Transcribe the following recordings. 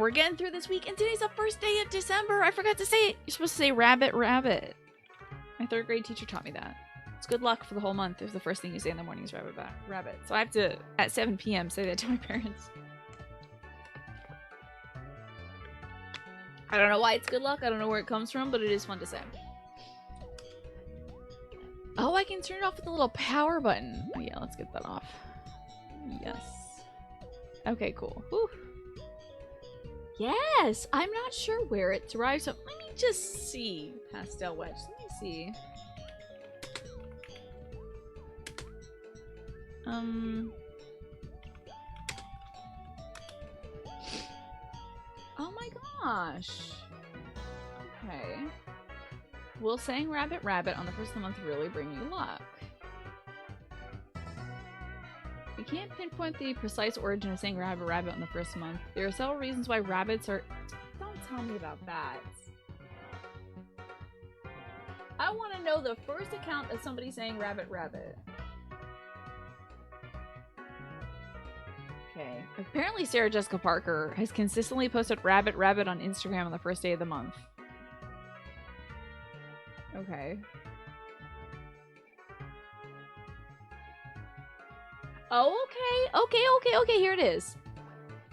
We're getting through this week, and today's the first day of December. I forgot to say it. You're supposed to say rabbit, rabbit. My 3rd grade teacher taught me that. It's good luck for the whole month if the first thing you say in the morning is rabbit, rabbit. So I have to, at 7 p.m., say that to my parents. I don't know why it's good luck. I don't know where it comes from, but it is fun to say. Oh, I can turn it off with the little power button. Oh, yeah, let's get that off. Yes. Okay, cool. Whew. Yes! I'm not sure where it derives from. Let me just see. Pastel wedge. Let me see. Oh my gosh. Okay. Will saying rabbit rabbit on the first of the month really bring you luck? We can't pinpoint the precise origin of saying rabbit rabbit on the first month. There are several reasons why rabbits are... Don't tell me about that. I want to know the first account of somebody saying rabbit rabbit. Okay. Apparently Sarah Jessica Parker has consistently posted rabbit rabbit on Instagram on the first day of the month. Okay. Oh, okay, here it is.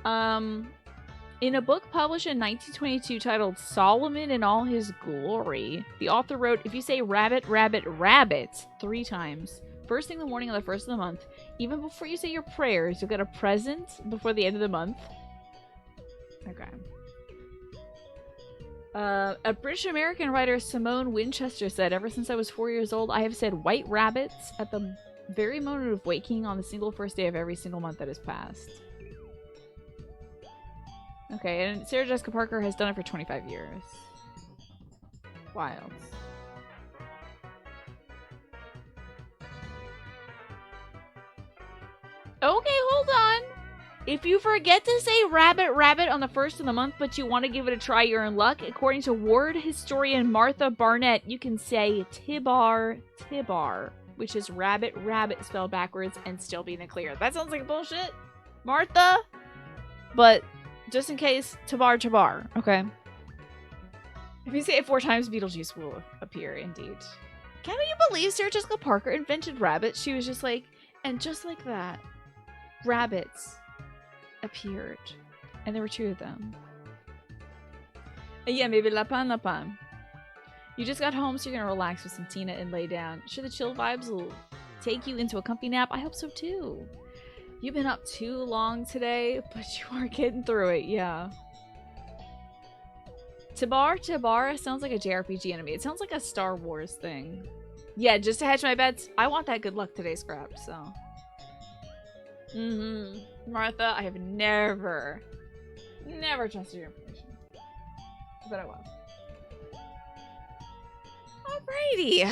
In a book published in 1922 titled Solomon in All His Glory, the author wrote, if you say rabbit, rabbit, rabbit 3 times, first thing in the morning on the first of the month, even before you say your prayers, you'll get a present before the end of the month. Okay. A British American writer, Simone Winchester, said, ever since I was 4 years old, I have said white rabbits at the very moment of waking on the single first day of every single month that has passed. Okay, and Sarah Jessica Parker has done it for 25 years. Wild. Okay, hold on. If you forget to say rabbit rabbit on the first of the month, but you want to give it a try, you're in luck. According to word historian Martha Barnett, you can say Tibar Tibar, which is rabbit rabbit spelled backwards and still be in the clear. That sounds like bullshit, Martha. But just in case, Tabar Tabar, okay? If you say it 4 times, Beetlejuice will appear, indeed. Can you believe Sarah Jessica Parker invented rabbits? She was just like, and just like that, rabbits appeared. And there were 2 of them. And yeah, maybe Lapin Lapin. You just got home, so you're gonna relax with some Tina and lay down. Sure, the chill vibes will take you into a comfy nap. I hope so too. You've been up too long today, but you are getting through it, yeah. Tabar Tabar sounds like a JRPG enemy. It sounds like a Star Wars thing. Yeah, just to hedge my bets, I want that good luck today, Scrap, so. Martha, I have never trusted your information. But I will. Alrighty.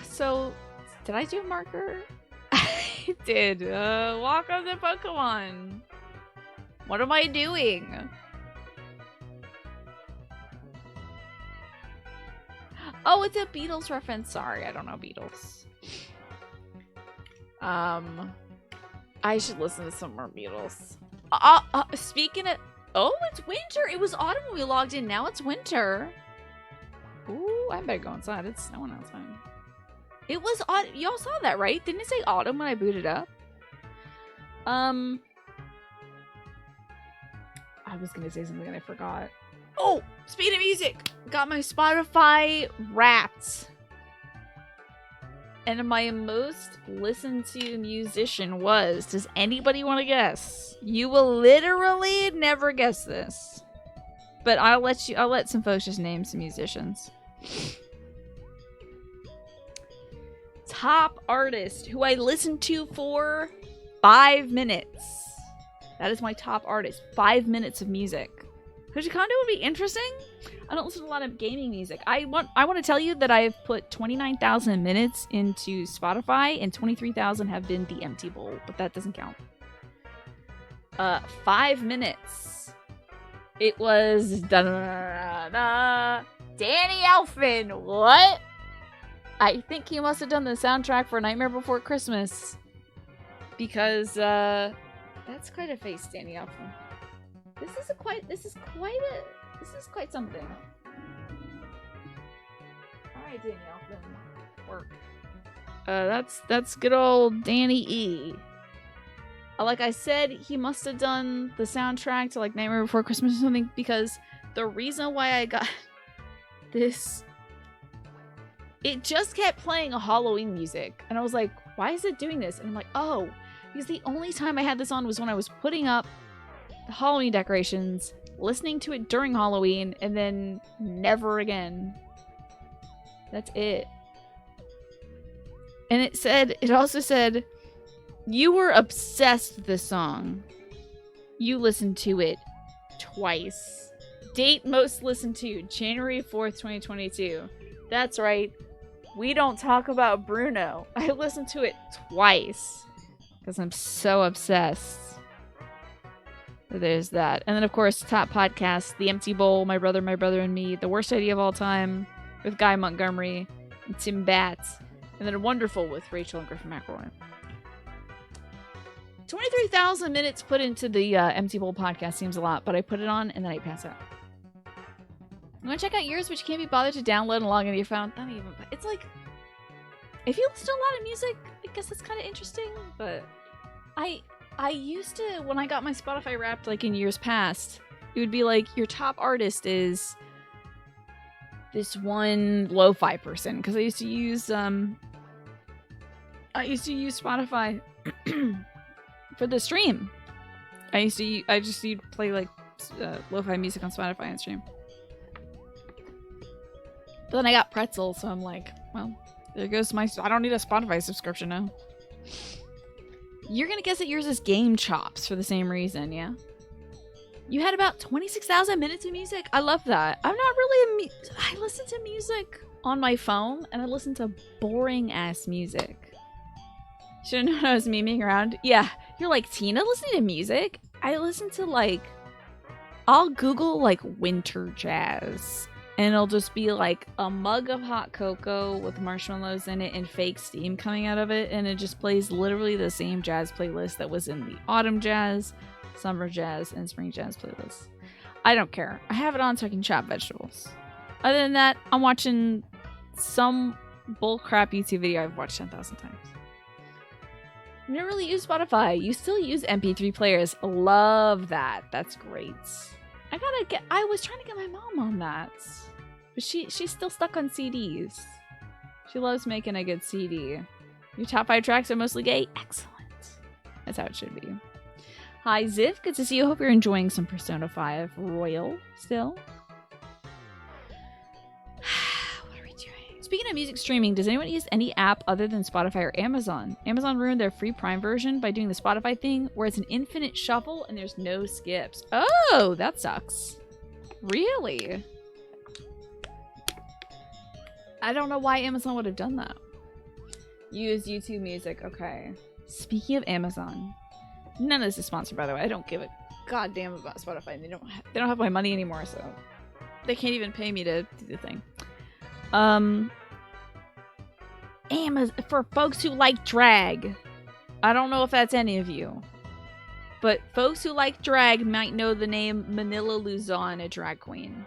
So, did I do a marker? I did. Walk on the Pokemon. What am I doing? Oh, it's a Beatles reference. Sorry, I don't know Beatles. I should listen to some more Beatles. Speaking of... Oh, it's winter! It was autumn when we logged in. Now it's winter. Ooh, I better go inside. It's snowing outside. It was autumn. Y'all saw that, right? Didn't it say autumn when I booted up? I was gonna say something and I forgot. Oh! Speed of music! Got my Spotify Wrapped. And my most listened to musician was... Does anybody want to guess? You will literally never guess this. But I'll let some folks just name some musicians. Top artist who I listened to for 5 minutes. That is my top artist. 5 minutes of music. Koji Kondo would be interesting. I don't listen to a lot of gaming music. I want to tell you that I've put 29,000 minutes into Spotify and 23,000 have been the empty bowl, but that doesn't count. 5 minutes. It was Danny Elfman. What? I think he must have done the soundtrack for Nightmare Before Christmas. Because, that's quite a face, Danny Elfman. This is quite something. Alright, Danielle, then work. That's good old Danny E. Like I said, he must have done the soundtrack to like Nightmare Before Christmas or something, because the reason why I got this, it just kept playing Halloween music, and I was like, why is it doing this? And I'm like, oh, because the only time I had this on was when I was putting up the Halloween decorations, listening to it during Halloween, and then never again. That's it. And it also said, you were obsessed with this song. You listened to it twice. Date most listened to, January 4th, 2022. That's right. We don't talk about Bruno. I listened to it twice because I'm so obsessed. There's that. And then, of course, top podcast, The Empty Bowl, My Brother and Me, The Worst Idea of All Time with Guy Montgomery and Tim Batts. And then Wonderful with Rachel and Griffin McElroy. 23,000 minutes put into the Empty Bowl podcast seems a lot, but I put it on and then I pass out. You want to check out yours, but you can't be bothered to download and log into your phone? Not even. It's like, if you listen to a lot of music, I guess that's kind of interesting, but I used to, when I got my Spotify Wrapped, like in years past, it would be like, your top artist is this one lo-fi person, because I used to use Spotify for the stream. I just play like lo-fi music on Spotify and stream. But then I got Pretzel, so I'm like, well, there goes my, I don't need a Spotify subscription now. You're gonna guess that yours is Game Chops for the same reason, yeah? You had about 26,000 minutes of music? I love that. I'm not really I listen to music on my phone, and I listen to boring-ass music. Should've known I was memeing around. Yeah, you're like, Tina, listening to music? I listen to, like, I'll Google, like, winter jazz. And it'll just be, like, a mug of hot cocoa with marshmallows in it and fake steam coming out of it. And it just plays literally the same jazz playlist that was in the autumn jazz, summer jazz, and spring jazz playlists. I don't care. I have it on so I can chop vegetables. Other than that, I'm watching some bullcrap YouTube video I've watched 10,000 times. I never really use Spotify. You still use MP3 players. Love that. That's great. I was trying to get my mom on that. But she's still stuck on CDs. She loves making a good CD. Your top 5 tracks are mostly gay? Excellent. That's how it should be. Hi, Ziv. Good to see you. Hope you're enjoying some Persona 5 Royal still. What are we doing? Speaking of music streaming, does anyone use any app other than Spotify or Amazon? Amazon ruined their free Prime version by doing the Spotify thing where it's an infinite shuffle and there's no skips. Oh, that sucks. Really? I don't know why Amazon would have done that. Use YouTube Music. Okay. Speaking of Amazon, none of this is sponsored, by the way. I don't give a goddamn about Spotify. They don't have my money anymore, so they can't even pay me to do the thing. Amazon for folks who like drag. I don't know if that's any of you, but folks who like drag might know the name Manila Luzon, a drag queen.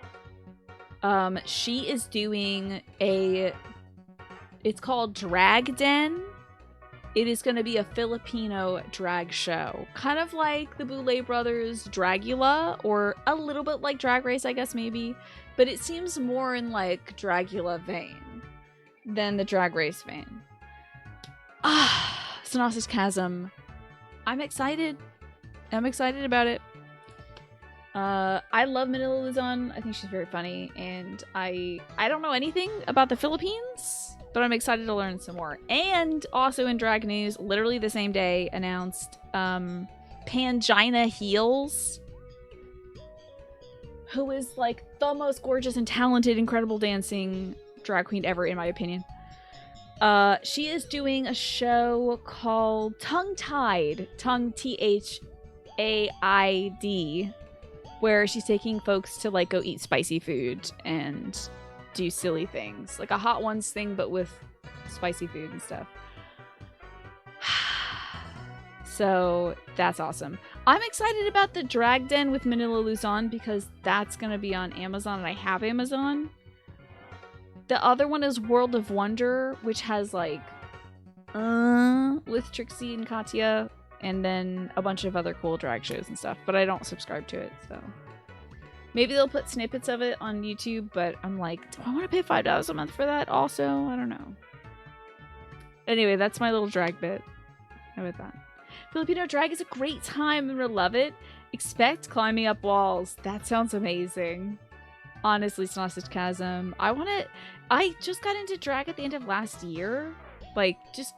She is doing it's called Drag Den. It is going to be a Filipino drag show. Kind of like the Boulay Brothers Dragula, or a little bit like Drag Race, I guess, maybe. But it seems more in, like, Dragula vein than the Drag Race vein. Synopsis Chasm. I'm excited. I'm excited about it. I love Manila Luzon. I think she's very funny. And I don't know anything about the Philippines, but I'm excited to learn some more. And also in drag news, literally the same day, announced Pangina Heels, who is like the most gorgeous and talented, incredible dancing drag queen ever, in my opinion. She is doing a show called Tongue Tied, Tongue THAID, where she's taking folks to like go eat spicy food and do silly things, like a Hot Ones thing, but with spicy food and stuff. So that's awesome. I'm excited about the Drag Den with Manila Luzon because that's going to be on Amazon and I have Amazon. The other one is World of Wonder, which has like with Trixie and Katya and then a bunch of other cool drag shows and stuff, but I don't subscribe to it, so maybe they'll put snippets of it on YouTube, but I'm like, do I want to pay $5 a month for that also? I don't know. Anyway, that's my little drag bit. How about that? Filipino drag is a great time and we'll love it. Expect climbing up walls. That sounds amazing. Honestly, Sausage Chasm. I just got into drag at the end of last year. Like, just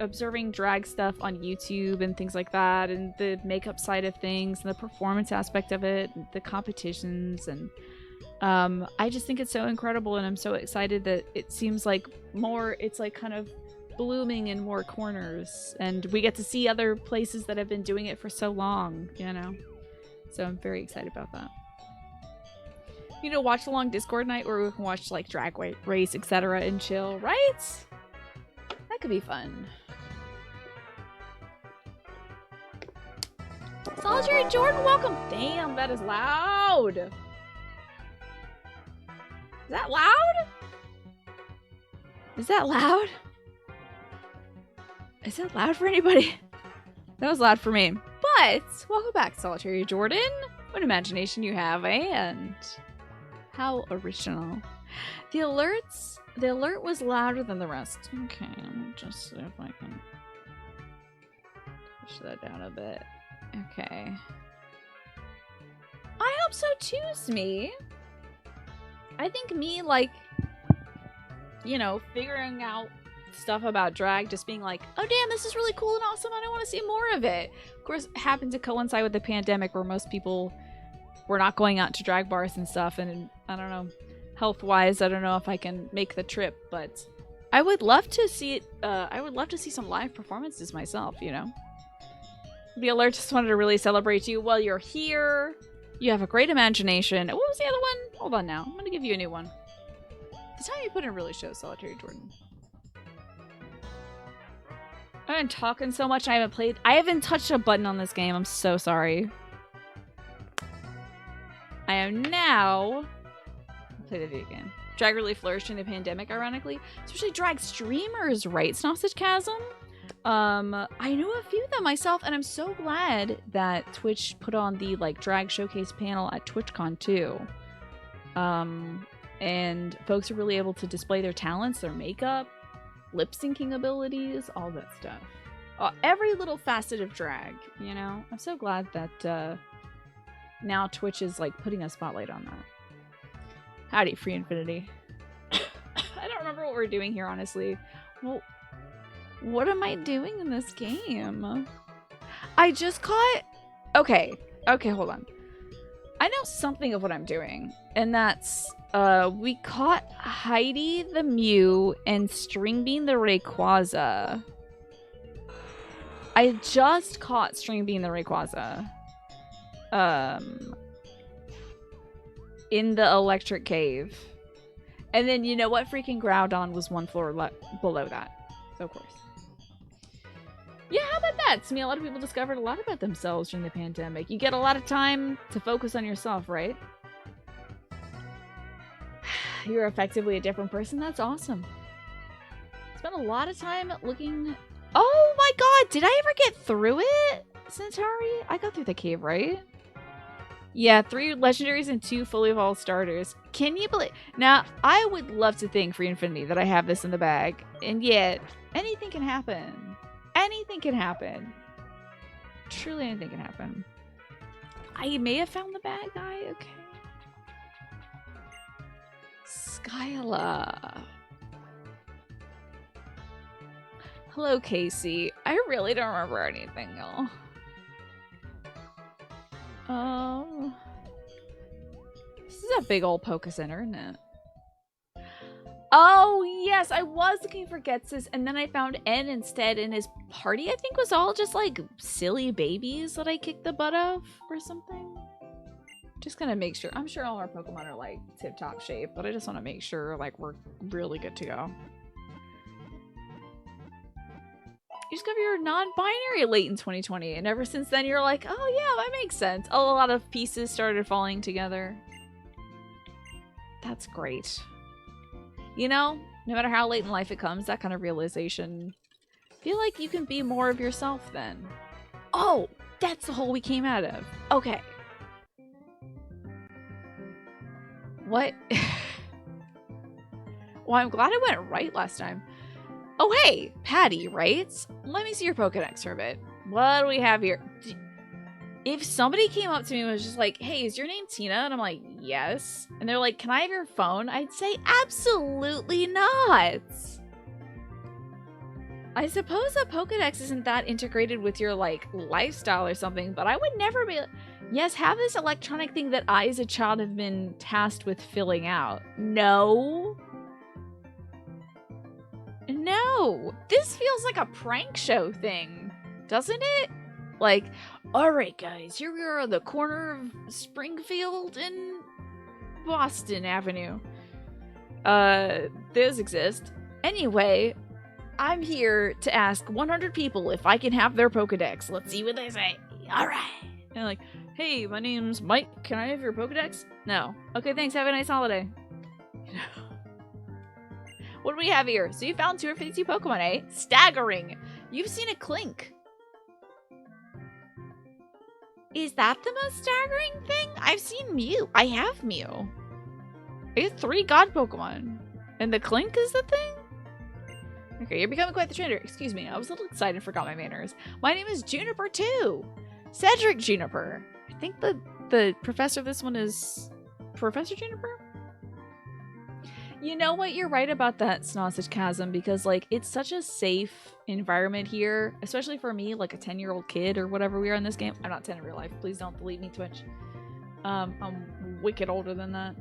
observing drag stuff on YouTube and things like that, and the makeup side of things, and the performance aspect of it, and the competitions, and I just think it's so incredible, and I'm so excited that it seems like it's like kind of blooming in more corners, and we get to see other places that have been doing it for so long, you know? So I'm very excited about that. You know, watch a long Discord night where we can watch like Drag Race, etc. and chill, right? That could be fun. Solitary Jordan, welcome. Damn, that is loud. Is that loud? Is that loud? Is that loud for anybody? That was loud for me. But welcome back, Solitary Jordan. What imagination you have, and how original. The alert was louder than the rest. Okay, let me just see if I can push that down a bit. Okay. I hope so too, Smee. I think me, like, you know, figuring out stuff about drag, just being like, oh damn, this is really cool and awesome, and I want to see more of it. Of course, it happened to coincide with the pandemic where most people were not going out to drag bars and stuff, and I don't know, health-wise, I don't know if I can make the trip, but I would love to see it. I would love to see some live performances myself, you know? The alert just wanted to really celebrate you while you're here. You have a great imagination. What was the other one? Hold on now. I'm gonna give you a new one. The time you put in really shows, Solitary Jordan. I've been talking so much. I haven't touched a button on this game. I'm so sorry. I am now... Play the video game. Drag really flourished in the pandemic, ironically. Especially drag streamers, right? Sausage Chasm? I knew a few of them myself, and I'm so glad that Twitch put on the, like, drag showcase panel at TwitchCon, too. And folks are really able to display their talents, their makeup, lip-syncing abilities, all that stuff. Every little facet of drag, you know? I'm so glad that, now Twitch is, like, putting a spotlight on that. Howdy, Free Infinity. I don't remember what we're doing here, honestly. Well, what am I doing in this game? I just caught... Okay, hold on. I know something of what I'm doing, and that's, we caught Heidi the Mew and Stringbean the Rayquaza. I just caught Stringbean the Rayquaza. In the electric cave. And then, you know what? Freaking Groudon was one floor below that. So, of course. Yeah, how about that? I mean, a lot of people discovered a lot about themselves during the pandemic. You get a lot of time to focus on yourself, right? You're effectively a different person. That's awesome. Spent a lot of time looking... Oh my god! Did I ever get through it, Centauri? I got through the cave, right? Yeah, 3 legendaries and 2 fully evolved starters. Can you believe... Now, I would love to think, Free Infinity, that I have this in the bag. And yet, anything can happen. Anything can happen. Truly anything can happen. I may have found the bad guy. Okay. Skyla. Hello, Casey. I really don't remember anything, y'all. This is a big old Poké Center, isn't it? Oh, yes, I was looking for Getsus, and then I found N instead, and his party, I think, was all just, like, silly babies that I kicked the butt of, or something. Just gonna make sure. I'm sure all our Pokemon are, like, tip-top shape, but I just want to make sure, like, we're really good to go. discovered you're non-binary late in 2020, and ever since then you're like, oh yeah, that makes sense. A lot of pieces started falling together. That's great. You know, no matter how late in life it comes, that kind of realization, I feel like you can be more of yourself then. Oh, that's the hole we came out of. Okay. What? Well, I'm glad I went right last time. Oh, hey, Patty, right? Let me see your Pokedex for a bit. What do we have here? If somebody came up to me and was just like, hey, is your name Tina? And I'm like, yes. And they're like, can I have your phone? I'd say, absolutely not. I suppose a Pokedex isn't that integrated with your, like, lifestyle or something, but I would never be... Yes, have this electronic thing that I, as a child, have been tasked with filling out. No. No. This feels like a prank show thing, doesn't it? Like, alright guys, here we are on the corner of Springfield and Boston Avenue. Those exist. Anyway, I'm here to ask 100 people if I can have their Pokedex. Let's see what they say. Alright. And like, hey, my name's Mike. Can I have your Pokedex? No. Okay, thanks. Have a nice holiday. What do we have here? So you found 252 Pokemon, eh? Staggering. You've seen a Clink. Is that the most staggering thing? I've seen Mew. I have Mew. I have 3 God Pokemon. And the Clink is the thing? Okay, you're becoming quite the trainer. Excuse me, I was a little excited and forgot my manners. My name is Juniper too. Cedric Juniper. I think the professor of this one is Professor Juniper? You know what? You're right about that, Snossage Chasm, because, like, it's such a safe environment here, especially for me, like a 10-year-old kid or whatever we are in this game. I'm not 10 in real life. Please don't delete me, Twitch. I'm wicked older than that.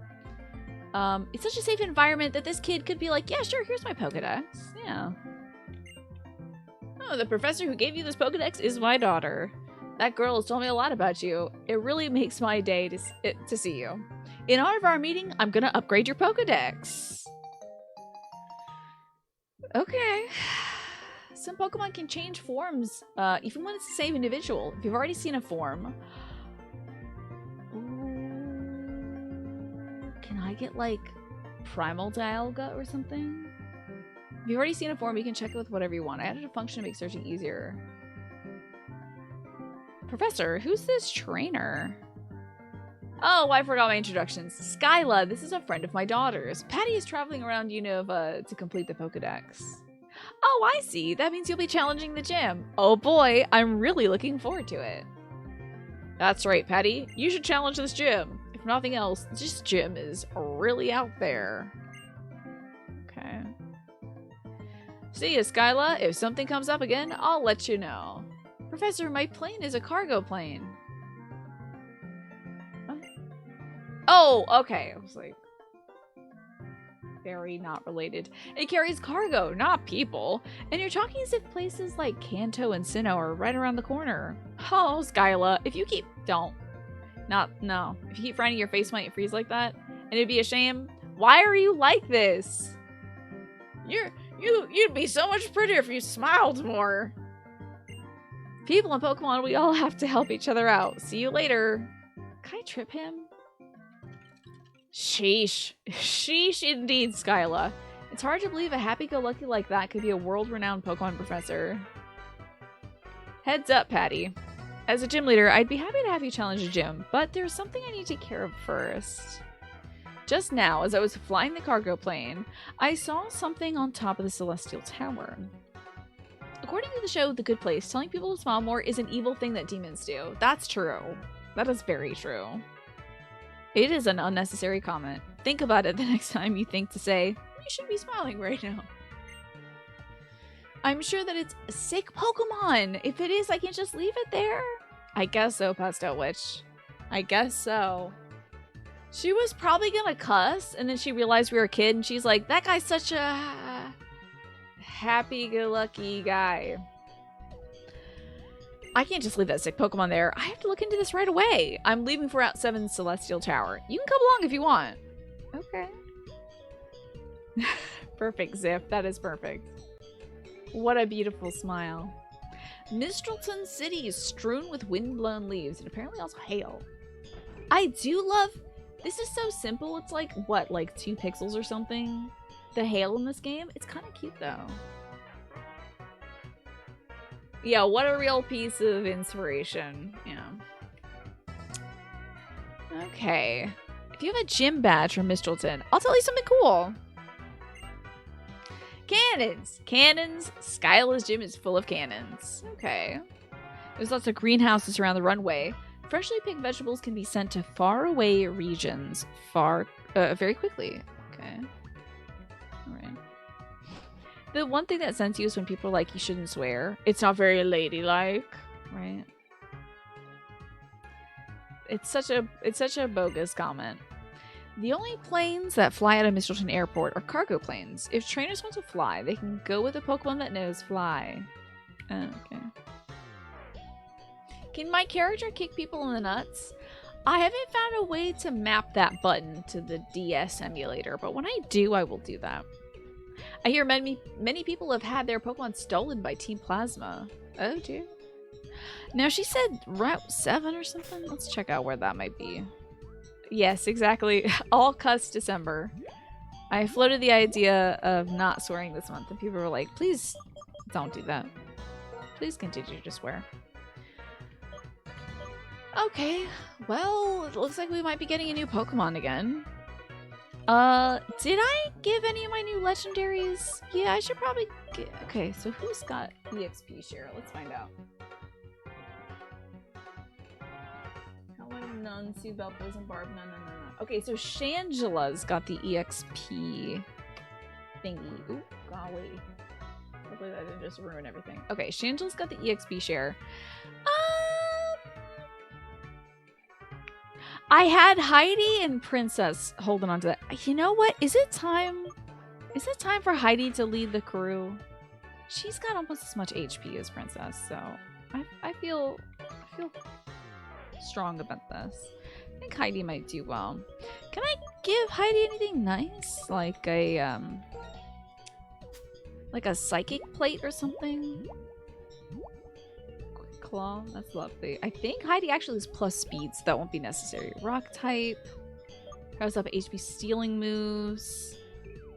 It's such a safe environment that this kid could be like, yeah, sure, here's my Pokedex. Yeah. Oh, the professor who gave you this Pokedex is my daughter. That girl has told me a lot about you. It really makes my day to see you. In honor of our meeting, I'm gonna upgrade your Pokedex. Okay. Some Pokemon can change forms, even when it's the same individual. If you've already seen a form... Can I get, like, Primal Dialga or something? If you've already seen a form, you can check it with whatever you want. I added a function to make searching easier. Professor, who's this trainer? Oh, I forgot my introductions. Skyla, this is a friend of my daughter's. Patty is traveling around Unova to complete the Pokedex. Oh, I see. That means you'll be challenging the gym. Oh boy, I'm really looking forward to it. That's right, Patty. You should challenge this gym. If nothing else, this gym is really out there. Okay. See ya, Skyla. If something comes up again, I'll let you know. Professor, my plane is a cargo plane. What? Oh, okay. I was like... very not related. It carries cargo, not people. And you're talking as if places like Kanto and Sinnoh are right around the corner. Oh, Skyla, if you keep... no. If you keep finding your face might freeze like that, and it'd be a shame. Why are you like this? You'd be so much prettier if you smiled more. People in Pokemon, we all have to help each other out. See you later. Can I trip him? Sheesh. Sheesh indeed, Skyla. It's hard to believe a happy-go-lucky like that could be a world-renowned Pokemon professor. Heads up, Patty. As a gym leader, I'd be happy to have you challenge a gym, but there's something I need to take care of first. Just now, as I was flying the cargo plane, I saw something on top of the Celestial Tower. According to the show The Good Place, telling people to smile more is an evil thing that demons do. That's true. That is very true. It is an unnecessary comment. Think about it the next time you think to say, you should be smiling right now. I'm sure that it's a sick Pokemon. If it is, I can't just leave it there. I guess so, Pastel Witch. I guess so. She was probably gonna cuss, and then she realized we were a kid, and she's like, that guy's such a happy-go-lucky guy. I can't just leave that sick Pokemon there. I have to look into this right away. I'm leaving for Route 7 Celestial Tower. You can come along if you want. Okay. Perfect, Zip. That is perfect. What a beautiful smile. Mistleton City is strewn with wind-blown leaves and apparently also hail. I do love... This is so simple. It's like, what, like 2 pixels or something? The hail in this game? It's kind of cute, though. Yeah, what a real piece of inspiration. Yeah. Okay. If you have a gym badge from Mistleton, I'll tell you something cool. Cannons! Cannons! Skyla's gym is full of cannons. Okay. There's lots of greenhouses around the runway. Freshly picked vegetables can be sent to faraway regions very quickly. Okay. Alright. The one thing that sends you is when people are like, you shouldn't swear. It's not very ladylike. Right? It's such a bogus comment. The only planes that fly out of Mistleton Airport are cargo planes. If trainers want to fly, they can go with a Pokemon that knows fly. Oh, okay. Can my character kick people in the nuts? I haven't found a way to map that button to the DS emulator, but when I do, I will do that. I hear many people have had their Pokemon stolen by Team Plasma. Oh, dear. Now, she said Route 7 or something? Let's check out where that might be. Yes, exactly. All cuss December. I floated the idea of not swearing this month, and people were like, please don't do that. Please continue to swear. Okay, well, it looks like we might be getting a new Pokemon again. Did I give any of my new legendaries? Yeah, I should probably get... Okay, so who's got EXP share? Let's find out. None, Sue Belfos and Barb, no. Okay, so Shangela's got the EXP thingy. Ooh, golly. Hopefully that didn't just ruin everything. Okay, Shangela's got the EXP share. I had Heidi and Princess holding on to that. You know what? Is it time for Heidi to lead the crew? She's got almost as much HP as Princess, so I feel strong about this. I think Heidi might do well. Can I give Heidi anything nice? Like a psychic plate or something? Quick claw, that's lovely. I think Heidi actually has plus speed, so that won't be necessary. Rock type. Powers up HP stealing moves.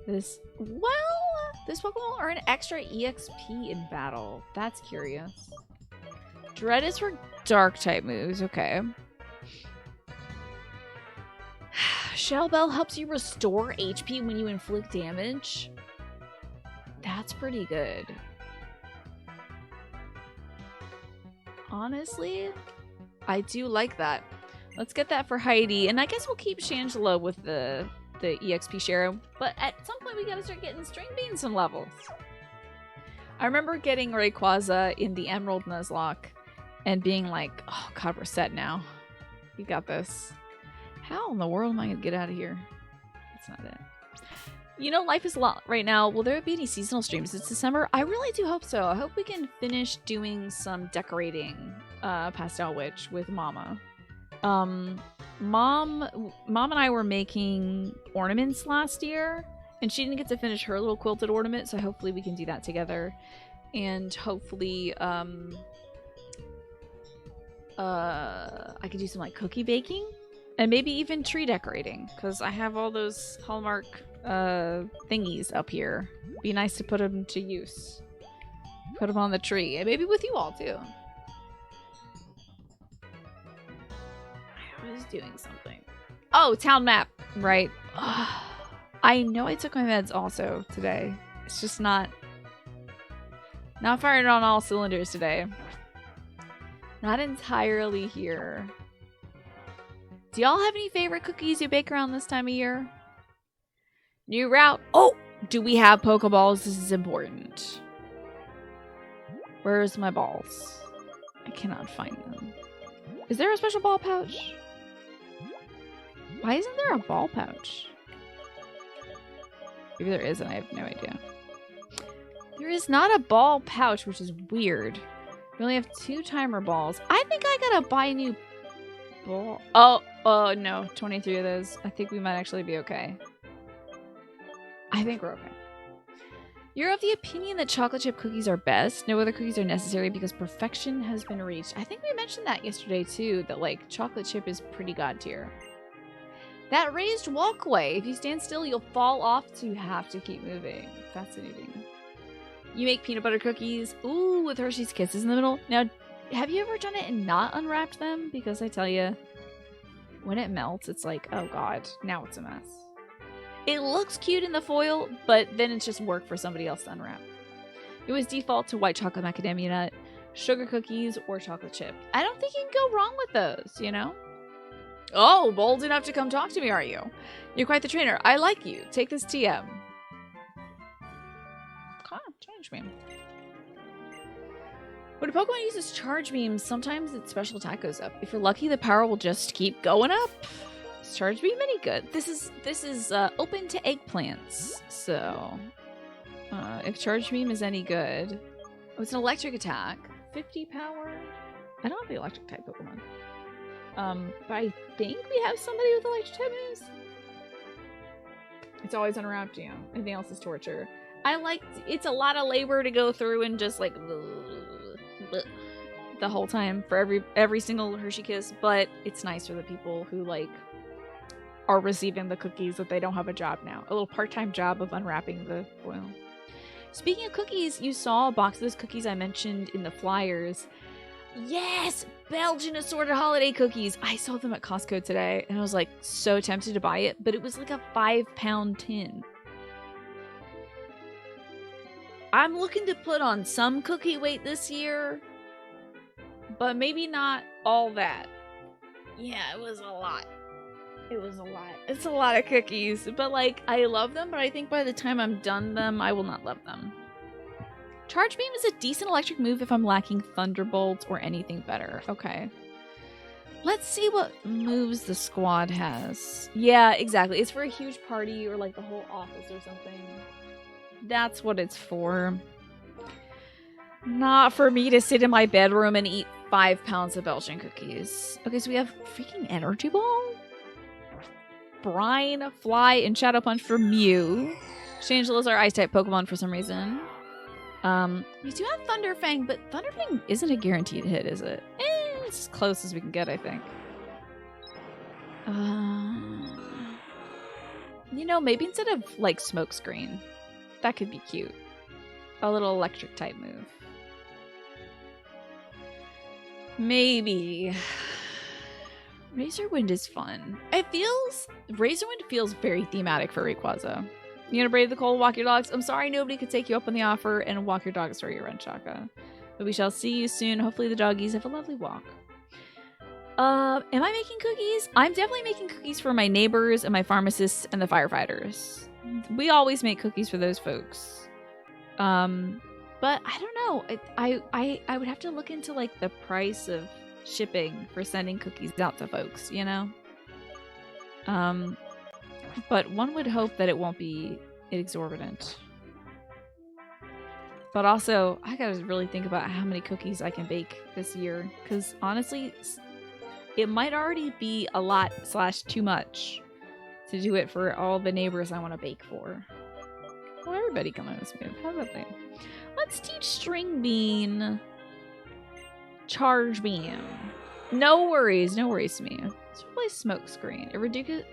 This Pokemon will earn extra EXP in battle. That's curious. Dread is for dark type moves, okay. Shell Bell helps you restore HP when you inflict damage. That's pretty good. Honestly, I do like that. Let's get that for Heidi, and I guess we'll keep Shangela with the EXP share, but at some point we gotta start getting String Bean some levels. I remember getting Rayquaza in the Emerald Nuzlocke and being like, oh god, we're set now. We got this. How in the world am I gonna get out of here? That's not it. You know, life is a lot right now. Will there be any seasonal streams? It's December. I really do hope so. I hope we can finish doing some decorating Pastel Witch with Mama. Mom and I were making ornaments last year, and she didn't get to finish her little quilted ornament, so hopefully we can do that together. And hopefully I could do some like cookie baking and maybe even tree decorating, because I have all those Hallmark thingies up here. Be nice to put them to use. Put them on the tree, and maybe with you all too. I was doing something. Oh, town map, right? I know I took my meds also today. It's just not firing on all cylinders today. Not entirely here. Do y'all have any favorite cookies you bake around this time of year? New route. Oh, do we have Pokeballs? This is important. Where's my balls? I cannot find them. Is there a special ball pouch? Why isn't there a ball pouch? Maybe there isn't. I have no idea. There is not a ball pouch, which is weird. We only have 2 timer balls. I think I gotta buy a new ball. Oh, no. 23 of those. I think we might actually be okay. I think we're okay. You're of the opinion that chocolate chip cookies are best. No other cookies are necessary because perfection has been reached. I think we mentioned that yesterday too, that like chocolate chip is pretty god tier. That raised walkway. If you stand still, you'll fall off, so you have to keep moving. Fascinating. You make peanut butter cookies. Ooh, with Hershey's Kisses in the middle. Now, have you ever done it and not unwrapped them? Because I tell you, when it melts, it's like, oh god, now it's a mess. It looks cute in the foil, but then it's just work for somebody else to unwrap. It was default to white chocolate macadamia nut, sugar cookies, or chocolate chip. I don't think you can go wrong with those, you know? Oh, bold enough to come talk to me, are you? You're quite the trainer. I like you. Take this TM. Come on, change me. When a Pokemon uses charge beams, sometimes its special attack goes up. If you're lucky, the power will just keep going up. Is charge beam any good? This is open to eggplants. So, if charge beam is any good, oh, it's an electric attack. 50 power. I don't have the electric type Pokemon. But I think we have somebody with electric type moves. It's always unwrapped, you know. Anything else is torture. It's a lot of labor to go through and just like the whole time for every single Hershey Kiss, but it's nice for the people who like are receiving the cookies that they don't have a job now. A little part-time job of unwrapping the foil. Speaking of cookies, you saw a box of those cookies I mentioned in the flyers. Yes! Belgian assorted holiday cookies! I saw them at Costco today, and I was like so tempted to buy it, but it was like a 5-pound tin. I'm looking to put on some cookie weight this year, but maybe not all that. Yeah, it was a lot. It was a lot. It's a lot of cookies, but like, I love them, but I think by the time I'm done them, I will not love them. Charge Beam is a decent electric move if I'm lacking Thunderbolt or anything better. Okay. Let's see what moves the squad has. Yeah, exactly. It's for a huge party or like the whole office or something. That's what it's for. Not for me to sit in my bedroom and eat 5 pounds of Belgian cookies. Okay, so we have freaking Energy Ball, Brine, Fly, and Shadow Punch for Mew. Changeless are Ice-type Pokemon for some reason. We do have Thunderfang, but Thunderfang isn't a guaranteed hit, is it? It's as close as we can get, I think. You know, maybe instead of, like, Smokescreen, that could be cute. A little electric type move. Maybe. Razorwind is fun. Razorwind feels very thematic for Rayquaza. You gonna brave the cold, walk your dogs? I'm sorry nobody could take you up on the offer and walk your dogs for your rent, Shaka. But we shall see you soon. Hopefully the doggies have a lovely walk. Am I making cookies? I'm definitely making cookies for my neighbors and my pharmacists and the firefighters. We always make cookies for those folks. But I don't know. I would have to look into like the price of shipping for sending cookies out to folks, you know? But one would hope that it won't be exorbitant. But also, I gotta really think about how many cookies I can bake this year. Because honestly, it might already be a lot / too much to do it for all the neighbors I want to bake for. Well, everybody can learn this move. How about that? Let's teach String Bean. Charge Beam. No worries to me. Let's replace Smokescreen. It reduces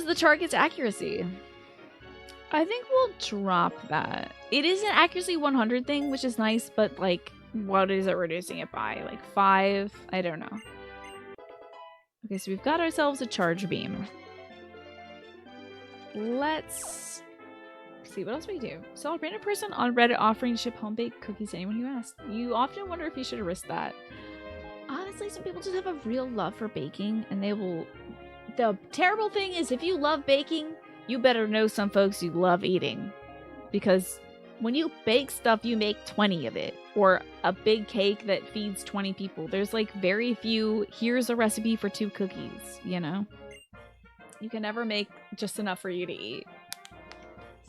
the target's accuracy. I think we'll drop that. It is an accuracy 100 thing, which is nice, but like, what is it reducing it by? Like 5? I don't know. Okay, so we've got ourselves a Charge Beam. Let's see, what else we do? Saw a random person on Reddit offering to ship home-baked cookies to anyone who asked. You often wonder if you should risk that. Honestly, some people just have a real love for baking, and they will... The terrible thing is, if you love baking, you better know some folks who love eating. Because when you bake stuff, you make 20 of it. Or a big cake that feeds 20 people. There's like very few, here's a recipe for 2 cookies, you know? You can never make just enough for you to eat.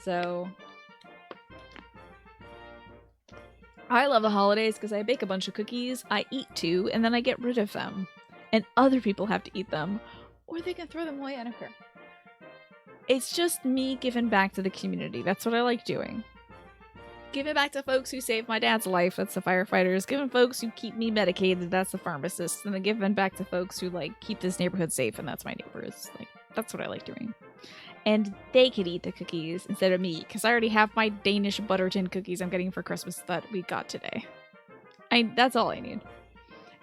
So... I love the holidays because I bake a bunch of cookies, I eat 2, and then I get rid of them. And other people have to eat them. Or they can throw them away, I don't care. It's just me giving back to the community. That's what I like doing. Giving back to folks who saved my dad's life. That's the firefighters. Giving folks who keep me medicated. That's the pharmacists. And then giving back to folks who like keep this neighborhood safe. And that's my neighbors. Like that's what I like doing. And they could eat the cookies instead of me because I already have my Danish butter tin cookies I'm getting for Christmas that we got today. That's all I need.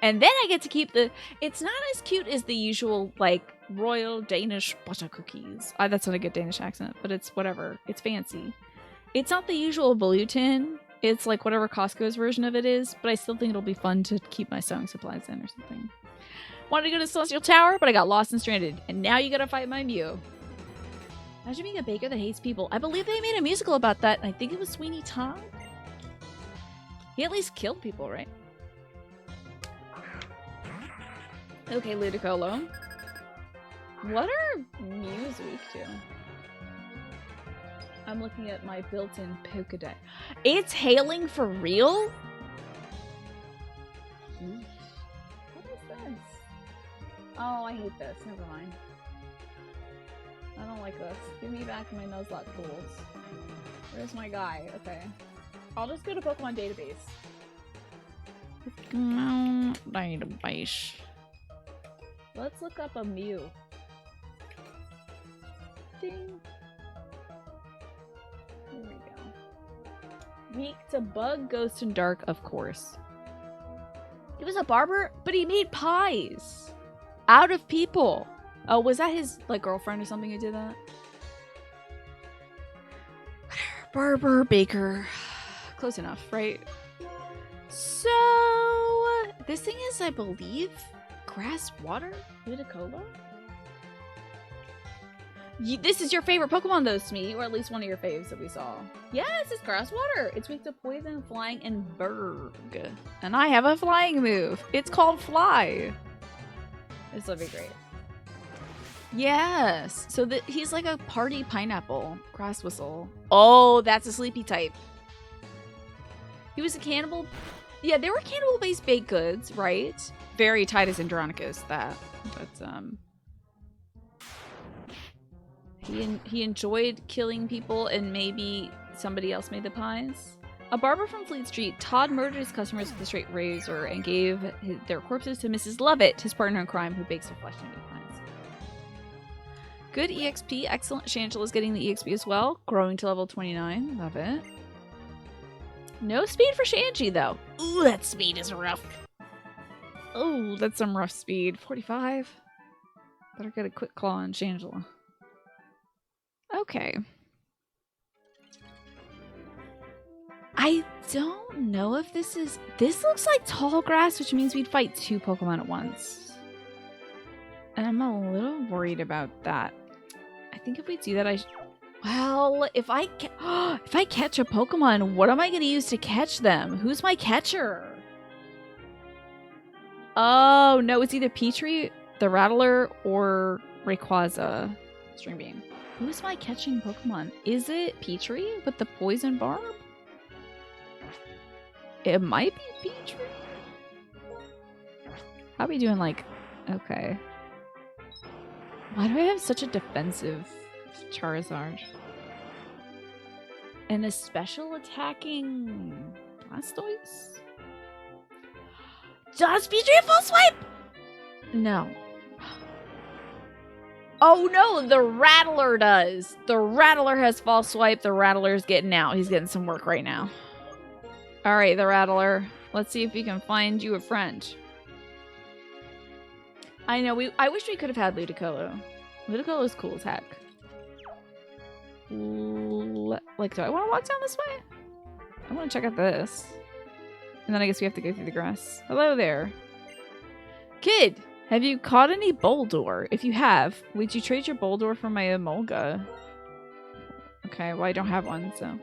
And then I get to keep the... It's not as cute as the usual, like, royal Danish butter cookies. That's not a good Danish accent, but it's whatever. It's fancy. It's not the usual blue tin. It's like whatever Costco's version of it is, but I still think it'll be fun to keep my sewing supplies in or something. Wanted to go to Celestial Tower, but I got lost and stranded. And now you gotta fight my Mew. Imagine being a baker that hates people. I believe they made a musical about that, and I think it was Sweeney Todd. He at least killed people, right? Okay, Ludicolo. What are Mews weak to? I'm looking at my built-in Pokedex. It's hailing for real? What is this? Oh, I hate this. Never mind. I don't like this. Give me back my Nuzlocke tools. Where's my guy? Okay. I'll just go to Pokemon Database. Pokemon Database. Let's look up a Mew. Ding. Here we go. Weak to bug, ghost, and dark, of course. He was a barber, but he made pies. Out of people. Oh, was that his like girlfriend or something who did that? Barber, baker. Close enough, right? So, this thing is, I believe, grass water? Ludicolo? This is your favorite Pokemon though, Smee, or at least one of your faves that we saw. Yes, it's grass water. It's weak to poison, flying, and berg. And I have a flying move. It's called Fly. This will be great. Yes. So he's like a party pineapple. Grass whistle. Oh, that's a sleepy type. He was a cannibal. Yeah, they were cannibal-based baked goods, right? Very Titus Andronicus, that. But, he enjoyed killing people and maybe somebody else made the pies. A barber from Fleet Street, Todd murdered his customers with a straight razor and gave their corpses to Mrs. Lovett, his partner in crime, who bakes her flesh into pies. Good EXP, excellent. Shangela's getting the EXP as well, growing to level 29. Love it. No speed for Shanji, though. Ooh, that speed is rough. Oh, that's some rough speed. 45. Better get a quick claw on Shangela. Okay. I don't know if this is... This looks like tall grass, which means we'd fight 2 Pokemon at once. And I'm a little worried about that. I think if we do that, well, if I catch a Pokemon, what am I going to use to catch them? Who's my catcher? Oh, no, it's either Petrie, the Rattler, or Rayquaza. String Beam. Who's my catching Pokemon? Is it Petrie with the Poison Barb? It might be Petrie. How are we doing, like... Okay. Why do I have such a defensive Charizard? And a special attacking Blastoise? Does Petrie full swipe? No. Oh no, the Rattler does. The Rattler has false swipe. The Rattler's getting out. He's getting some work right now. Alright, the Rattler. Let's see if we can find you a friend. I know, I wish we could have had Ludicolo. Ludicolo's cool as heck. Like, do I want to walk down this way? I want to check out this. And then I guess we have to go through the grass. Hello there. Kid, have you caught any Boldore? If you have, would you trade your Boldore for my Emolga? Okay, well I don't have one, so.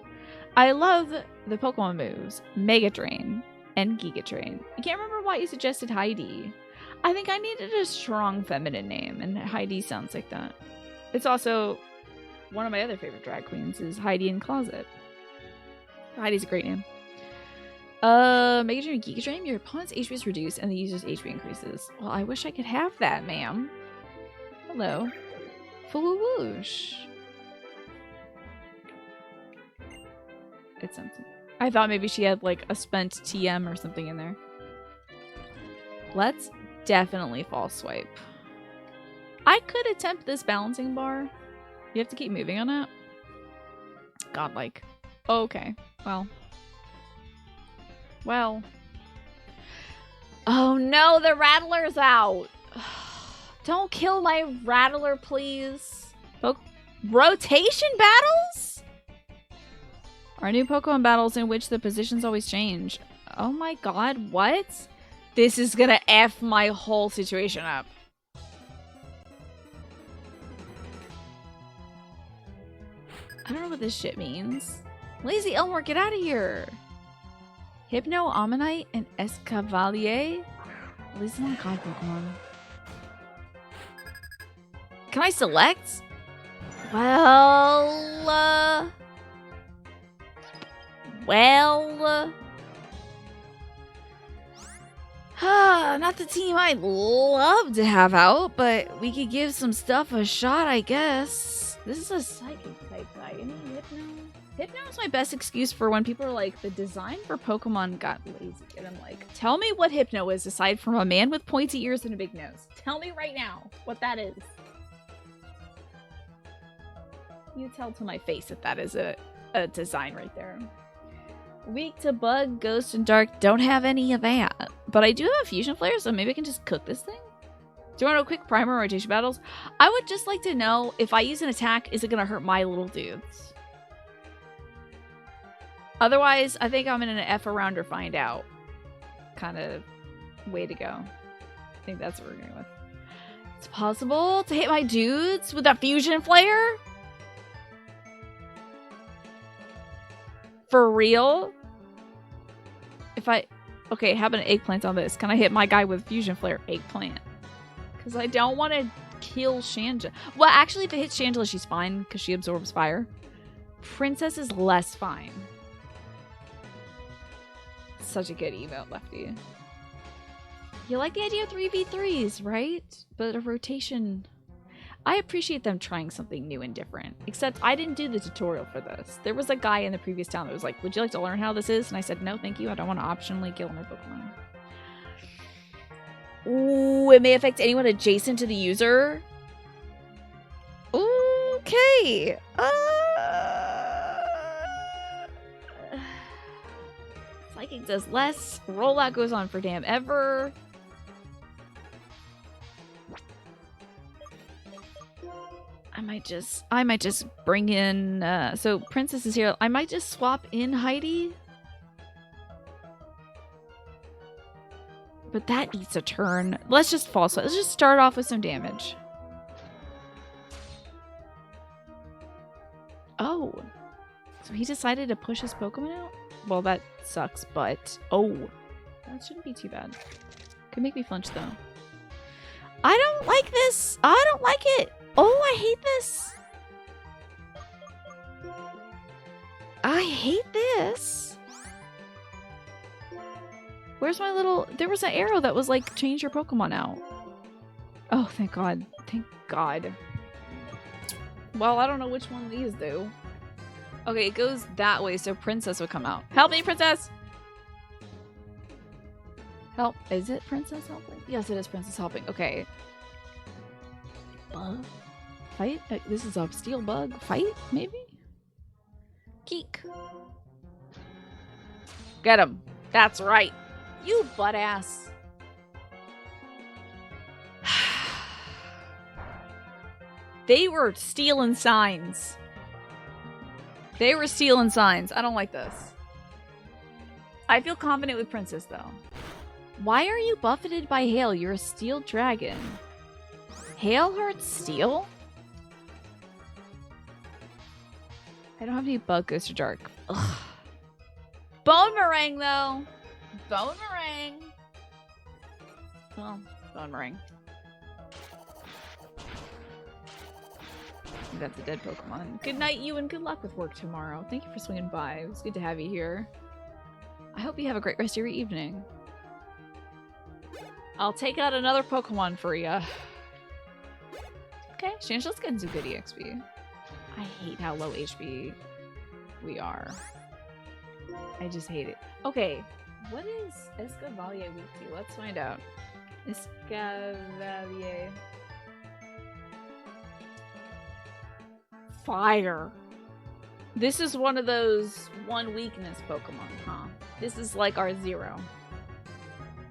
I love the Pokemon moves, Mega Drain and Giga Drain. I can't remember why you suggested Heidi. I think I needed a strong feminine name, and Heidi sounds like that. It's also one of my other favorite drag queens is Heidi in Closet. Heidi's a great name. Mega Drain and Giga Drain, your opponent's HP is reduced and the user's HP increases. Well, I wish I could have that, ma'am. Hello. Full whoosh. It's empty. I thought maybe she had like a spent TM or something in there. Let's definitely false swipe. I could attempt this balancing bar. You have to keep moving on it. Godlike. Okay. Well. Well. Oh no, the Rattler's out. Don't kill my Rattler, please. Rotation battles? Are new Pokemon battles in which the positions always change. Oh my god, what? This is gonna F my whole situation up. I don't know what this shit means. Lazy Elmore, get out of here. Hypno, Ammonite, and Escavalier? At least it's not a God Pokemon. Can I select? Well... not the team I'd love to have out, but we could give some stuff a shot, I guess. This is a psychic type guy. Any Hypno? Hypno is my best excuse for when people are like, the design for Pokemon got lazy. And I'm like, tell me what Hypno is aside from a man with pointy ears and a big nose. Tell me right now what that is. You tell to my face if that is a design right there. Weak to bug, ghost, and dark. Don't have any of that. But I do have a fusion flare, so maybe I can just cook this thing? Do you want to know quick primer rotation battles? I would just like to know if I use an attack, is it going to hurt my little dudes? Otherwise, I think I'm in an F around or find out kind of way to go. I think that's what we're going with. It's possible to hit my dudes with a fusion flare? For real? If I... Okay, how about an eggplant on this? Can I hit my guy with fusion flare eggplant? Because I don't want to kill Shangela. Well, actually, if it hits Shangela, she's fine because she absorbs fire. Princess is less fine. Such a good emote, Lefty. You like the idea of 3v3s, right? But a rotation... I appreciate them trying something new and different. Except I didn't do the tutorial for this. There was a guy in the previous town that was like, would you like to learn how this is? And I said, no, thank you. I don't want to optionally kill my Pokemon. Ooh, it may affect anyone adjacent to the user. Okay. Psychic does less. Rollout goes on for damn ever. I might just bring in, so Princess is here. I might just swap in Heidi. But that eats a turn. Let's just false. Let's just start off with some damage. Oh. So he decided to push his Pokemon out? Well, that sucks, but... Oh. That shouldn't be too bad. Could make me flinch, though. I don't like this! I don't like it! Oh, I hate this. I hate this. Where's my little... There was an arrow that was like, change your Pokemon out. Oh, thank God. Thank God. Well, I don't know which one of these do. Okay, it goes that way, so Princess would come out. Help me, Princess! Help. Is it Princess helping? Yes, it is Princess helping. Okay. Bug? Fight? This is a steel bug. Fight? Maybe? Keek. Get him. That's right. You butt ass. They were stealing signs. They were stealing signs. I don't like this. I feel confident with Princess, though. Why are you buffeted by hail? You're a steel dragon. Hail hurts steel? I don't have any bug, ghost, or dark. Ugh. Bone meringue, though. Bone meringue. Well, bone meringue. That's a dead Pokemon. Good night, you, and good luck with work tomorrow. Thank you for swinging by. It was good to have you here. I hope you have a great rest of your evening. I'll take out another Pokemon for you. Okay, Shangela's getting some good EXP. I hate how low HP we are. I just hate it. Okay, what is Escavalier weak to? Let's find out. Escavalier. Fire. This is one of those one weakness Pokemon, huh? This is like our zero.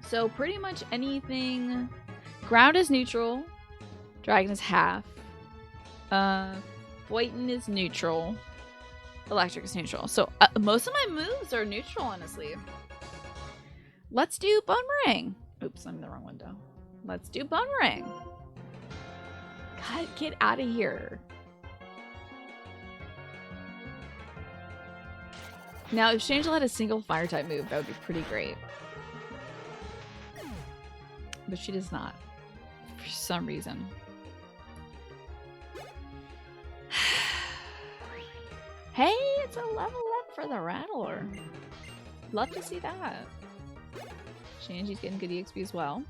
So pretty much anything. Ground is neutral. Dragon is half. Poison is neutral. Electric is neutral. So most of my moves are neutral, honestly. Let's do Bumerang. Oops, I'm in the wrong window. Let's do Bumerang. God, get out of here. Now, if Shangela had a single fire type move, that would be pretty great. But she does not. For some reason. Hey, it's a level up for the Rattler. Love to see that. Shanji's getting good EXP as well.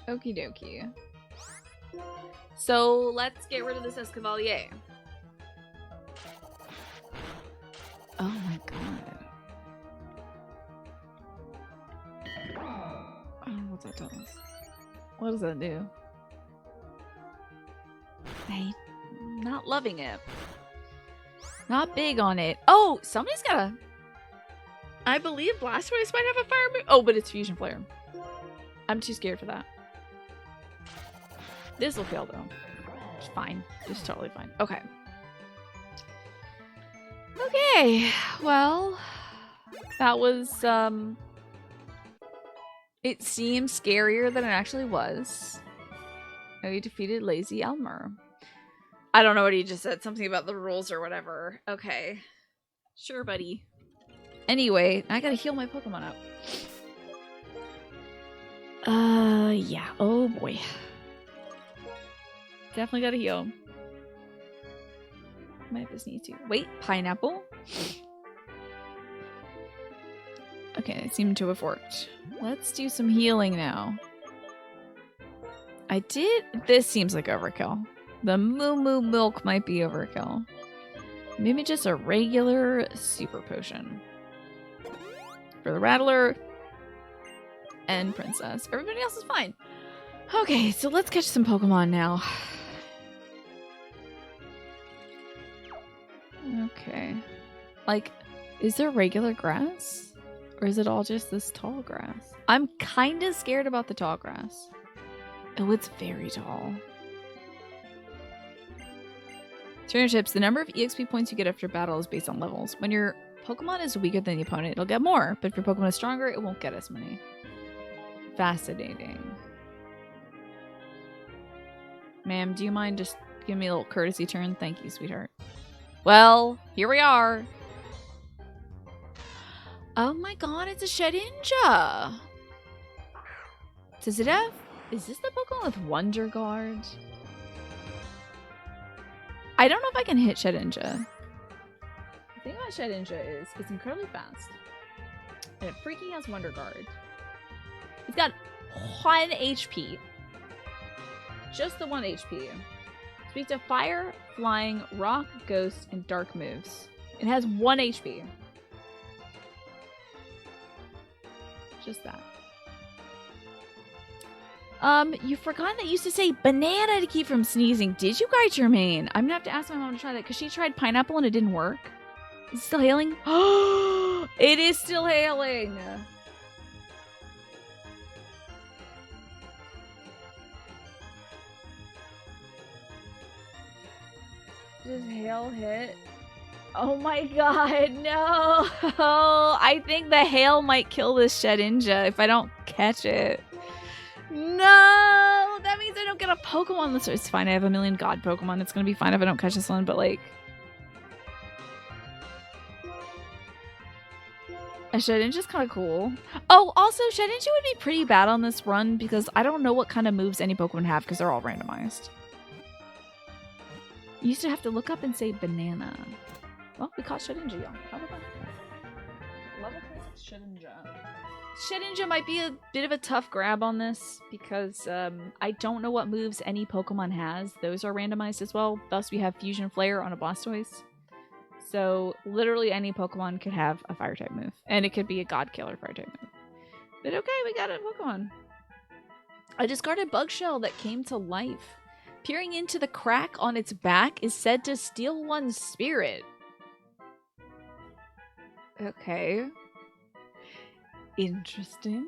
Okie dokie. So let's get rid of this Escavalier. Oh my god. I don't know what that does. What does that do? I'm not loving it. Not big on it. Oh, somebody's got a... I believe Blastoise might have a fire move. Oh, but it's Fusion Flare. I'm too scared for that. This will kill though. It's fine. Just totally fine. Okay. Okay. Well, that was it seemed scarier than it actually was. Oh, you defeated Lazy Elmer. I don't know what he just said. Something about the rules or whatever. Okay. Sure, buddy. Anyway, I gotta heal my Pokemon up. Yeah. Oh boy. Definitely gotta heal. Might just need to. Wait, pineapple? Okay, it seemed to have worked. Let's do some healing now. I did... This seems like overkill. The Moo Moo Milk might be overkill. Maybe just a regular super potion. For the Rattler and Princess. Everybody else is fine. Okay, so let's catch some Pokemon now. Okay. Like, is there regular grass? Or is it all just this tall grass? I'm kind of scared about the tall grass. Oh, it's very tall. Trainer tips. The number of EXP points you get after battle is based on levels. When your Pokemon is weaker than the opponent, it'll get more. But if your Pokemon is stronger, it won't get as many. Fascinating. Ma'am, do you mind just giving me a little courtesy turn? Thank you, sweetheart. Well, here we are. Oh my god, it's a Shedinja. Does it have... Is this the Pokemon with Wonder Guard? I don't know if I can hit Shedinja. The thing about Shedinja is it's incredibly fast. And it freaking has Wonder Guard. It's got 1 HP. Just the 1 HP. Speak to fire, flying, rock, ghost, and dark moves. It has 1 HP. Just that. You forgot that you used to say banana to keep from sneezing. Did you, Guy Germain? I'm gonna have to ask my mom to try that because she tried pineapple and it didn't work. Is it still hailing? Oh, it is still hailing. Does hail hit? Oh my god, no! I think the hail might kill this Shedinja if I don't catch it. No! That means I don't get a Pokemon. It's fine, I have a million god Pokemon. It's gonna be fine if I don't catch this one, but like... A Shedinja's kind of cool. Oh, also, Shedinja would be pretty bad on this run because I don't know what kind of moves any Pokemon have because they're all randomized. You used to have to look up and say banana. Well, we caught Shedinja, y'all. How about that? Level 6 Shedinja. Shedinja might be a bit of a tough grab on this because I don't know what moves any Pokemon has. Those are randomized as well. Thus, we have Fusion Flare on a Blastoise. So literally any Pokemon could have a fire type move. And it could be a God Killer fire type move. But okay, we got a Pokemon. A discarded bug shell that came to life. Peering into the crack on its back is said to steal one's spirit. Okay. Interesting.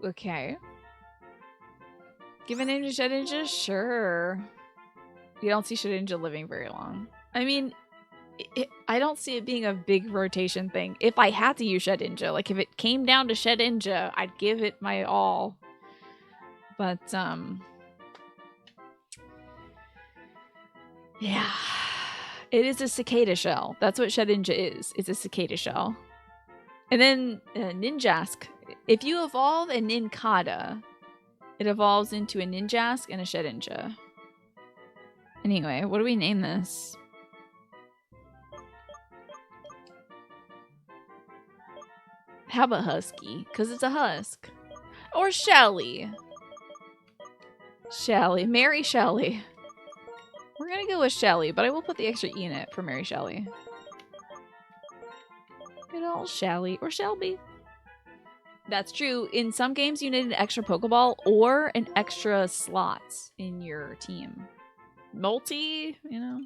Okay. Give a name to Shedinja? Sure. You don't see Shedinja living very long. I mean, I don't see it being a big rotation thing. If I had to use Shedinja, like if it came down to Shedinja, I'd give it my all. But, yeah. It is a cicada shell. That's what Shedinja is. It's a cicada shell. And then Ninjask. If you evolve a Nincada, it evolves into a Ninjask and a Shedinja. Anyway, what do we name this? How about Husky? Because it's a husk. Or Shelly. Shelly. Mary Shelly. We're going to go with Shelly, but I will put the extra E in it for Mary Shelly. Good old Shelly. Or Shelby. That's true. In some games, you need an extra Pokeball or an extra slots in your team. Multi, you know?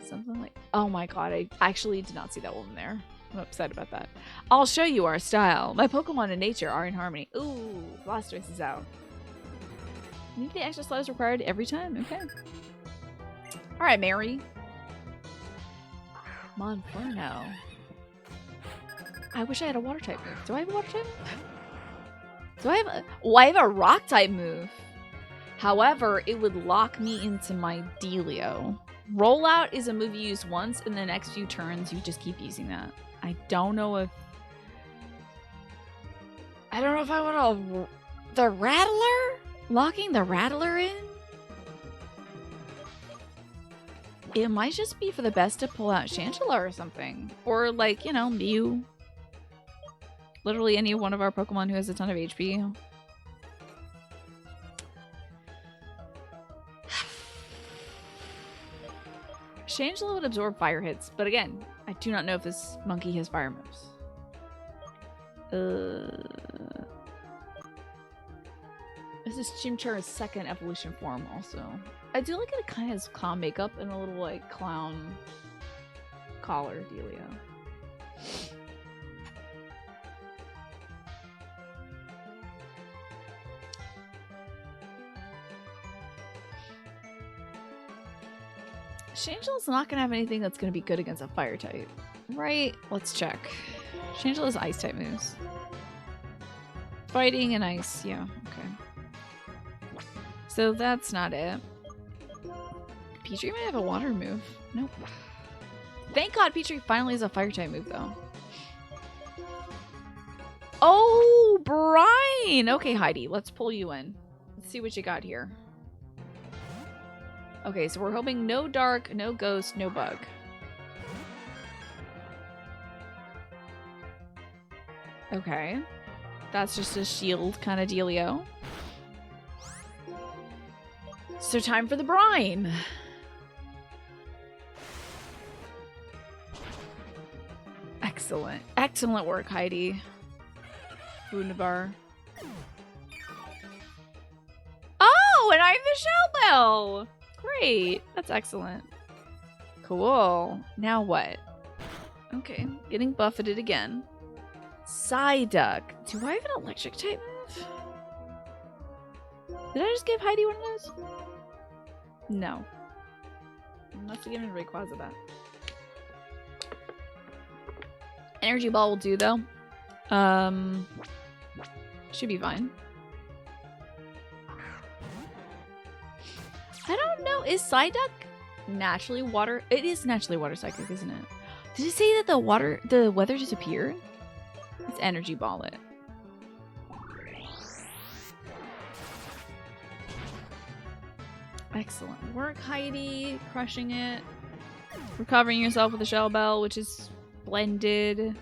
Something like... Oh my god, I actually did not see that one there. I'm upset about that. I'll show you our style. My Pokemon and nature are in harmony. Ooh, Blastoise is out. Need the extra slots required every time? Okay. Alright, Mary. Monferno. I wish I had a water type move. Do I have a water type move? Do I have a... Oh, I have a rock type move. However, it would lock me into my Delio. Rollout is a move you use once, and the next few turns you just keep using that. I don't know if... I don't know if I want to... The Rattler? Locking the Rattler in? It might just be for the best to pull out Shangela or something. Or, like, you know, Mew. Literally any one of our Pokemon who has a ton of HP. Shangela would absorb fire hits, but again, I do not know if this monkey has fire moves. This is Chimchara's second evolution form also. I do like it kind of has clown makeup and a little like clown collar dealio. Shangela's not gonna have anything that's gonna be good against a fire type, right? Let's check. Shangela's ice type moves. Fighting and ice, yeah, okay. So that's not it. Petrie might have a water move. Nope. Thank God Petrie finally has a fire type move though. Oh, Brian! Okay, Heidi, let's pull you in. Let's see what you got here. Okay, so we're hoping no dark, no ghost, no bug. Okay. That's just a shield kind of dealio. So time for the brine. Excellent. Excellent work, Heidi. Wunderbar. Oh, and I have the shell bell! Great. That's excellent. Cool. Now what? Okay. Getting buffeted again. Psyduck. Do I have an electric type move? Did I just give Heidi one of those? No. I must have given Rayquaza that. Energy Ball will do though. Should be fine. I don't know. Is Psyduck naturally water? It is naturally water psychic, isn't it? Did it say that the weather disappeared? Let's energy ball it. Excellent work, Heidi. Crushing it. Recovering yourself with a shell bell, which is splendid.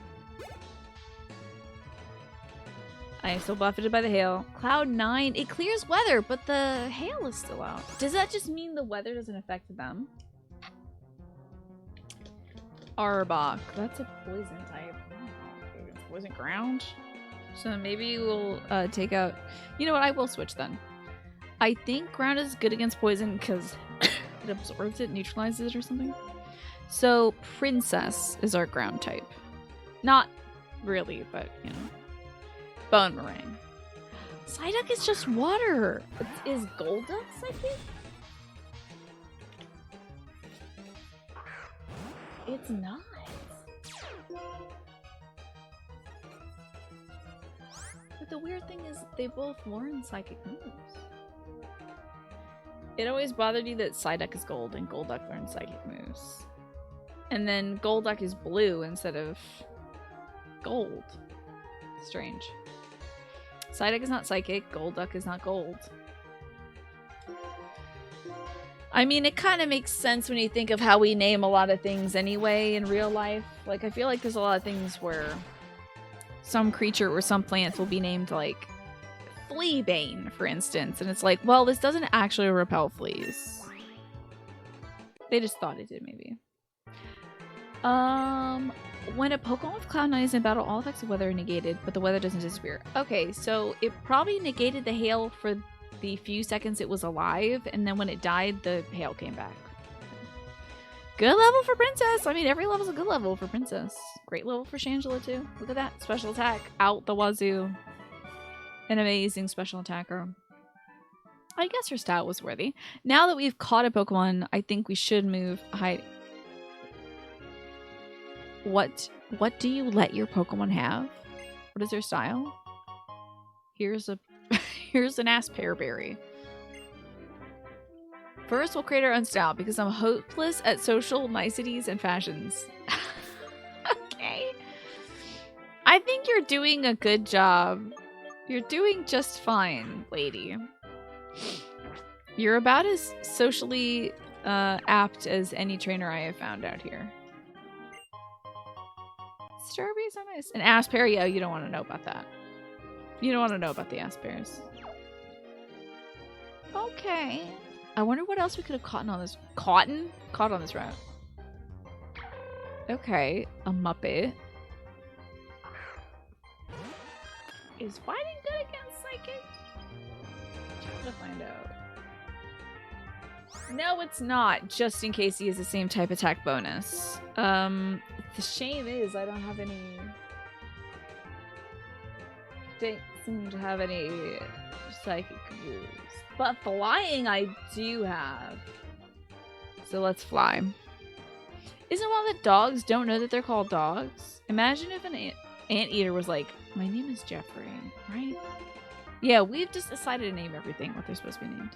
I am still buffeted by the hail. Cloud 9. It clears weather, but the hail is still out. Does that just mean the weather doesn't affect them? Arbok. That's a poison type. Oh, poison ground. So maybe we'll take out... You know what? I will switch then. I think ground is good against poison because it absorbs it, neutralizes it or something. So princess is our ground type. Not really, but you know. Bone meringue. Psyduck is just water. Is Golduck psychic? It's not. But the weird thing is they both learn psychic moves. It always bothered you that Psyduck is gold and Golduck learns psychic moves. And then Golduck is blue instead of gold. Strange. Psyduck is not psychic, Golduck is not gold. I mean, it kind of makes sense when you think of how we name a lot of things anyway in real life. Like, I feel like there's a lot of things where some creature or some plants will be named, like, Fleabane, for instance. And it's like, well, this doesn't actually repel fleas. They just thought it did, maybe. When a Pokemon with Cloud9 is in battle, all effects of weather are negated, but the weather doesn't disappear. Okay, so it probably negated the hail for the few seconds it was alive, and then when it died, the hail came back. Good level for Princess! I mean, every level's a good level for Princess. Great level for Shangela, too. Look at that. Special attack. Out the wazoo. An amazing special attacker. I guess her stat was worthy. Now that we've caught a Pokemon, I think we should move high. What do you let your Pokemon have? What is their style? Here's an Asperberry. First, we'll create our own style because I'm hopeless at social niceties and fashions. Okay. I think you're doing a good job. You're doing just fine, lady. You're about as socially apt as any trainer I have found out here. Strawberries are nice. An Asper, yeah, you don't want to know about that. You don't want to know about the Aspers. Okay. I wonder what else we could have caught on this. Caught on this route. Okay, a Muppet. Is fighting good against psychic? Trying to find out. No, it's not. Just in case he has the same type attack bonus. The shame is I don't have any. Don't seem to have any psychic moves. But flying I do have. So let's fly. Isn't one that dogs don't know that they're called dogs? Imagine if an anteater was like, my name is Jeffrey, right? Yeah, we've just decided to name everything what they're supposed to be named.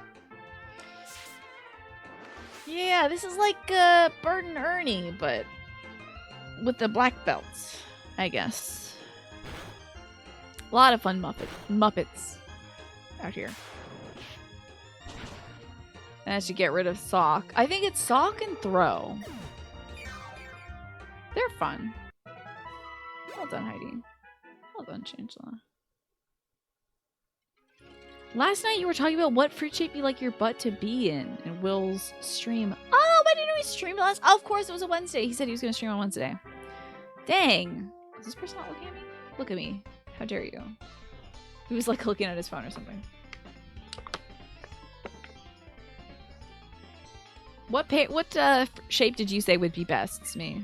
Yeah, this is like Bert and Ernie, but with the black belts, I guess. A lot of fun Muppets out here. And I should get rid of Sock. I think it's Sock and Throw. They're fun. Well done, Heidi. Well done, Changela. Last night you were talking about what fruit shape you like your butt to be in Will's stream. Oh, why didn't we stream last? Oh, of course, it was a Wednesday. He said he was going to stream on Wednesday. Dang. Is this person not looking at me? Look at me. How dare you? He was like looking at his phone or something. What shape did you say would be best? It's me.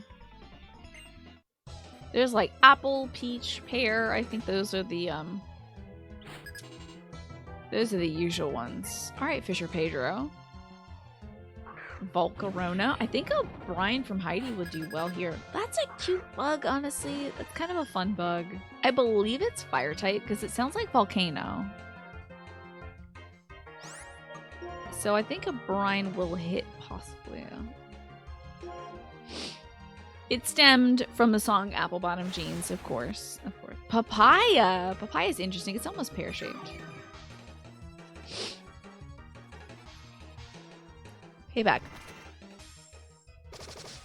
There's like apple, peach, pear. I think those are the usual ones. All right, Fisher Pedro. Volcarona. I think a Brian from Heidi would do well here. That's a cute bug, honestly. That's kind of a fun bug. I believe it's fire type because it sounds like volcano. So I think a brine will hit possibly. It stemmed from the song Apple Bottom Jeans, of course. Of course. Papaya. Papaya is interesting. It's almost pear-shaped. Payback.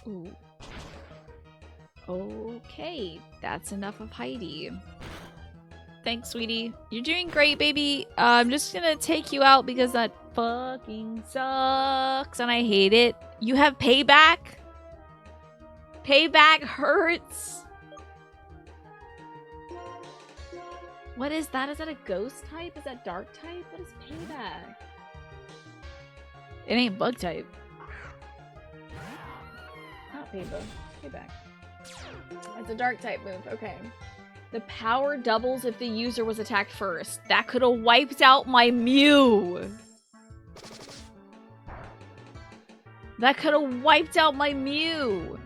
Ooh. Okay, that's enough of Heidi. Thanks, sweetie. You're doing great, baby. I'm just gonna take you out because that fucking sucks and I hate it. You have payback? Payback hurts. What is that? Is that a ghost type? Is that dark type? What is payback? It ain't bug type. Not payback. Payback. It's a dark type move. Okay. The power doubles if the user was attacked first. That could have wiped out my Mew. That could have wiped out my Mew.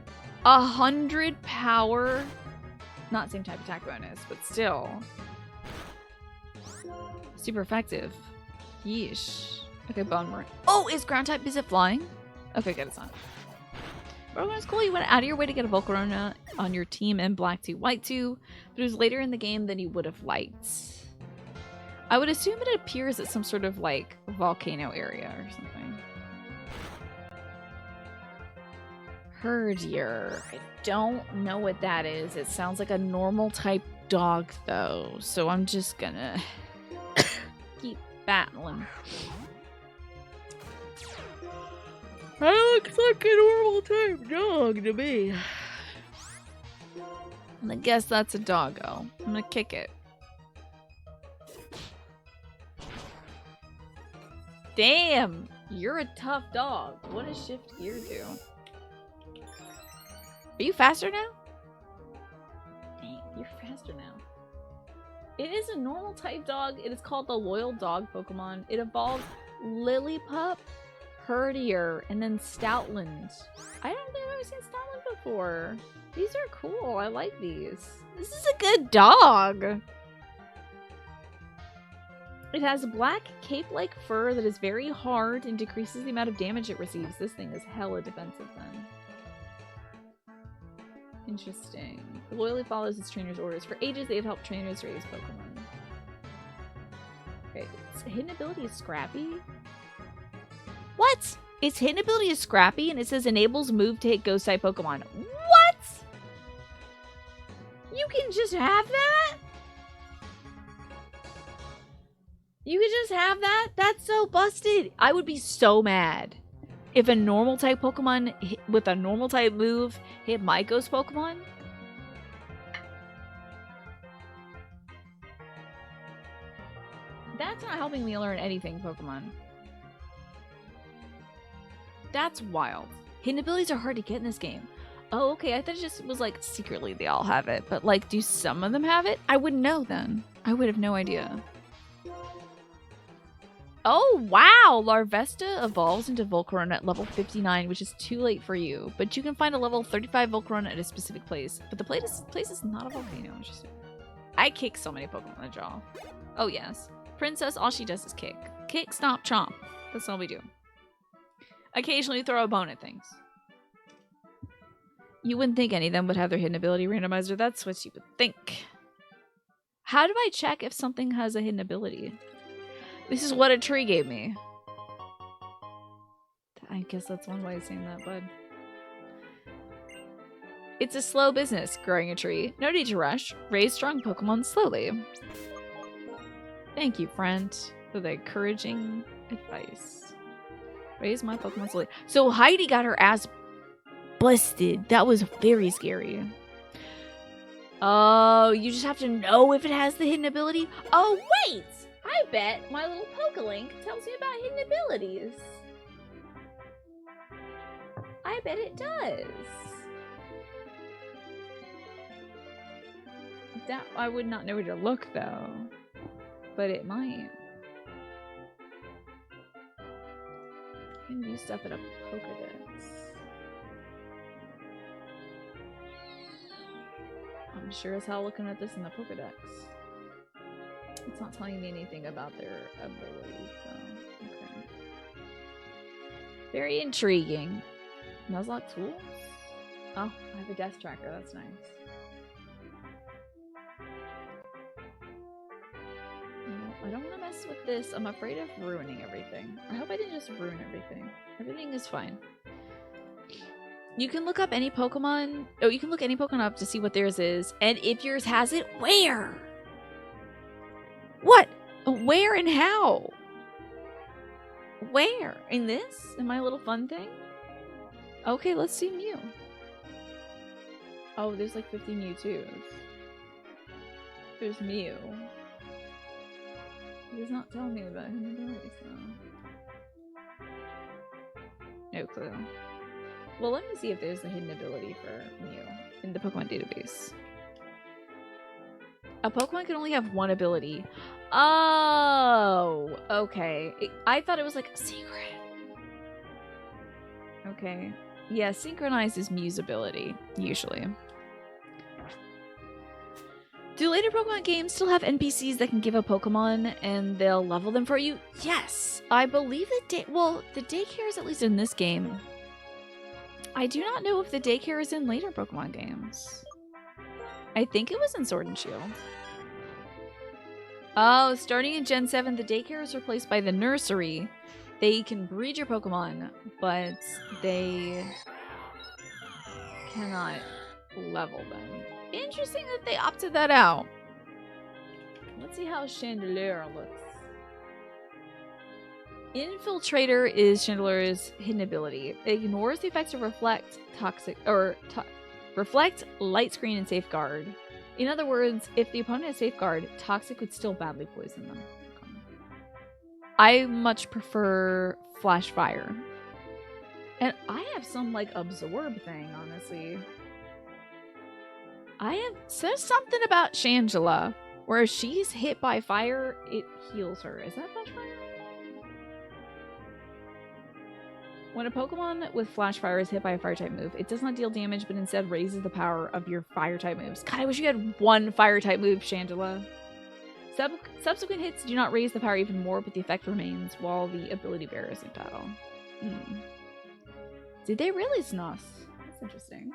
100 power. Not same type attack bonus, but still. Super effective. Yeesh. Okay, Bone Marine. Oh, is ground type, is it flying? Okay, good, it's not. Bro, it's cool. You went out of your way to get a Volcarona on your team in Black 2, White 2, but it was later in the game than you would have liked. I would assume it appears at some sort of, like, volcano area or something. Herdier. I don't know what that is. It sounds like a normal type dog, though, so I'm just gonna keep battling. That looks like a normal type dog to me. I guess that's a doggo. I'm gonna kick it. Damn! You're a tough dog. What does shift gear do? Are you faster now? Dang, you're faster now. It is a normal type dog. It is called the Loyal Dog Pokemon. It evolves Lillipup, Herdier, and then Stoutland. I don't think I've ever seen Stoutland before. These are cool. I like these. This is a good dog. It has black cape-like fur that is very hard and decreases the amount of damage it receives. This thing is hella defensive then. Interesting. It loyally follows its trainer's orders. For ages, they have helped trainers raise Pokemon. Okay, its hidden ability is Scrappy. What? Its hidden ability is Scrappy, and it says enables move to hit Ghost-type Pokemon. What? You can just have that? You could just have that? That's so busted. I would be so mad if a normal type Pokemon with a normal type move hit my Ghost Pokemon. That's not helping me learn anything, Pokemon. That's wild. Hidden abilities are hard to get in this game. Oh, okay. I thought it just was like secretly they all have it. But like, do some of them have it? I wouldn't know then. I would have no idea. Oh, wow! Larvesta evolves into Volcarona at level 59, which is too late for you. But you can find a level 35 Volcarona at a specific place. But the place is not a volcano. Interesting. I kick so many Pokemon in the jaw. Oh, yes. Princess, all she does is kick. Kick, stomp, chomp. That's all we do. Occasionally throw a bone at things. You wouldn't think any of them would have their hidden ability randomizer. That's what you would think. How do I check if something has a hidden ability? This is what a tree gave me. I guess that's one way of saying that, bud. It's a slow business, growing a tree. No need to rush. Raise strong Pokemon slowly. Thank you, friend, for the encouraging advice. Raise my Pokemon slowly. So Heidi got her ass busted. That was very scary. Oh, you just have to know if it has the hidden ability? Oh, wait! I bet my little Pokelink tells me about hidden abilities. I bet it does. That I would not know where to look though, but it might. You can do stuff at a Pokedex. I'm sure as hell looking at this in the Pokedex. It's not telling me anything about their abilities, so okay. Very intriguing. Nuzlocke tools? Oh, I have a death tracker, that's nice. I don't want to mess with this. I'm afraid of ruining everything. I hope I didn't just ruin everything. Everything is fine. You can look up any Pokemon. Oh, you can look any Pokemon up to see what theirs is. And if yours has it, where? What? Where and how? Where? In this? In my little fun thing? Okay, let's see Mew. Oh, there's like 50 Mewtwo's. There's Mew. He's not telling me about hidden abilities though. No clue. Well, let me see if there's a hidden ability for Mew in the Pokemon database. A Pokemon can only have one ability. Oh, okay. I thought it was like a secret. Okay. Yeah, Synchronize is Mew's ability, usually. Do later Pokemon games still have NPCs that can give a Pokemon and they'll level them for you? Yes! I believe the daycare is at least in this game. I do not know if the daycare is in later Pokemon games. I think it was in Sword and Shield. Oh, starting in Gen 7, the daycare is replaced by the nursery. They can breed your Pokemon, but they cannot level them. Interesting that they opted that out. Let's see how Chandelure looks. Infiltrator is Chandelure's hidden ability. It ignores the effects of Reflect, Reflect, Light Screen, and Safeguard. In other words, if the opponent has Safeguard, Toxic would still badly poison them. I much prefer Flash Fire. And I have some, like, Absorb thing, honestly. Says something about Shangela, where if she's hit by fire, it heals her. Is that Flash Fire? When a Pokemon with Flash Fire is hit by a Fire-type move, it does not deal damage, but instead raises the power of your Fire-type moves. God, I wish you had one Fire-type move, Shangela. Subsequent hits do not raise the power even more, but the effect remains while the ability bearer is in battle. Did they really snuff? That's interesting.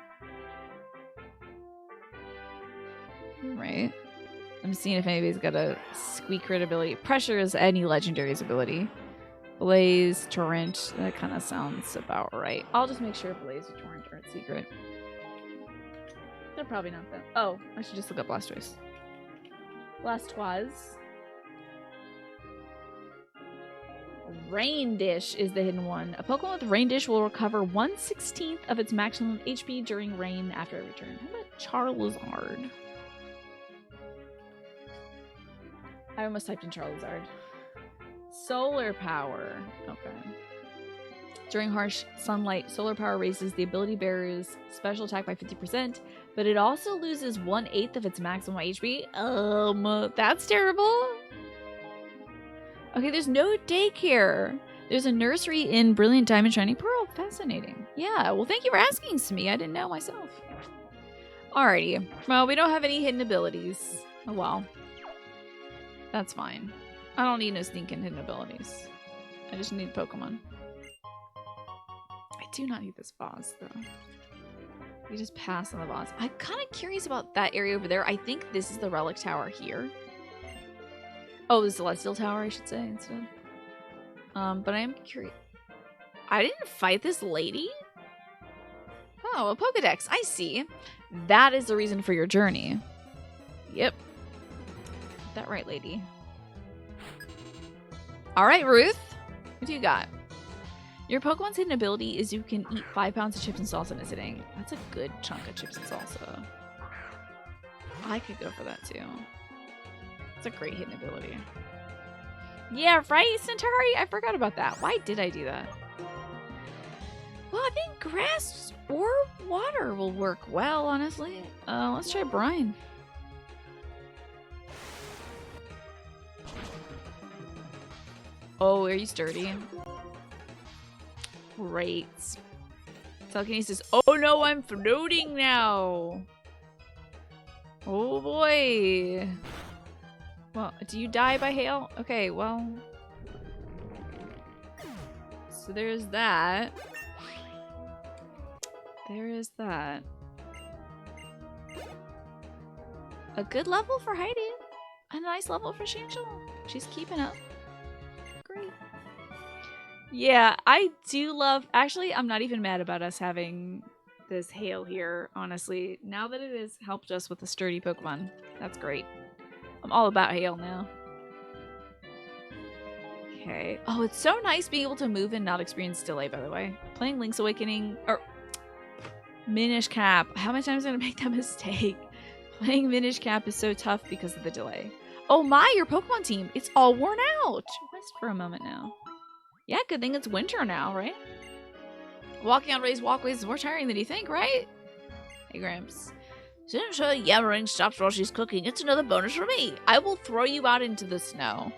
Right. I'm seeing if anybody's got a Squeak Crit ability. Pressure is any legendary's ability. Blaze, Torrent, that kind of sounds about right. I'll just make sure Blaze or Torrent aren't secret. They're probably not that. Oh, I should just look up Blastoise. Blastoise. Rain Dish is the hidden one. A Pokemon with Rain Dish will recover 1/16 of its maximum HP during rain after every turn. How about Charizard? I almost typed in Charizard. Solar Power. Okay. During harsh sunlight, Solar Power raises the ability bearer's special attack by 50%, but it also loses 1/8 of its maximum HP. That's terrible. Okay, there's no daycare. There's a nursery in Brilliant Diamond Shining Pearl. Fascinating. Yeah, well, thank you for asking, Smee. I didn't know myself. Alrighty. Well, we don't have any hidden abilities. Oh, well. That's fine. I don't need no sneaking hidden abilities. I just need Pokemon. I do not need this Vase, though. We just pass on the Vase. I'm kind of curious about that area over there. I think this is the Relic Tower here. Oh, the Celestial Tower, I should say, instead. But I am curious. I didn't fight this lady? Oh, a Pokedex. I see. That is the reason for your journey. Yep. That right, lady. Alright, Ruth. What do you got? Your Pokemon's hidden ability is you can eat 5 pounds of chips and salsa in a sitting. That's a good chunk of chips and salsa. I could go for that, too. It's a great hidden ability. Yeah, right, Centauri? I forgot about that. Why did I do that? Well, I think grass or water will work well, honestly. Let's try brine. Oh, are you sturdy? Great. Telekinesis. Oh no, I'm floating now. Oh boy. Well, do you die by hail? Okay, well. So there's that. There is that. A good level for Heidi. A nice level for Shangela. She's keeping up. Great. Yeah, I do love... Actually, I'm not even mad about us having this hail here, honestly. Now that it has helped us with a sturdy Pokemon. That's great. I'm all about hail now. Okay. Oh, it's so nice being able to move and not experience delay, by the way. Playing Link's Awakening... Or... Minish Cap. How many times am I gonna make that mistake? Playing Minish Cap is so tough because of the delay. Oh my, your Pokemon team. It's all worn out. Rest for a moment now. Yeah, good thing it's winter now, right? Walking on raised walkways is more tiring than you think, right? Hey, Gramps. Since her yammering stops while she's cooking, it's another bonus for me. I will throw you out into the snow.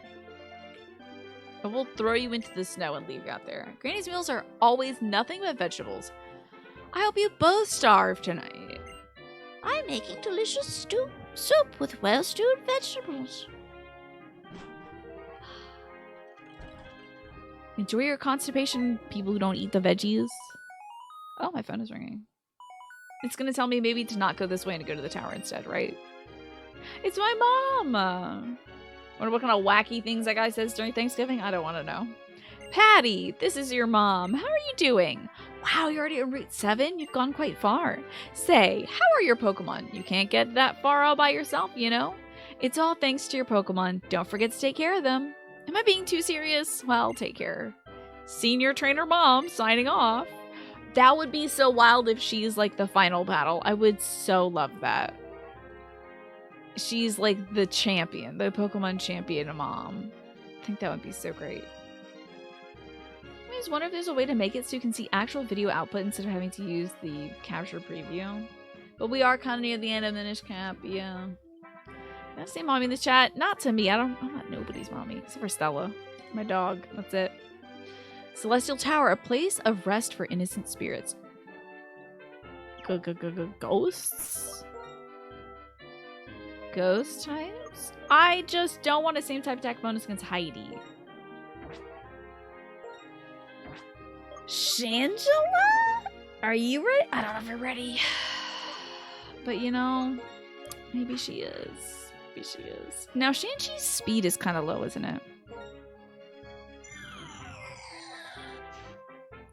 I will throw you into the snow and leave you out there. Granny's meals are always nothing but vegetables. I hope you both starve tonight. I'm making delicious soup with well-stewed vegetables. Enjoy your constipation, people who don't eat the veggies. Oh, my phone is ringing. It's gonna tell me maybe to not go this way and to go to the tower instead, right? It's my mom! Wonder what kind of wacky things that guy says during Thanksgiving? I don't want to know. Patty, this is your mom. How are you doing? Wow, you're already on Route 7? You've gone quite far. Say, how are your Pokemon? You can't get that far all by yourself, you know? It's all thanks to your Pokemon. Don't forget to take care of them. Am I being too serious? Well, take care. Senior Trainer Mom signing off. That would be so wild if she's like the final battle. I would so love that. She's like the champion, the Pokemon champion mom. I think that would be so great. I just wonder if there's a way to make it so you can see actual video output instead of having to use the capture preview. But we are kind of near the end of Minish Cap, yeah. Can I say mommy in the chat? Not to me. I'm not nobody's mommy, except for Stella. My dog. That's it. Celestial Tower, a place of rest for innocent spirits. Ghosts? Ghost types? I just don't want a same type attack bonus against Heidi. Shangela? Are you ready? I don't know if you're ready. But you know, maybe she is. Maybe she is. Now, Shanchi's speed is kind of low, isn't it?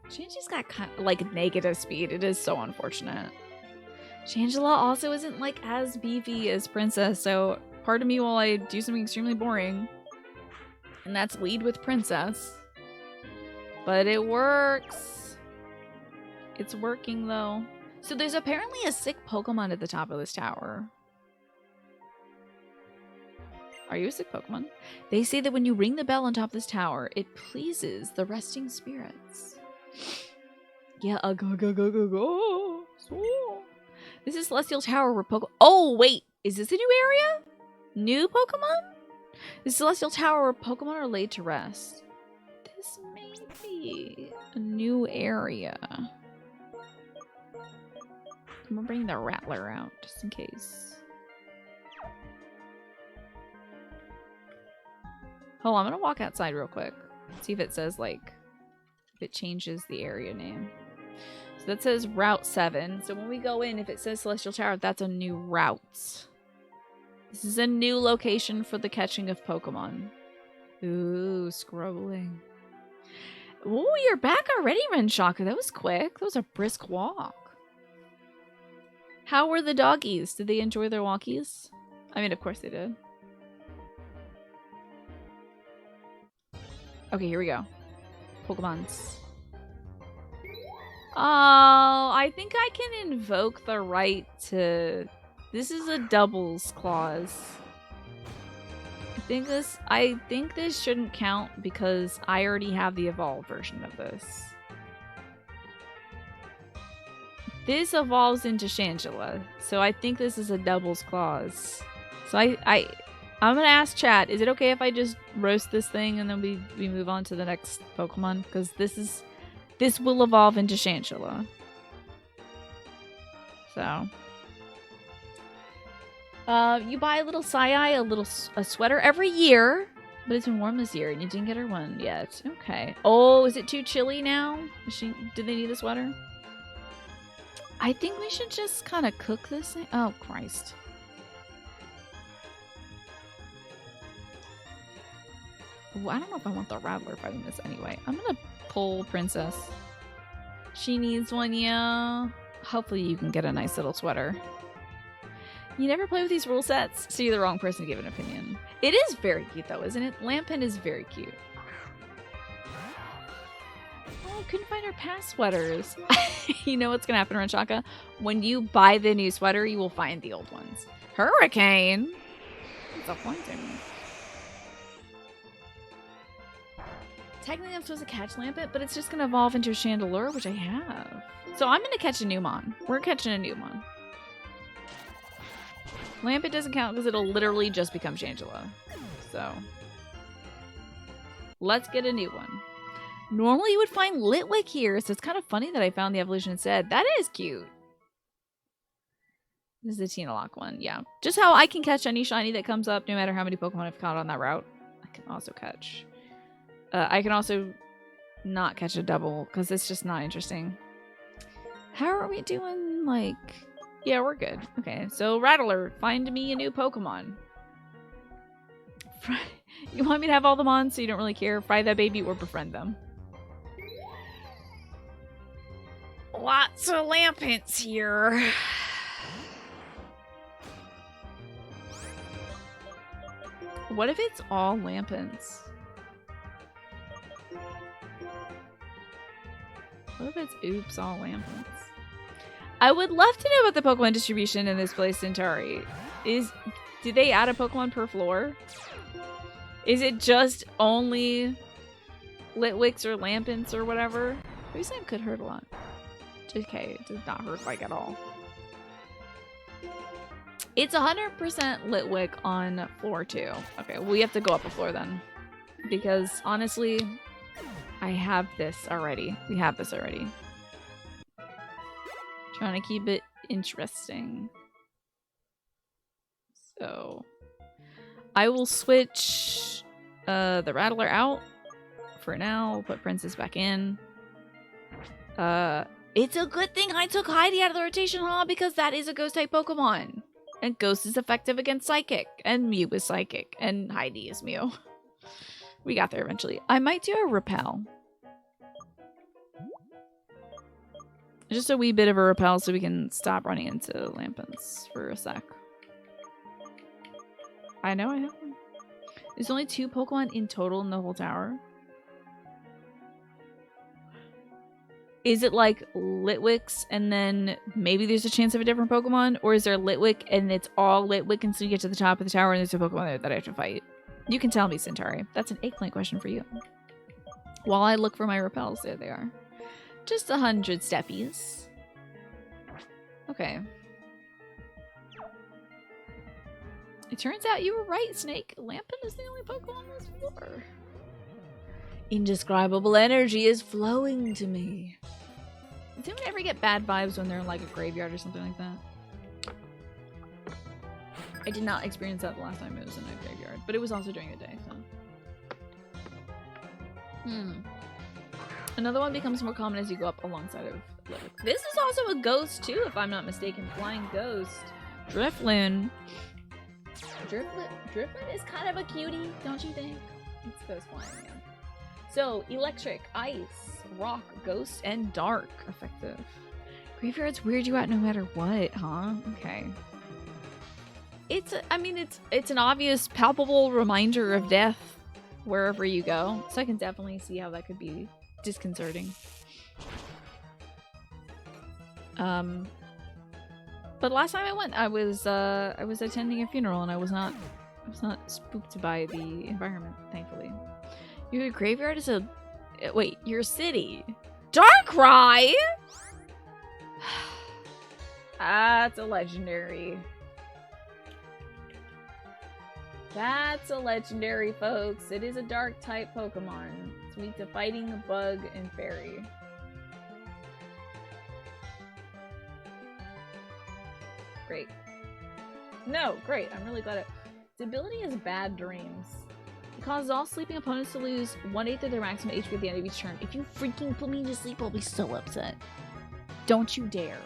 Shanchi's got kind of, like, negative speed. It is so unfortunate. Shangela also isn't, like, as beefy as Princess, so pardon me while I do something extremely boring. And that's lead with Princess. But it works. It's working, though. So there's apparently a sick Pokemon at the top of this tower. Are you a sick Pokemon? They say that when you ring the bell on top of this tower, it pleases the resting spirits. Yeah, go. So. This is Celestial Tower where Pokemon... Oh, wait. Is this a new area? New Pokemon? This is Celestial Tower where Pokemon are laid to rest. This may be a new area. I'm gonna bring the Rattler out just in case. Hold on, I'm gonna walk outside real quick. See if it says, like, if it changes the area name. So that says Route 7. So when we go in, if it says Celestial Tower, that's a new route. This is a new location for the catching of Pokemon. Ooh, scrolling. Ooh, you're back already, Renshaka. That was quick. That was a brisk walk. How were the doggies? Did they enjoy their walkies? I mean, of course they did. Okay, here we go. Pokemons. Oh, I think I can invoke the right to... This is a doubles clause. I think this shouldn't count because I already have the evolved version of this. This evolves into Shangela, so I think this is a doubles clause. So I'm gonna ask chat, is it okay if I just roast this thing and then we move on to the next Pokemon? Because this will evolve into Shangela. So you buy a little Psy-Eye, a sweater every year, but it's been warm this year and you didn't get her one yet. Okay. Oh, is it too chilly now? Did they need a sweater? I think we should just kind of cook this thing. Oh, Christ. Ooh, I don't know if I want the Rattler fighting this anyway. I'm gonna pull Princess. She needs one, yeah. Hopefully you can get a nice little sweater. You never play with these rule sets, so you're the wrong person to give an opinion. It is very cute though, isn't it? Lampin is very cute. Oh, couldn't find our past sweaters. You know what's gonna happen, Ranchaka? When you buy the new sweater, you will find the old ones. Hurricane? What's the point in me? Technically, I'm supposed to catch Lampet, but it's just gonna evolve into a Chandelure, which I have. So I'm gonna catch a Newmon. We're catching a Newmon. Lampet doesn't count because it'll literally just become Shangela. So let's get a new one. Normally you would find Litwick here, so it's kind of funny that I found the evolution instead. That is cute. This is the Tina Lock one, yeah. Just how I can catch any shiny that comes up no matter how many Pokemon I've caught on that route. I can also catch. I can also not catch a double because it's just not interesting. How are we doing? Like, yeah, we're good. Okay, so Rattler, find me a new Pokemon. You want me to have all them on so you don't really care? Fry that baby or befriend them. Lots of Lampents here. What if it's all Lampents? What if it's oops all Lampents? I would love to know about the Pokemon distribution in this place, Centauri. Did they add a Pokemon per floor? Is it just only Litwicks or Lampents or whatever? Maybe could hurt a lot. Okay, it does not hurt like at all. It's 100% Litwick on floor 2. Okay, we have to go up a floor then. Because honestly, I have this already. We have this already. Trying to keep it interesting. So I will switch the Rattler out for now. We'll put Princess back in. It's a good thing I took Heidi out of the rotation, huh? Because that is a ghost type Pokemon. And Ghost is effective against Psychic. And Mew is Psychic. And Heidi is Mew. We got there eventually. I might do a Repel. Just a wee bit of a Repel so we can stop running into Lampents for a sec. I know I have one. There's only 2 Pokemon in total in the whole tower. Is it like Litwicks and then maybe there's a chance of a different Pokemon? Or is there Litwick and it's all Litwick and so you get to the top of the tower and there's a Pokemon there that I have to fight? You can tell me, Centauri. That's an eggplant question for you. While I look for my Repels, there they are. Just 100 steppies. Okay. It turns out you were right, Snake. Lampent is the only Pokemon on this floor. Indescribable energy is flowing to me. Does anyone ever get bad vibes when they're in like a graveyard or something like that? I did not experience that the last time it was in a graveyard, but it was also during the day, so. Another one becomes more common as you go up alongside of Litwick. This is also a ghost too, if I'm not mistaken. Flying Ghost. Drifloon. Drifloon is kind of a cutie, don't you think? It's ghost flying, yeah. So, Electric, Ice, Rock, Ghost, and Dark. Effective. Graveyards weird you out no matter what, huh? Okay. I mean, it's an obvious, palpable reminder of death wherever you go. So I can definitely see how that could be disconcerting. But last time I went, I was attending a funeral and I was not spooked by the environment, thankfully. Your graveyard is a wait, your city. Darkrai? That's a legendary. That's a legendary, folks. It is a dark type Pokemon. It's weak to fighting, bug, and fairy. Great. No, great. I'm really glad it. Its ability is Bad Dreams. It causes all sleeping opponents to lose 1/8 of their maximum HP at the end of each turn. If you freaking put me to sleep, I'll be so upset. Don't you dare.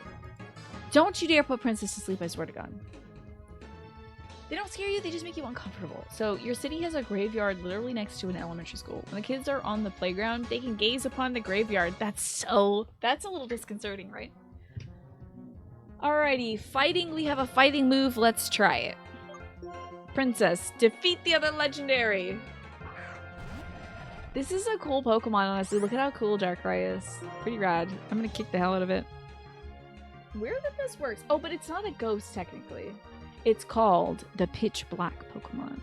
Don't you dare put Princess to sleep, I swear to God. They don't scare you, they just make you uncomfortable. So your city has a graveyard literally next to an elementary school. When the kids are on the playground, they can gaze upon the graveyard. That's a little disconcerting, right? Alrighty, fighting. We have a fighting move. Let's try it. Princess, defeat the other legendary. This is a cool Pokemon, honestly. Look at how cool Darkrai is. Pretty rad. I'm gonna kick the hell out of it. Weird that this works. Oh, but it's not a ghost, technically. It's called the Pitch Black Pokemon.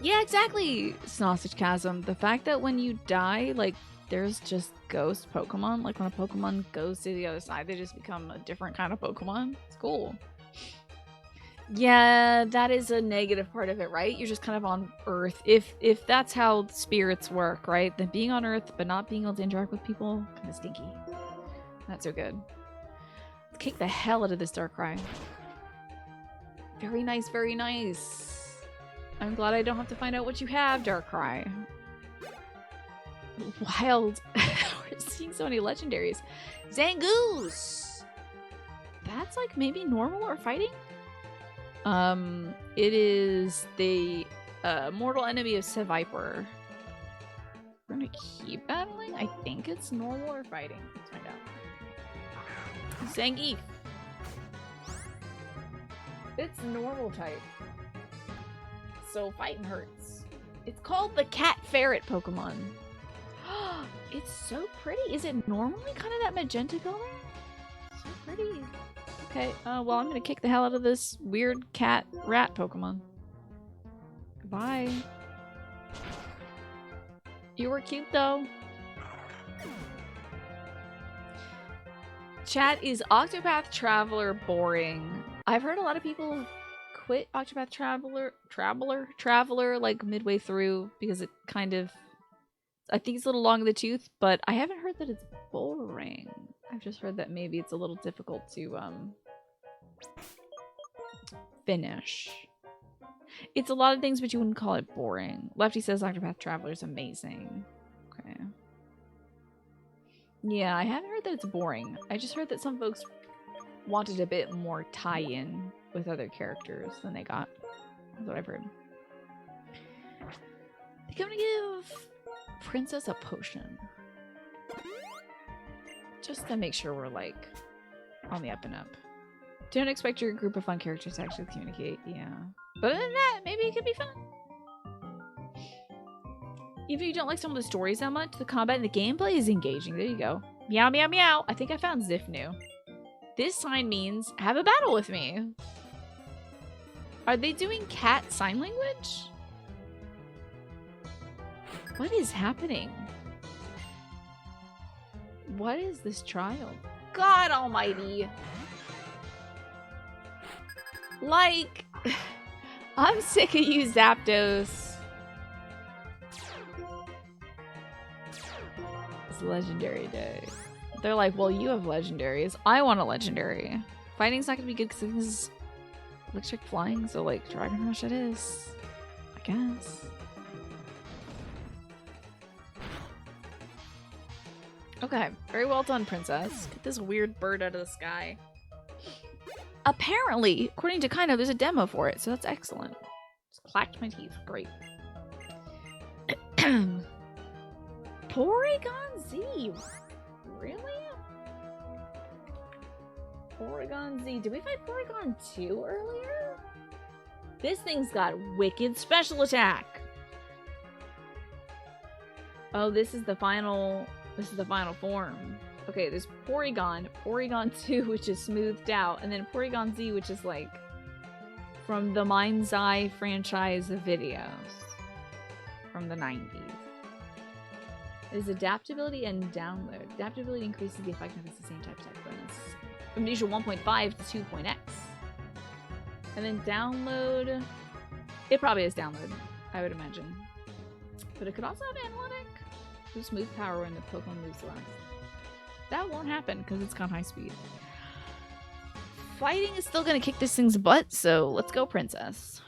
Yeah, exactly, Sausage Chasm. The fact that when you die, like, there's just ghost Pokemon. Like, when a Pokemon goes to the other side, they just become a different kind of Pokemon. It's cool. Yeah, that is a negative part of it, right? You're just kind of on Earth. If that's how spirits work, right? Then being on Earth but not being able to interact with people, kind of stinky. Not so good. Let's kick the hell out of this Darkrai. Very nice, very nice. I'm glad I don't have to find out what you have, Darkrai. Wild. We're seeing so many legendaries. Zangoose! That's like maybe normal or fighting? It is the mortal enemy of Seviper. We're gonna keep battling? I think it's normal or fighting. Let's find out. Zangief. It's normal type. So fighting hurts. It's called the Cat Ferret Pokemon. It's so pretty. Is it normally kind of that magenta color? So pretty. Okay, well, I'm gonna kick the hell out of this weird cat rat Pokemon. Goodbye. You were cute, though. Chat, is Octopath Traveler boring? I've heard a lot of people quit Octopath Traveler like midway through because it kind of, I think it's a little long in the tooth, but I haven't heard that it's boring. I've just heard that maybe it's a little difficult to finish. It's a lot of things, but you wouldn't call it boring. Lefty says Octopath Traveler is amazing. Okay. Yeah, I haven't heard that it's boring. I just heard that some folks wanted a bit more tie-in with other characters than they got. That's what I've heard. I think I'm gonna give Princess a potion. Just to make sure we're, like, on the up and up. Don't expect your group of fun characters to actually communicate, yeah. But other than that, maybe it could be fun. Even if you don't like some of the stories that much, the combat and the gameplay is engaging. There you go. Meow, meow, meow. I think I found Zifnu. This sign means, have a battle with me. Are they doing cat sign language? What is happening? What is this trial? God almighty. Like, I'm sick of you, Zapdos. It's Legendary Day. They're like, well, you have legendaries. I want a legendary. Fighting's not gonna be good because this is electric flying, so like Dragon Rush it is. I guess. Okay, very well done, princess. Get this weird bird out of the sky. Apparently, according to Kaino, there's a demo for it, so that's excellent. Just clacked my teeth. Great. Porygon Z. Really? Porygon Z. Did we fight Porygon 2 earlier? This thing's got wicked special attack. Oh, this is the final form. Okay, there's Porygon, Porygon 2, which is smoothed out, and then Porygon Z, which is like from the Mind's Eye franchise of videos from the 90s. There's adaptability and download. Adaptability increases the effectiveness of the same type attack bonus. Amnesia 1.5 to 2.x. And then download, it probably is download, I would imagine. But it could also have analytic. Boost move power when the Pokemon moves less. That won't happen because it's got high speed. Fighting is still gonna kick this thing's butt, so let's go, princess.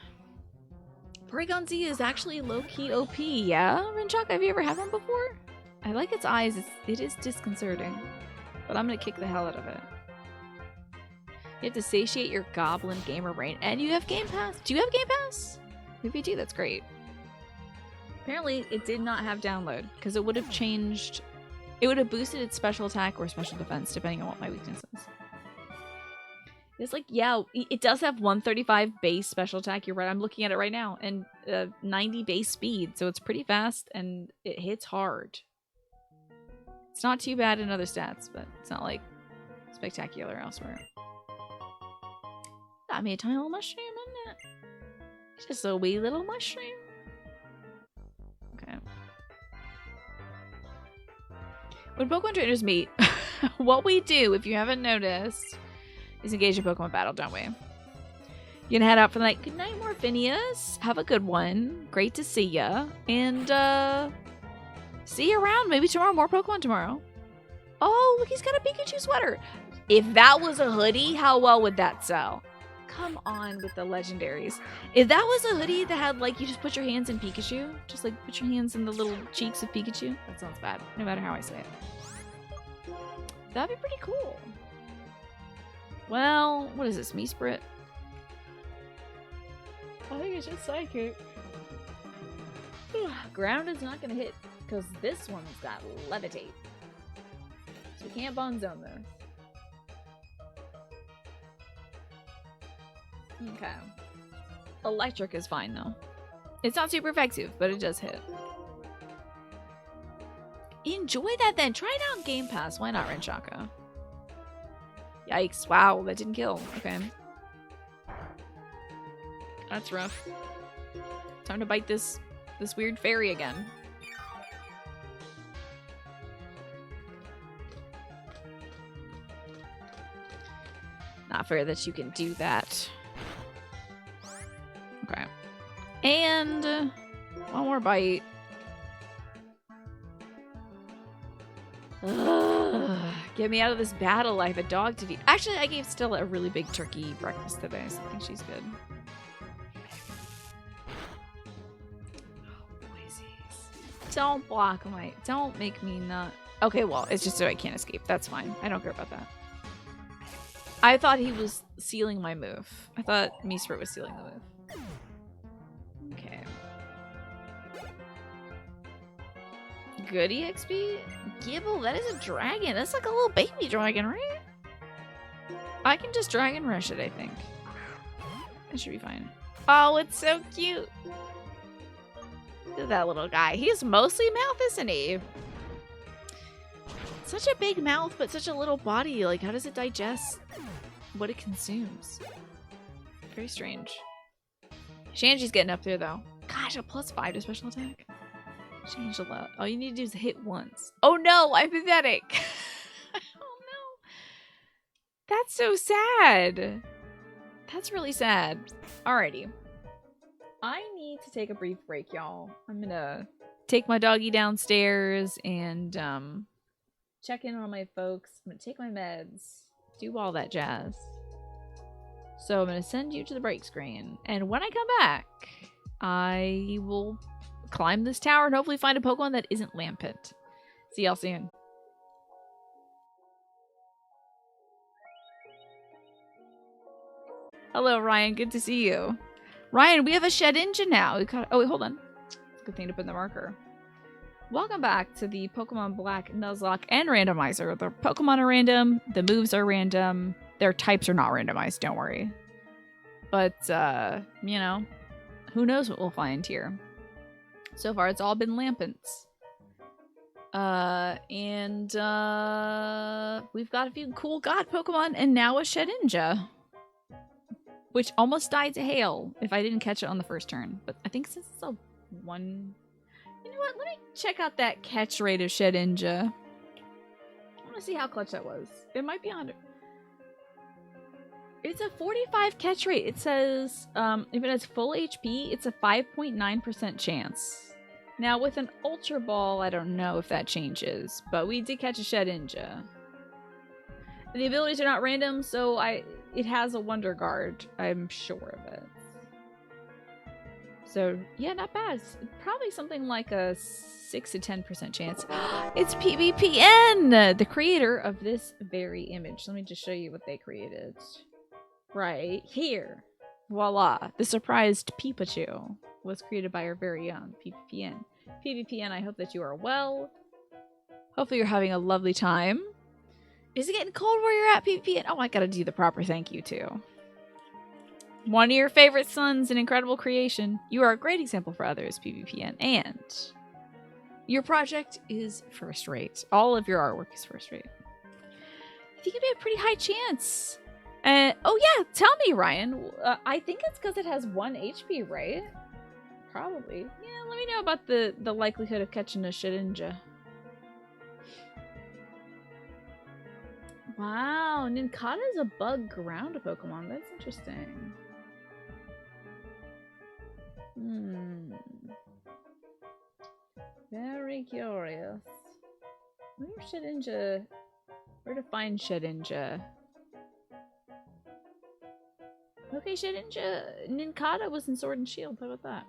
Porygon Z is actually low-key OP, yeah? Rinchok, have you ever had one before? I like its eyes, it is disconcerting. But I'm gonna kick the hell out of it. You have to satiate your goblin gamer brain. And you have Game Pass. Do you have Game Pass? If you do, that's great. Apparently, it did not have download, because it would have changed... It would have boosted its special attack or special defense, depending on what my weakness is. It's like, yeah, it does have 135 base special attack. You're right. I'm looking at it right now. And 90 base speed. So it's pretty fast and it hits hard. It's not too bad in other stats, but it's not like spectacular elsewhere. Got me a tiny little mushroom, isn't it? Just a wee little mushroom. Okay. When Pokemon trainers meet, what we do, if you haven't noticed, is engage in Pokemon battle, don't we? You're gonna head out for the night. Good night, Morphinius. Have a good one. Great to see ya. And, see you around. Maybe tomorrow. More Pokemon tomorrow. Oh, look, he's got a Pikachu sweater. If that was a hoodie, how well would that sell? Come on with the legendaries. If that was a hoodie that had, like, you just put your hands in Pikachu, just, like, put your hands in the little cheeks of Pikachu, that sounds bad, no matter how I say it. That'd be pretty cool. Well, what is this, Meesprit? I think it's just Psychic. Ground is not gonna hit, because this one's got Levitate. So we can't Bone Zone this. Okay. Electric is fine, though. It's not super effective, but it does hit. Enjoy that, then. Try it out on Game Pass. Why not, Renshaka? Yikes. Wow, that didn't kill. Okay. That's rough. Time to bite this weird fairy again. Not fair that you can do that. Okay. And one more bite. Ugh, get me out of this battle. I have a dog to feed. Actually, I gave Stella a really big turkey breakfast today, so I think she's good. Oh, Moises. Don't block my... Don't make me not... Okay, well, it's just so I can't escape. That's fine. I don't care about that. I thought he was sealing my move. I thought Meesprit was sealing the move. Okay. Good EXP? Gibble, that is a dragon. That's like a little baby dragon, right? I can just Dragon Rush it, I think. That should be fine. Oh, it's so cute. Look at that little guy. He's mostly mouth, isn't he? Such a big mouth, but such a little body. Like, how does it digest what it consumes? Very strange. Shanji's getting up there, though. Gosh, a +5 to special attack. Changed a lot. All you need to do is hit once. Oh no, I'm pathetic. Oh no. That's so sad. That's really sad. Alrighty. I need to take a brief break, y'all. I'm gonna take my doggy downstairs and check in on my folks. I'm gonna take my meds, do all that jazz. So I'm gonna send you to the break screen. And when I come back, I will climb this tower and hopefully find a Pokemon that isn't Lampent. See y'all soon. Hello, Ryan. Good to see you. Ryan, we have a shed engine now. Oh, wait, hold on. Good thing to put in the marker. Welcome back to the Pokemon Black Nuzlocke and Randomizer. The Pokemon are random. The moves are random. Their types are not randomized. Don't worry. But, you know, who knows what we'll find here. So far, it's all been Lampents. We've got a few cool God Pokemon and now a Shedinja. Which almost died to hail if I didn't catch it on the first turn. But I think since it's a one... You know what? Let me check out that catch rate of Shedinja. I want to see how clutch that was. It might be under... It's a 45 catch rate. It says if it has full HP, it's a 5.9% chance. Now with an Ultra Ball, I don't know if that changes, but we did catch a Shedinja. The abilities are not random, so it has a Wonder Guard. I'm sure of it. So yeah, not bad. It's probably something like a 6 to 10% chance. It's PKMN, the creator of this very image. Let me just show you what they created. Right here. Voila. The surprised Pikachu was created by our very own PKMN. PKMN, I hope that you are well. Hopefully you're having a lovely time. Is it getting cold where you're at, PvP? Oh, I gotta do the proper thank you, too. One of your favorite sons, an incredible creation. You are a great example for others, PvPN, and your project is first rate. All of your artwork is first rate. I think it'd be a pretty high chance. Oh yeah, tell me, Ryan. I think it's because it has 1 HP, right? Probably. Yeah, let me know about the likelihood of catching a Shedinja. Wow, Nincada is a bug ground Pokemon. That's interesting. Very curious. Where's Shedinja? Where to find Shedinja? Okay, Shedinja. Nincada was in Sword and Shield. How about that?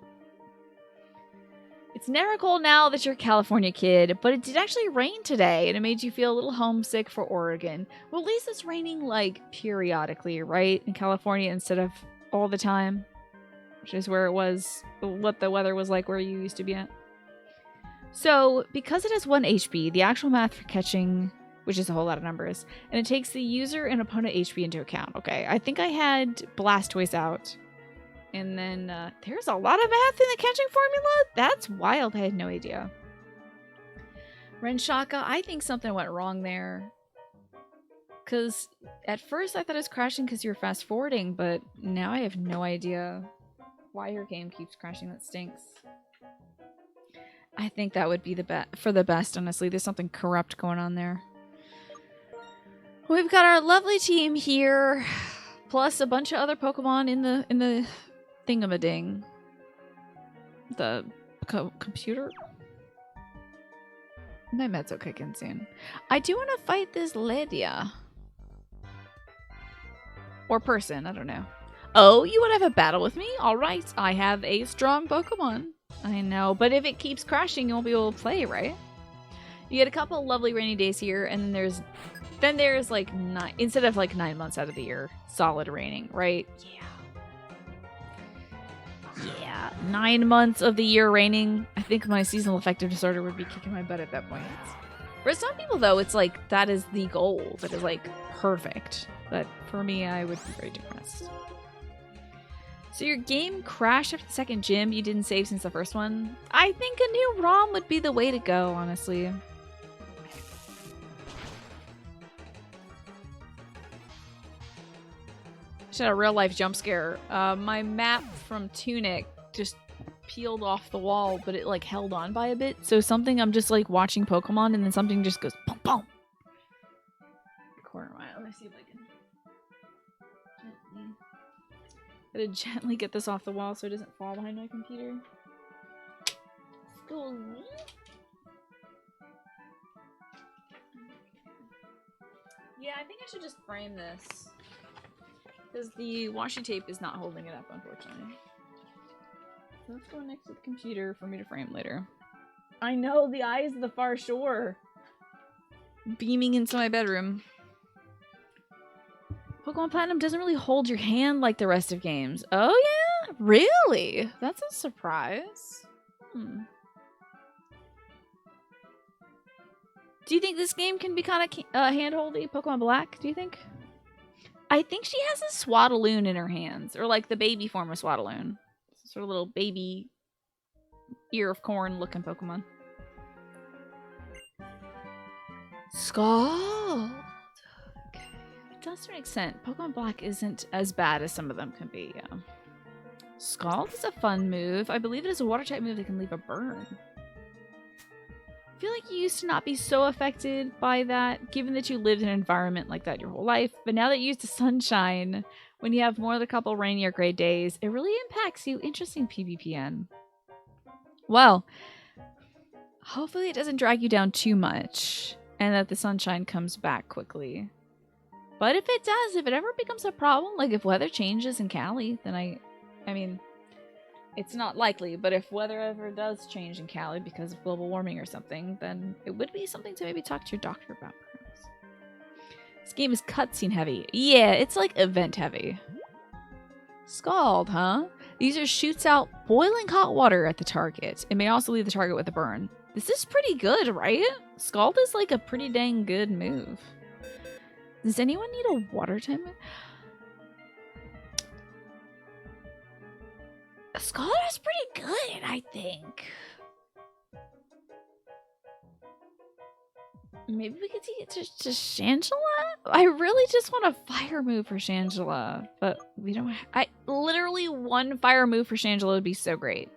It's never cold now that you're a California kid, but it did actually rain today, and it made you feel a little homesick for Oregon. Well, at least it's raining, like, periodically, right? In California instead of all the time. Which is where it was, what the weather was like where you used to be at. So, because it has 1 HP, the actual math for catching, which is a whole lot of numbers, and it takes the user and opponent HP into account. Okay, I think I had Blastoise out. And then there's a lot of math in the catching formula? That's wild. I had no idea. Renshaka, I think something went wrong there. Because at first I thought it was crashing because you were fast forwarding, but now I have no idea why your game keeps crashing. That stinks. I think that would be for the best, honestly. There's something corrupt going on there. We've got our lovely team here, plus a bunch of other Pokemon in the thingamading. The computer? My meds will kick in soon. I do want to fight this Lydia. Or person, I don't know. Oh, you want to have a battle with me? Alright, I have a strong Pokemon. I know, but if it keeps crashing, you won't be able to play, right? You get a couple of lovely rainy days here, and then there's like 9, instead of like 9 months out of the year, solid raining, right? Yeah, 9 months of the year raining. I think my seasonal affective disorder would be kicking my butt at that point. For some people, though, it's like that is the goal. That is like perfect. But for me, I would be very depressed. So your game crashed after the second gym. You didn't save since the first one. I think a new ROM would be the way to go, honestly. Just had a real life jump scare. My map from Tunic just peeled off the wall, but it like held on by a bit. So I'm just like watching Pokemon, and then something just goes boom boom. Corner mile. Let me see if I can gently get this off the wall so it doesn't fall behind my computer. Excuse me. Yeah, I think I should just frame this. Because the washi tape is not holding it up, unfortunately. So let's go next to the computer for me to frame later. I know, the eyes of the far shore. Beaming into my bedroom. Pokemon Platinum doesn't really hold your hand like the rest of games. Oh yeah? Really? That's a surprise. Do you think this game can be kind of hand-holdy? Pokemon Black, do you think? I think she has a Swaddaloon in her hands. Or like the baby form of Swaddaloon. Sort of little baby ear of corn looking Pokemon. Scald! Okay. It does to an extent. Pokemon Black isn't as bad as some of them can be, yeah. Scald is a fun move. I believe it is a water type move that can leave a burn. I feel like you used to not be so affected by that, given that you lived in an environment like that your whole life. But now that you use the sunshine, when you have more than a couple rainy or gray days, it really impacts you. Interesting, PvPN. Well, hopefully it doesn't drag you down too much, and that the sunshine comes back quickly. But if it does, if it ever becomes a problem, like if weather changes in Cali, then I mean, it's not likely, but if weather ever does change in Cali because of global warming or something, then it would be something to maybe talk to your doctor about, perhaps. This game is cutscene heavy. Yeah, it's like event heavy. Scald, huh? The user shoots out boiling hot water at the target. It may also leave the target with a burn. This is pretty good, right? Scald is like a pretty dang good move. Does anyone need a water type move? Scholar's pretty good, I think. Maybe we could take it to Shangela? I really just want a fire move for Shangela, but we don't literally one fire move for Shangela would be so great.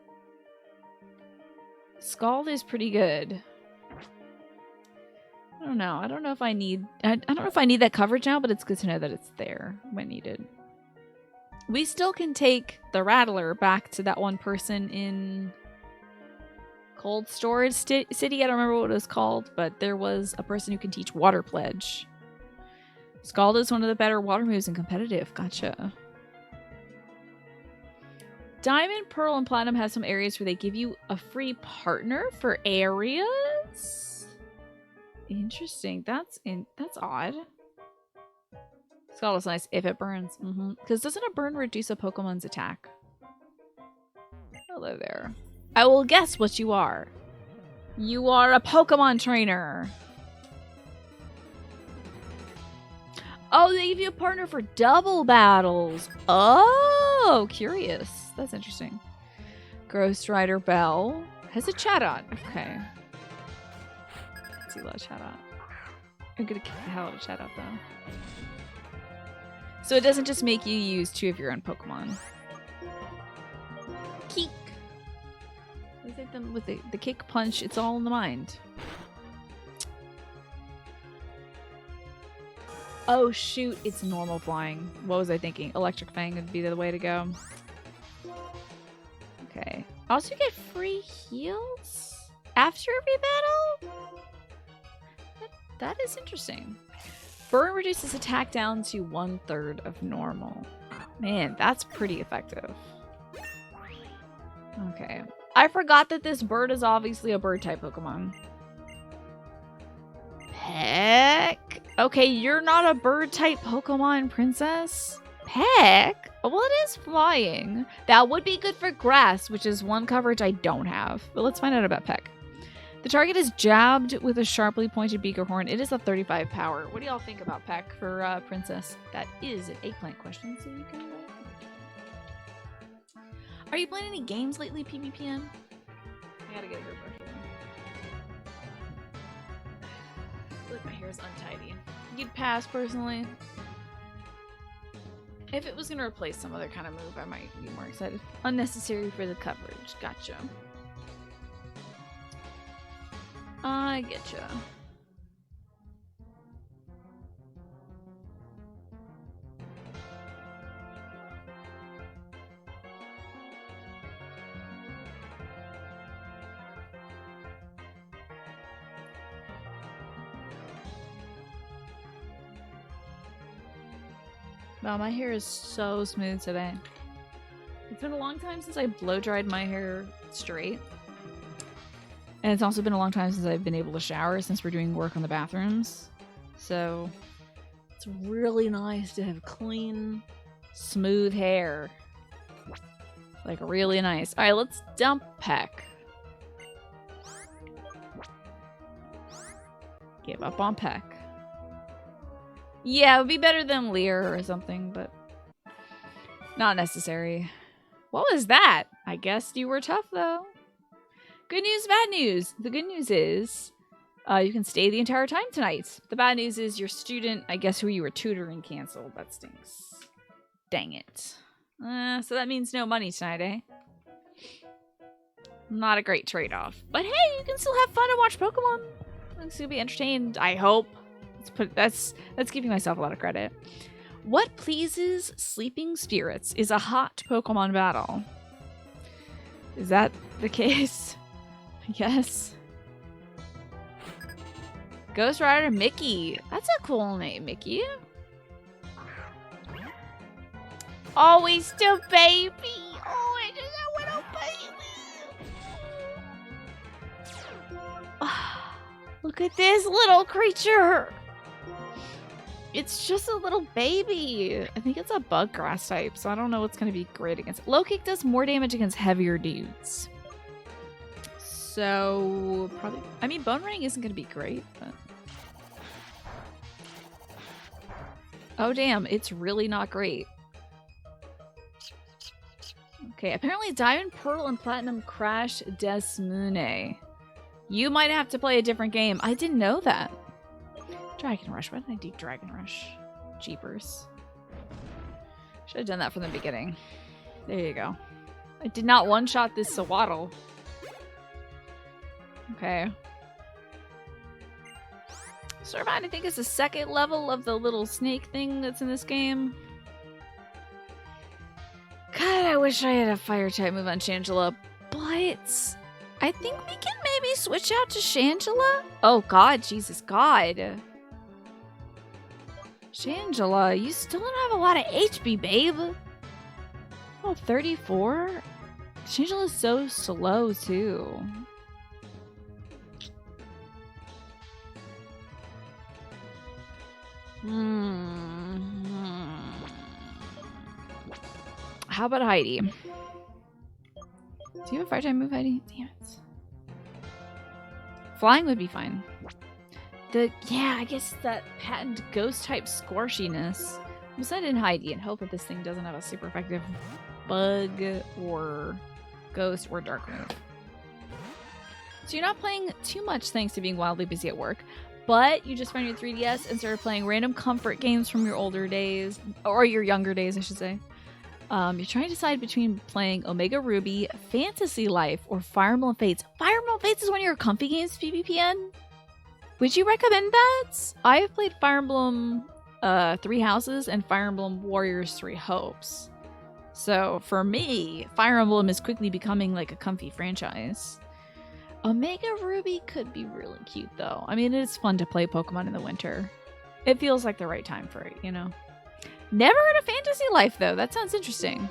Scald is pretty good. I don't know. I don't know if I need that coverage now, but it's good to know that it's there when needed. We still can take the Rattler back to that one person in Cold Storage City. I don't remember what it was called, but there was a person who can teach Water Pledge. Scald is one of the better water moves in competitive. Gotcha. Diamond, Pearl, and Platinum have some areas where they give you a free partner for areas. Interesting. That's odd. Scald is nice if it burns. Because doesn't a burn reduce a Pokemon's attack? Hello there. I will guess what you are. You are a Pokemon trainer. Oh, they give you a partner for double battles. Oh, curious. That's interesting. Ghost Rider Bell has a Chatot. Okay. Let's see a lot of Chatot. I'm gonna kick the hell out of Chatot though. So it doesn't just make you use 2 of your own Pokemon. Keek. With the kick punch, it's all in the mind. Oh shoot, it's normal flying. What was I thinking? Electric Fang would be the way to go. Okay. Also you get free heals after every battle? That is interesting. Burn reduces attack down to 1/3 of normal. Man, that's pretty effective. Okay. I forgot that this bird is obviously a bird type Pokemon. Peck? Okay, you're not a bird type Pokemon, Princess. Peck? Well, it is flying. That would be good for grass, which is one coverage I don't have. But let's find out about Peck. The target is jabbed with a sharply pointed beak or horn. It is a 35 power. What do y'all think about Peck for Princess? That is an eggplant question, so you can... Are you playing any games lately, PvPN? I gotta get a hairbrush. Look, my hair is untidy. You'd pass, personally. If it was gonna replace some other kind of move, I might be more excited. Unnecessary for the coverage. Gotcha. I getcha. Wow, my hair is so smooth today. It's been a long time since I blow dried my hair straight. And it's also been a long time since I've been able to shower since we're doing work on the bathrooms. So it's really nice to have clean, smooth hair. Like really nice. Alright, let's dump Peck. Give up on Peck. Yeah, it would be better than Leer or something, but not necessary. What was that? I guess you were tough, though. Good news, bad news. The good news is you can stay the entire time tonight. The bad news is your student, I guess who you were tutoring, canceled. That stinks. Dang it. So that means no money tonight, eh? Not a great trade-off. But hey, you can still have fun and watch Pokemon. It's gonna be entertained, I hope. That's giving myself a lot of credit. What pleases sleeping spirits is a hot Pokemon battle. Is that the case? Yes. Ghost Rider Mickey. That's a cool name, Mickey. Oh, he's still baby. Oh, I just a little baby. Look at this little creature. It's just a little baby. I think it's a bug grass type, so I don't know what's going to be great against. Low kick does more damage against heavier dudes. So, probably... I mean, Bone Ring isn't going to be great, but... Oh, damn. It's really not great. Okay, apparently Diamond, Pearl, and Platinum Crash Des Mune. You might have to play a different game. I didn't know that. Dragon Rush. Why did I do Dragon Rush? Jeepers. Should have done that from the beginning. There you go. I did not one-shot this Sawaddle. Okay. Starman, I think, is the second level of the little snake thing that's in this game. God, I wish I had a fire-type move on Shangela, but I think we can maybe switch out to Shangela? Oh, God. Jesus, God. Shangela, you still don't have a lot of HP, babe. Oh, 34? Shangela's so slow, too. How about Heidi? Do you have a fire-type move, Heidi? Damn it. Flying would be fine. Yeah, I guess that patent ghost-type squishiness. I'm set in Heidi and hope that this thing doesn't have a super effective bug or ghost or dark move. So you're not playing too much thanks to being wildly busy at work, but you just found your 3DS and started playing random comfort games from your older days, or your younger days, I should say. You're trying to decide between playing Omega Ruby, Fantasy Life, or Fire Emblem Fates. Fire Emblem Fates is one of your comfy games, PvPN? Would you recommend that? I have played Fire Emblem 3 Houses and Fire Emblem Warriors 3 Hopes. So for me, Fire Emblem is quickly becoming like a comfy franchise. Omega Ruby could be really cute though. I mean, it's fun to play Pokemon in the winter. It feels like the right time for it, you know? Never heard of Fantasy Life though. That sounds interesting.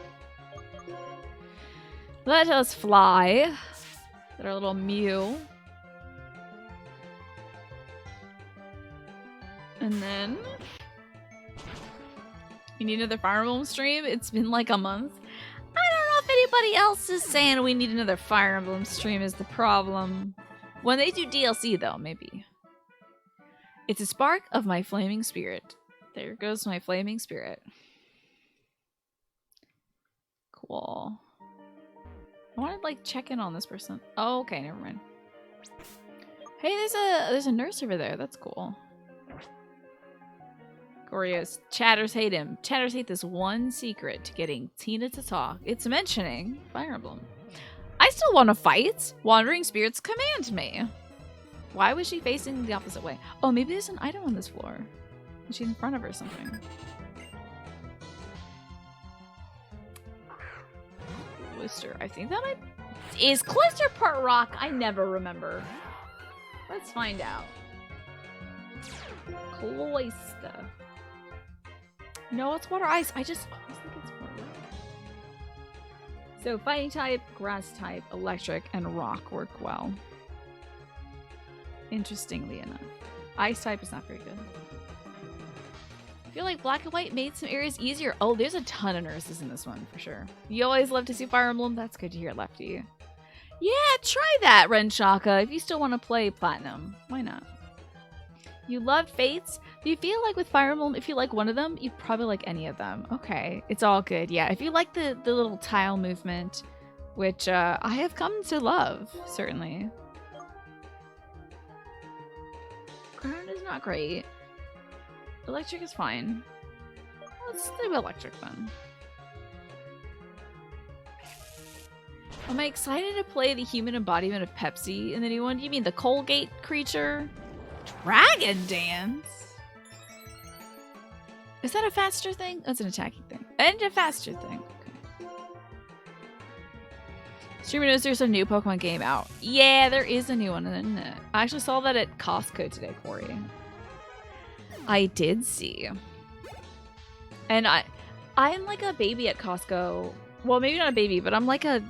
Let us fly. Get our little Mew. And then we need another Fire Emblem stream. It's been like a month. I don't know if anybody else is saying we need another Fire Emblem stream is the problem. When they do DLC though, maybe. It's a spark of my flaming spirit. There goes my flaming spirit. Cool. I want to like check in on this person. Oh, okay, never mind. Hey, there's a nurse over there. That's cool. Gorio's chatters hate him. Chatters hate this one secret to getting Tina to talk. It's mentioning Fire Emblem. I still want to fight. Wandering spirits command me. Why was she facing the opposite way? Oh, maybe there's an item on this floor. She's in front of her or something. Cloister. I think that might... Is Cloister part rock? I never remember. Let's find out. Cloister. No, it's water ice. I just always think it's water. So fighting type, grass type, electric, and rock work well. Interestingly enough. Ice type is not very good. I feel like Black and White made some areas easier. Oh, there's a ton of nurses in this one for sure. You always love to see Fire Emblem. That's good to hear, Lefty. Yeah, try that, Renshaka, if you still want to play Platinum. Why not? You love Fates? Do you feel like with Fire Emblem, if you like one of them, you probably like any of them. Okay, it's all good. Yeah, if you like the little tile movement, which I have come to love, certainly. Ground is not great. Electric is fine. Let's do electric then. Am I excited to play the human embodiment of Pepsi in the new one? Do you mean the Colgate creature? Dragon Dance? Is that a faster thing? That's an attacking thing. And a faster thing. Okay. Streamer knows there's a new Pokemon game out. Yeah, there is a new one, isn't it? I actually saw that at Costco today, Corey. I did see. And I'm like a baby at Costco. Well, maybe not a baby, but I'm I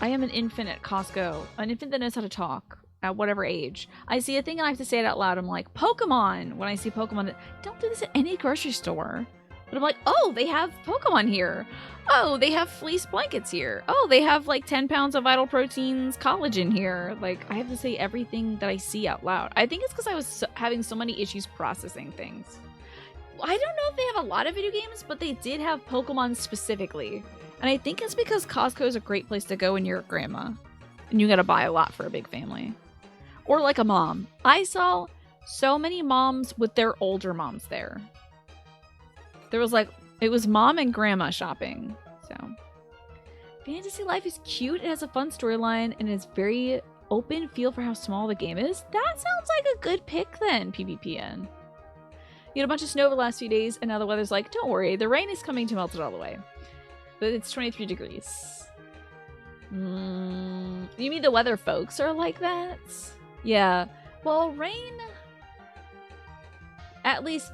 am an infant at Costco. An infant that knows how to talk at whatever age. I see a thing and I have to say it out loud. I'm like, Pokemon! When I see Pokemon, don't do this at any grocery store. But I'm like, oh, they have Pokemon here. Oh, they have fleece blankets here. Oh, they have like 10 pounds of Vital Proteins collagen here. Like, I have to say everything that I see out loud. I think it's because I was having so many issues processing things. I don't know if they have a lot of video games, but they did have Pokemon specifically. And I think it's because Costco is a great place to go when you're a grandma. And you gotta buy a lot for a big family. Or like a mom. I saw so many moms with their older moms there. There was like, it was mom and grandma shopping. So, Fantasy Life is cute. It has a fun storyline and it's very open feel for how small the game is. That sounds like a good pick then, PPPN. You had a bunch of snow over the last few days, and now the weather's like, don't worry, the rain is coming to melt it all away. But it's 23 degrees. You mean the weather folks are like that? Yeah. Well, rain at least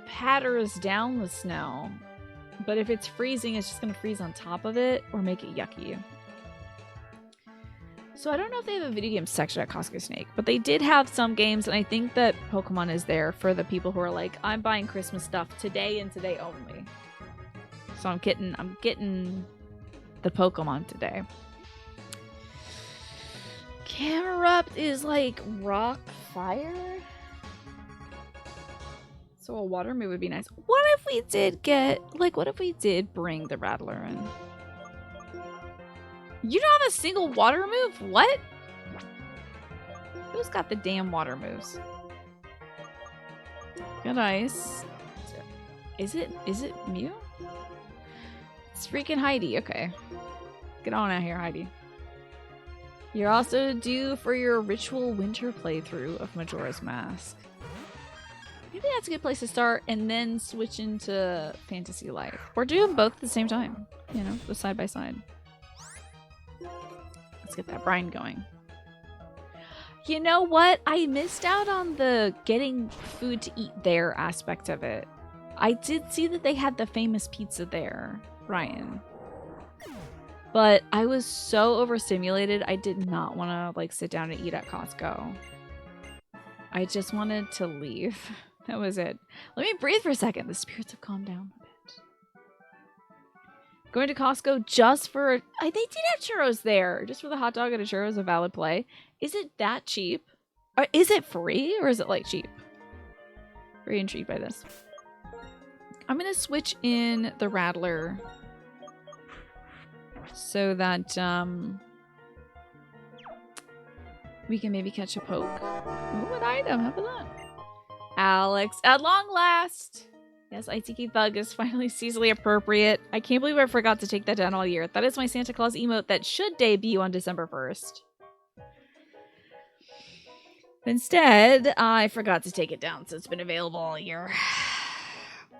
patters down the snow. But if it's freezing, it's just going to freeze on top of it or make it yucky. So I don't know if they have a video game section at Costco Snake, but they did have some games, and I think that Pokemon is there for the people who are like, I'm buying Christmas stuff today and today only. So I'm getting the Pokemon today. Camerupt is like rock fire. So a water move would be nice. What if we did bring the Rattler in? You don't have a single water move? What? Who's got the damn water moves? Good ice. Is it Mew? It's freaking Heidi. Okay. Get on out here, Heidi. You're also due for your ritual winter playthrough of Majora's Mask. Maybe that's a good place to start and then switch into Fantasy Life. Or do them both at the same time. You know, go side by side. Let's get that brine going. You know what? I missed out on the getting food to eat there aspect of it. I did see that they had the famous pizza there, Ryan. But I was so overstimulated, I did not want to like sit down and eat at Costco. I just wanted to leave. That was it. Let me breathe for a second. The spirits have calmed down a bit. Going to Costco just for... they did have churros there. Just for the hot dog and a churro is a valid play. Is it that cheap? Or is it free or is it like cheap? Very intrigued by this. I'm going to switch in the Rattler so that we can maybe catch a poke. Ooh, an item. How about that? Alex, at long last. Yes, ITK Thug is finally seasonally appropriate. I can't believe I forgot to take that down all year. That is my Santa Claus emote that should debut on December 1st. Instead, I forgot to take it down, so it's been available all year.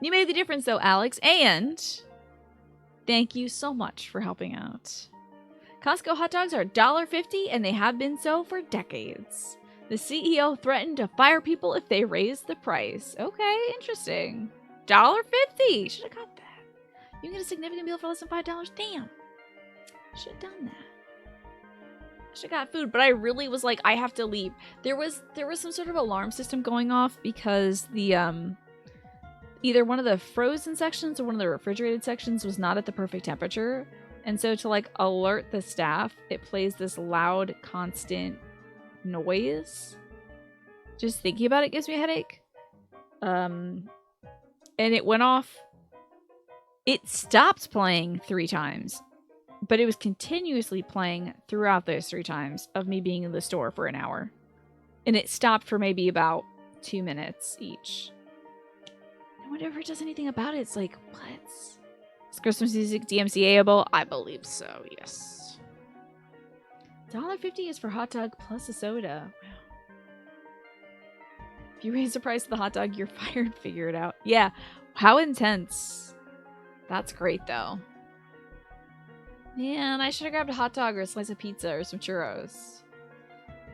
You made the difference, though, Alex, and thank you so much for helping out. Costco hot dogs are $1.50, and they have been so for decades. The CEO threatened to fire people if they raised the price. Okay, interesting. $1.50. Should have got that. You can get a significant meal for less than $5. Damn. Should have done that. Should have got food, but I really was like, I have to leave. There was some sort of alarm system going off because the either one of the frozen sections or one of the refrigerated sections was not at the perfect temperature. And so to like alert the staff, it plays this loud, constant noise. Just thinking about it gives me a headache. And it went off. It stopped playing 3 times, but it was continuously playing throughout those 3 times of me being in the store for an hour. And it stopped for maybe about 2 minutes each. And whenever it does anything about it, it's like, what? Is Christmas music DMCA-able? I believe so, yes. $1.50 is for hot dog plus a soda. Wow. If you raise the price of the hot dog, you're fired. Figure it out. Yeah. How intense. That's great, though. Man, I should have grabbed a hot dog or a slice of pizza or some churros.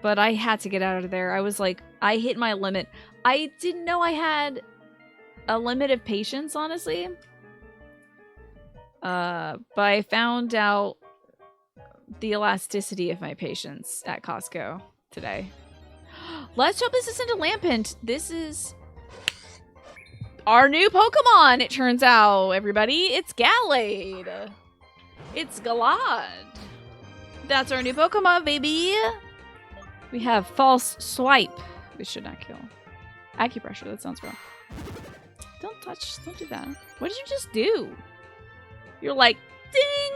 But I had to get out of there. I was like, I hit my limit. I didn't know I had a limit of patience, honestly. But I found out the elasticity of my patience at Costco today. Let's hope this isn't a Lampent. This is our new Pokemon, it turns out, everybody. It's Gallade. It's Galad. That's our new Pokemon, baby. We have False Swipe. We should not kill. Acupressure, that sounds wrong. Don't touch. Don't do that. What did you just do? You're like, ding!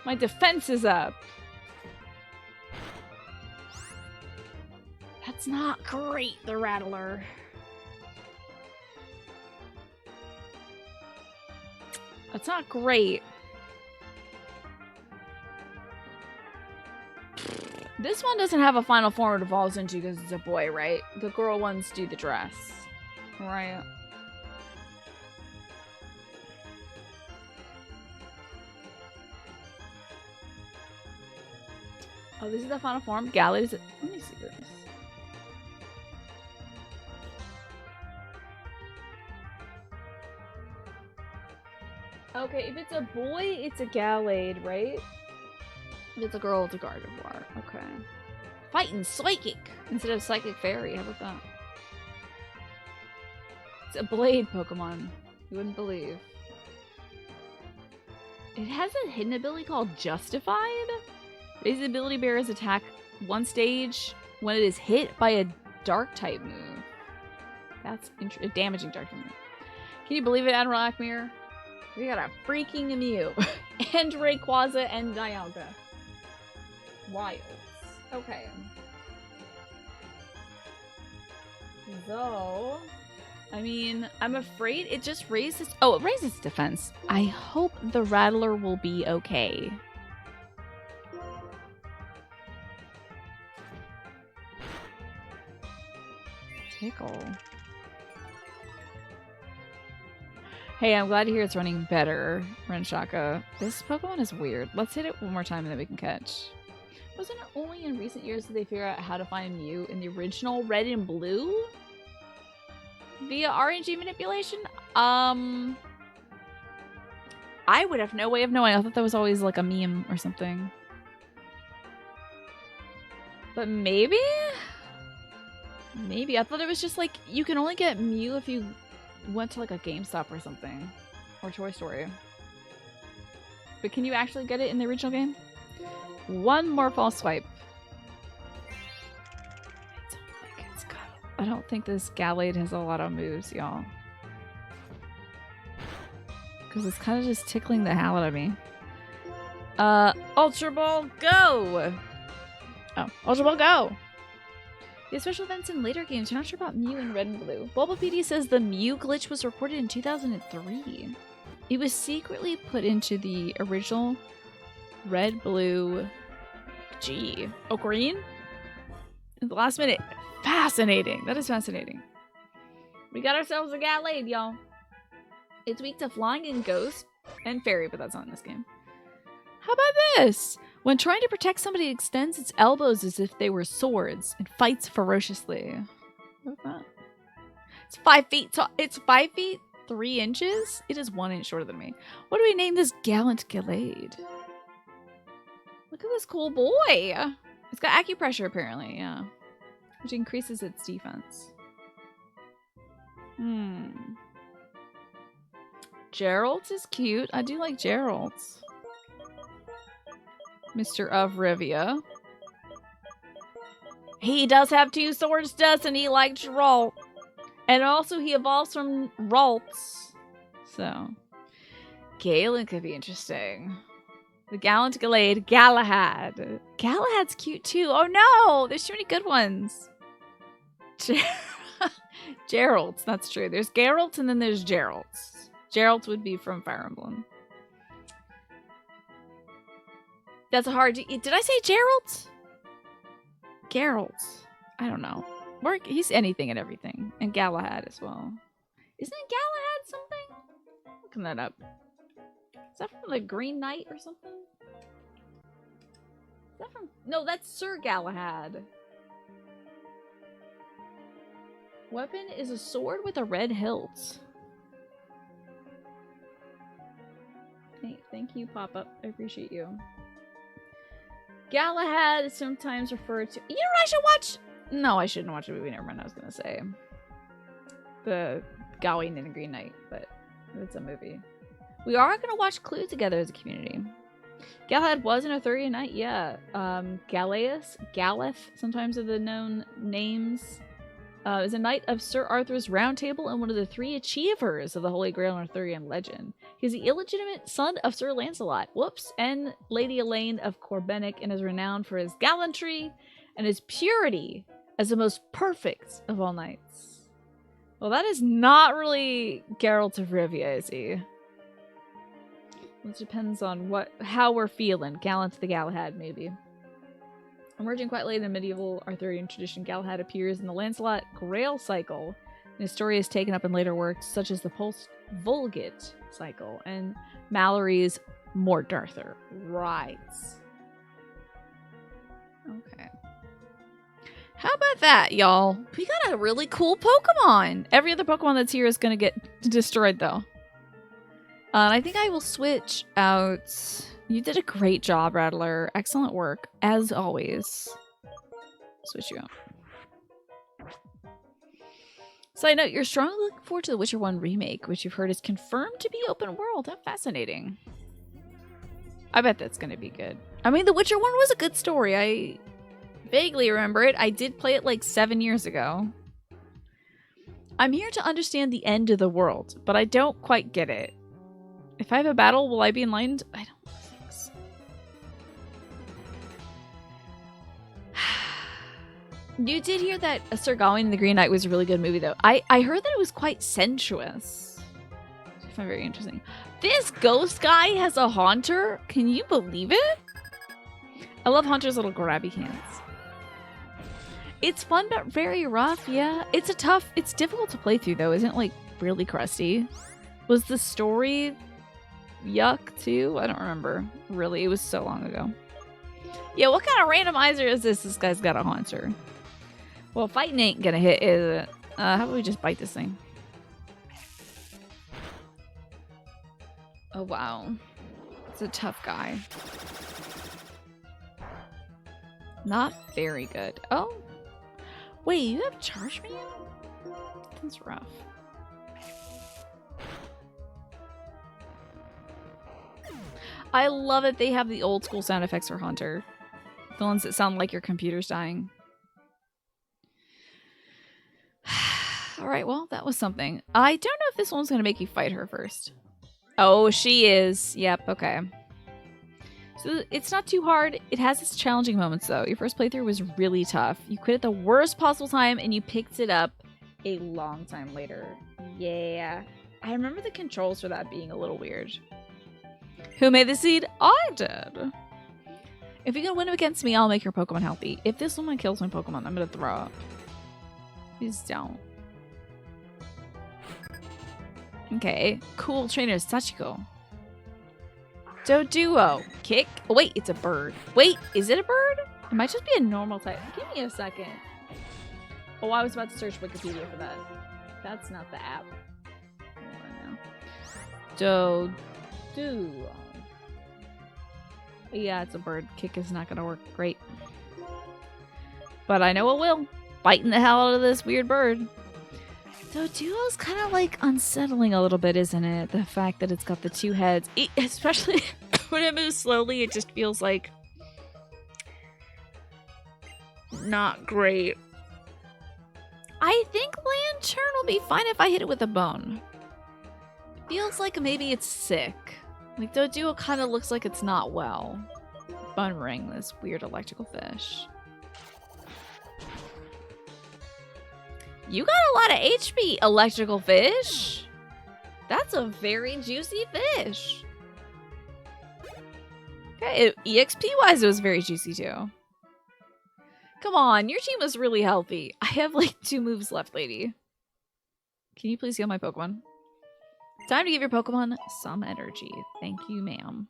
My defense is up. That's not great, the Rattler. That's not great. This one doesn't have a final form it evolves into because it's a boy, right? The girl ones do the dress. Right. Oh, this is the final form? Galleys. Let me see this. Okay, if it's a boy, it's a Gallade, right? If it's a girl, it's a Gardevoir. Okay. Fighting Psychic instead of Psychic Fairy. How about that? It's a Blade Pokemon. You wouldn't believe. It has a hidden ability called Justified. Raises ability bearer's attack one stage when it is hit by a Dark type move. That's a damaging Dark type move. Can you believe it, Admiral Acmir? We got a freaking Mew. And Rayquaza and Dialga. Wilds. Okay. Though, I mean, I'm afraid it just raises... Oh, it raises defense. I hope the Rattler will be okay. Tickle. Hey, I'm glad to hear it's running better, Renshaka. This Pokemon is weird. Let's hit it one more time and then we can catch. Wasn't it only in recent years that they figure out how to find Mew in the original Red and Blue? Via RNG manipulation? I would have no way of knowing. I thought that was always like a meme or something. But maybe? Maybe. I thought it was just like, you can only get Mew if you went to like a GameStop or something. Or Toy Story. But can you actually get it in the original game? One more false swipe. I don't think this Gallade has a lot of moves, y'all. Because it's kind of just tickling the hell out of me. Ultra Ball, go! Oh, Ultra Ball, go! The special events in later games, you're not sure about Mew in Red and Blue. Bulbapedia says the Mew glitch was reported in 2003. It was secretly put into the original Red, Blue, G. Oh, green? At the last minute. Fascinating. That is fascinating. We got ourselves a Gallade, y'all. It's weak to Flying and Ghost and Fairy, but that's not in this game. How about this? When trying to protect somebody, it extends its elbows as if they were swords and fights ferociously. What's that? It's 5 feet tall. It's 5 feet 3 inches? It is 1 inch shorter than me. What do we name this gallant Gallade? Look at this cool boy. It's got acupressure apparently, yeah. Which increases its defense. Gerald's is cute. I do like Gerald's. Mr. of Rivia. He does have 2 swords, doesn't he? Like Geralt. And also he evolves from Ralts. So. Galen could be interesting. The Gallant Gallade. Galahad. Galahad's cute too. Oh no! There's too many good ones. Gerald's. That's true. There's Geralt and then there's Gerald's. Gerald's would be from Fire Emblem. That's a hard... Did I say Geralt? Geralt. I don't know. Or he's anything and everything. And Galahad as well. Isn't Galahad something? Looking that up. Is that from the Green Knight or something? Is that from... No, that's Sir Galahad. Weapon is a sword with a red hilt. Thank you, Pop-Up. I appreciate you. Galahad is sometimes referred to... You know what I should watch? No, I shouldn't watch a movie. Never mind, I was going to say. The Gawain and the Green Knight, but it's a movie. We are going to watch Clue together as a community. Galahad was an Arthurian knight, yeah. Galeas, Galeth, sometimes are the known names. Is a knight of Sir Arthur's Round Table and one of the 3 achievers of the Holy Grail and Arthurian legend. He's the illegitimate son of Sir Lancelot, whoops, and Lady Elaine of Corbenic, and is renowned for his gallantry and his purity as the most perfect of all knights. Well, that is not really Geralt of Rivia, is he? It depends on how we're feeling. Gallant the Galahad, maybe. Emerging quite late in the medieval Arthurian tradition, Galahad appears in the Lancelot Grail cycle, and his story is taken up in later works such as the Post-Vulgate cycle and Mallory's Mort Arthur. Right. Okay. How about that, y'all? We got a really cool Pokemon. Every other Pokemon that's here is going to get destroyed, though. I think I will switch out... You did a great job, Rattler. Excellent work, as always. Switch you out. Side note, you're strongly looking forward to the Witcher 1 remake, which you've heard is confirmed to be open world. How fascinating. I bet that's going to be good. I mean, the Witcher 1 was a good story. I vaguely remember it. I did play it like 7 years ago. I'm here to understand the end of the world, but I don't quite get it. If I have a battle, will I be enlightened? I don't think so. You did hear that Sir Gawain and the Green Knight was a really good movie, though. I heard that it was quite sensuous. I find very interesting. This ghost guy has a haunter? Can you believe it? I love Haunter's little grabby hands. It's fun, but very rough, yeah. It's difficult to play through, though. Isn't it, like, really crusty? Was the story yuck, too? I don't remember. Really, it was so long ago. Yeah, what kind of randomizer is this? This guy's got a haunter. Well, fighting ain't gonna hit, is it? How about we just bite this thing? Oh, wow. It's a tough guy. Not very good. Oh. Wait, you have Charge Man? That's rough. I love it. They have the old school sound effects for Haunter. The ones that sound like your computer's dying. Alright, well, that was something. I don't know if this one's going to make you fight her first. Oh, she is. Yep, okay. So it's not too hard. It has its challenging moments, though. Your first playthrough was really tough. You quit at the worst possible time, and you picked it up a long time later. Yeah. I remember the controls for that being a little weird. Who made the seed? I did. If you're going to win against me, I'll make your Pokemon healthy. If this woman kills my Pokemon, I'm going to throw up. Please don't. Okay. Cool trainer, Sachiko. Doduo. Kick. Oh, wait, it's a bird. Wait, is it a bird? It might just be a normal type. Give me a second. Oh, I was about to search Wikipedia for that. That's not the app. Doduo. Yeah, it's a bird. Kick is not going to work great. But I know it will. Biting the hell out of this weird bird. Doduo's kind of like unsettling a little bit, isn't it? The fact that it's got the two heads. Especially when it moves slowly, it just feels like not great. I think Lantern will be fine if I hit it with a bone. It feels like maybe it's sick. Like, Doduo kind of looks like it's not well. Bunring, this weird electrical fish. You got a lot of HP, electrical fish. That's a very juicy fish. Okay, EXP-wise, it was very juicy, too. Come on, your team is really healthy. I have, like, 2 moves left, lady. Can you please heal my Pokemon? Time to give your Pokemon some energy. Thank you, ma'am.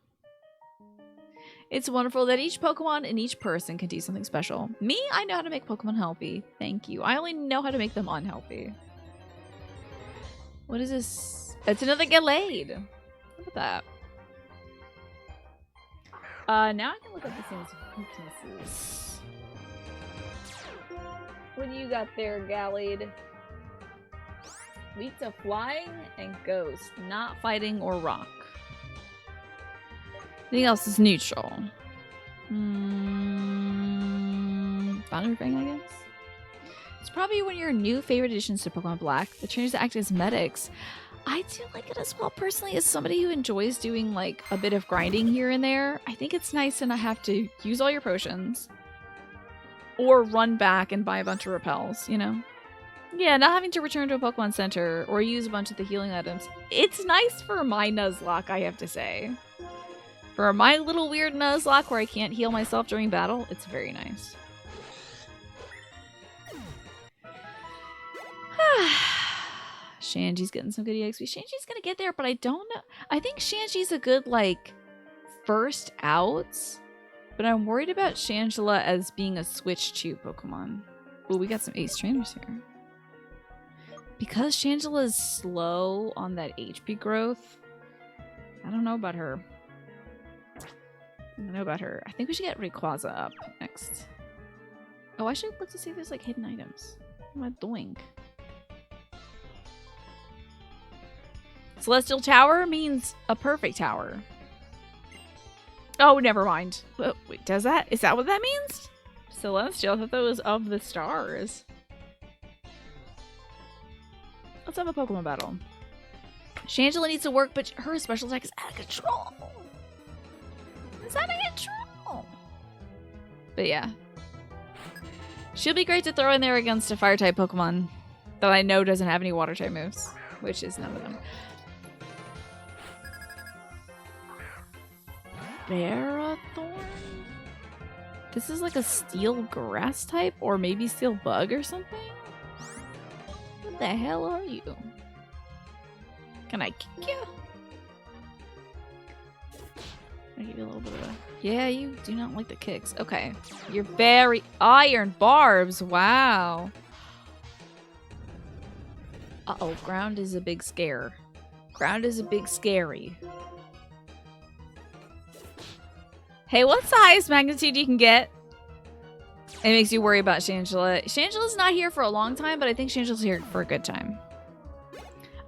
It's wonderful that each Pokemon and each person can do something special. Me, I know how to make Pokemon healthy. Thank you. I only know how to make them unhealthy. What is this? It's another Gallade. Look at that. Now I can look up the thing's weaknesses. What do you got there, Gallade? Weak to flying and ghost, not fighting or rock. Anything else is neutral. Boundary Ring, I guess. It's probably one of your new favorite additions to Pokemon Black. The trainers that act as medics. I do like it as well, personally, as somebody who enjoys doing like a bit of grinding here and there. I think it's nice to not have to use all your potions or run back and buy a bunch of repels, you know? Yeah, not having to return to a Pokemon Center or use a bunch of the healing items. It's nice for my Nuzlocke, I have to say. For my little weird Nuzlocke where I can't heal myself during battle, it's very nice. Shanji's getting some good EXP. Shanji's gonna get there, but I don't know. I think Shanji's a good, like, first out. But I'm worried about Shangela as being a switch to Pokemon. Oh, we got some ace trainers here. Because Shangela is slow on that HP growth, I don't know about her. I don't know about her. I think we should get Rayquaza up next. Oh, I should look to see if there's like hidden items. What am I doing? Celestial Tower means a perfect tower. Oh, never mind. Oh, wait, does that? Is that what that means? Celestial? I thought that was of the stars. Let's have a Pokemon battle. Shangela needs to work, but her special attack is out of control. It's out of control. But yeah. She'll be great to throw in there against a fire-type Pokemon that I know doesn't have any water-type moves, which is none of them. Barathorn? This is like a steel grass type, or maybe steel bug or something? What the hell are you? Can I kick you? Can I give you a little bit of a... Yeah, you do not like the kicks. Okay. You're very... Iron barbs! Wow. Uh-oh, ground is a big scare. Ground is a big scary. Hey, what's the highest magnitude you can get? It makes you worry about Shangela. Shangela's not here for a long time, but I think Shangela's here for a good time.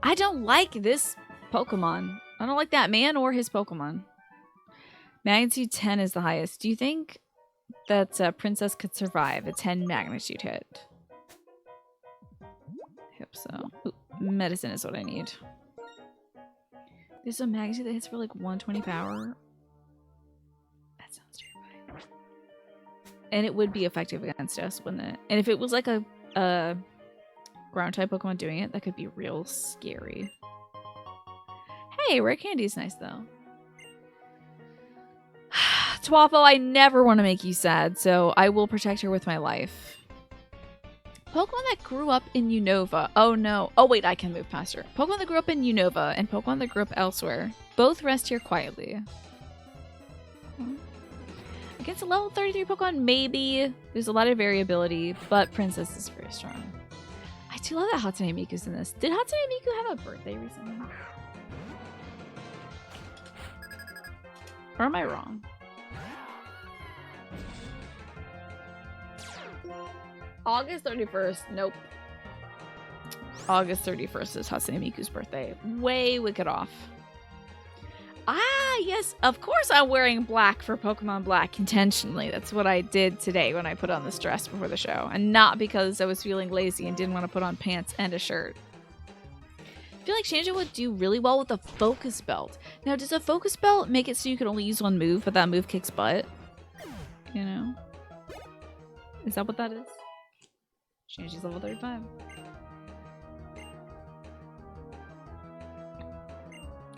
I don't like this Pokemon. I don't like that man or his Pokemon. Magnitude 10 is the highest. Do you think that Princess could survive a 10 magnitude hit? I hope so. Ooh, medicine is what I need. There's a magnitude that hits for like 120 power. That sounds terrifying. And it would be effective against us, wouldn't it? And if it was like a ground type Pokemon doing it, that could be real scary. Hey, rare candy is nice though. Twaffle, I never want to make you sad, so I will protect her with my life. Pokemon that grew up in Unova. Oh no. Oh wait, I can move past her. Pokemon that grew up in Unova and Pokemon that grew up elsewhere. Both rest here quietly. Against a level 33 Pokemon, maybe. There's a lot of variability, but Princess is very strong. I do love that Hatsune Miku's in this. Did Hatsune Miku have a birthday recently? Or am I wrong? August 31st. Nope. August 31st is Hatsune Miku's birthday. Way wicked off. Ah, yes. Of course I'm wearing black for Pokemon Black intentionally. That's what I did today when I put on this dress before the show. And not because I was feeling lazy and didn't want to put on pants and a shirt. I feel like Shangela would do really well with a focus belt. Now, does a focus belt make it so you can only use one move, but that move kicks butt? You know? Is that what that is? Shanji's level 35.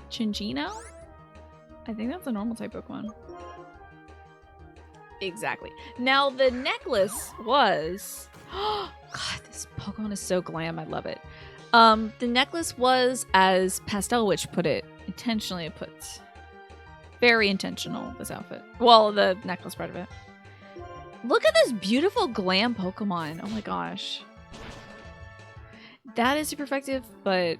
Chinchino? I think that's a normal type Pokemon. Exactly. Now, the necklace was... Oh, God, this Pokemon is so glam. I love it. The necklace was, as Pastel Witch put it, intentionally put. Very intentional, this outfit. Well, the necklace part of it. Look at this beautiful glam Pokemon. Oh my gosh. That is super effective, but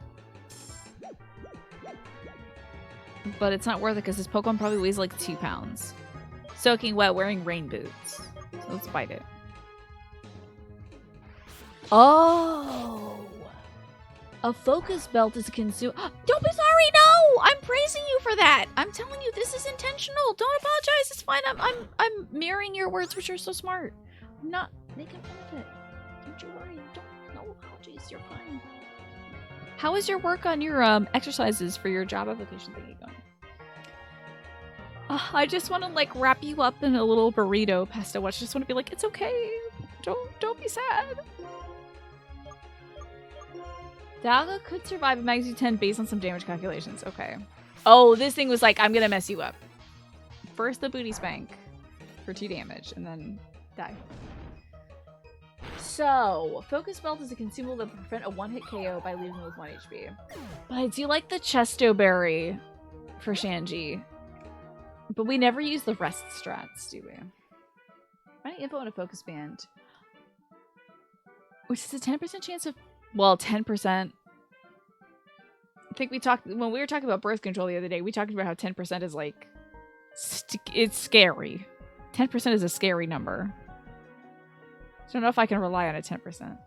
it's not worth it because this Pokemon probably weighs like 2 pounds. Soaking wet, wearing rain boots. So let's bite it. Oh! A focus belt is consumed. Don't be sorry, no! I'm praising you for that. I'm telling you, this is intentional. Don't apologize. It's fine. I'm mirroring your words, which are so smart. I'm not making fun of it. Don't you worry. Don't. No apologies. You're fine. How is your work on your exercises for your job application thingy going? I just want to like wrap you up in a little burrito pasta watch. Just want to be like, it's okay. Don't be sad. Daga could survive a magnitude 10 based on some damage calculations. Okay. Oh, this thing was like, I'm gonna mess you up. First the booty spank for 2 damage, and then die. So, Focus Belt is a consumable that will prevent a one-hit KO by leaving with 1 HP. But I do like the Chesto Berry for Shanji. But we never use the rest strats, do we? Finding info on a focus band. Which is a 10% chance of... Well, 10%. I think we talked... When we were talking about birth control the other day, we talked about how 10% is like... it's scary. 10% is a scary number. I don't know if I can rely on a 10%.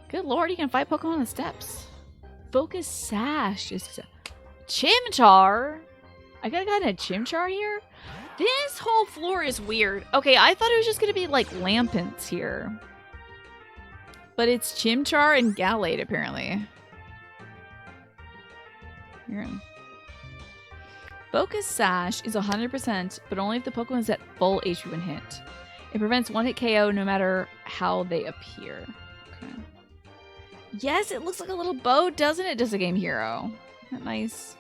Good lord, you can fight Pokemon on the steps. Focus Sash is... Chimchar? I got a Chimchar here? This whole floor is weird. Okay, I thought it was just gonna be like Lampents here. But it's Chimchar and Gallade, apparently. Here. Focus Sash is 100%, but only if the Pokemon is at full HP when hit. It prevents one-hit KO no matter how they appear. Okay. Yes, it looks like a little bow, doesn't it? Does a Game Hero. Isn't that nice?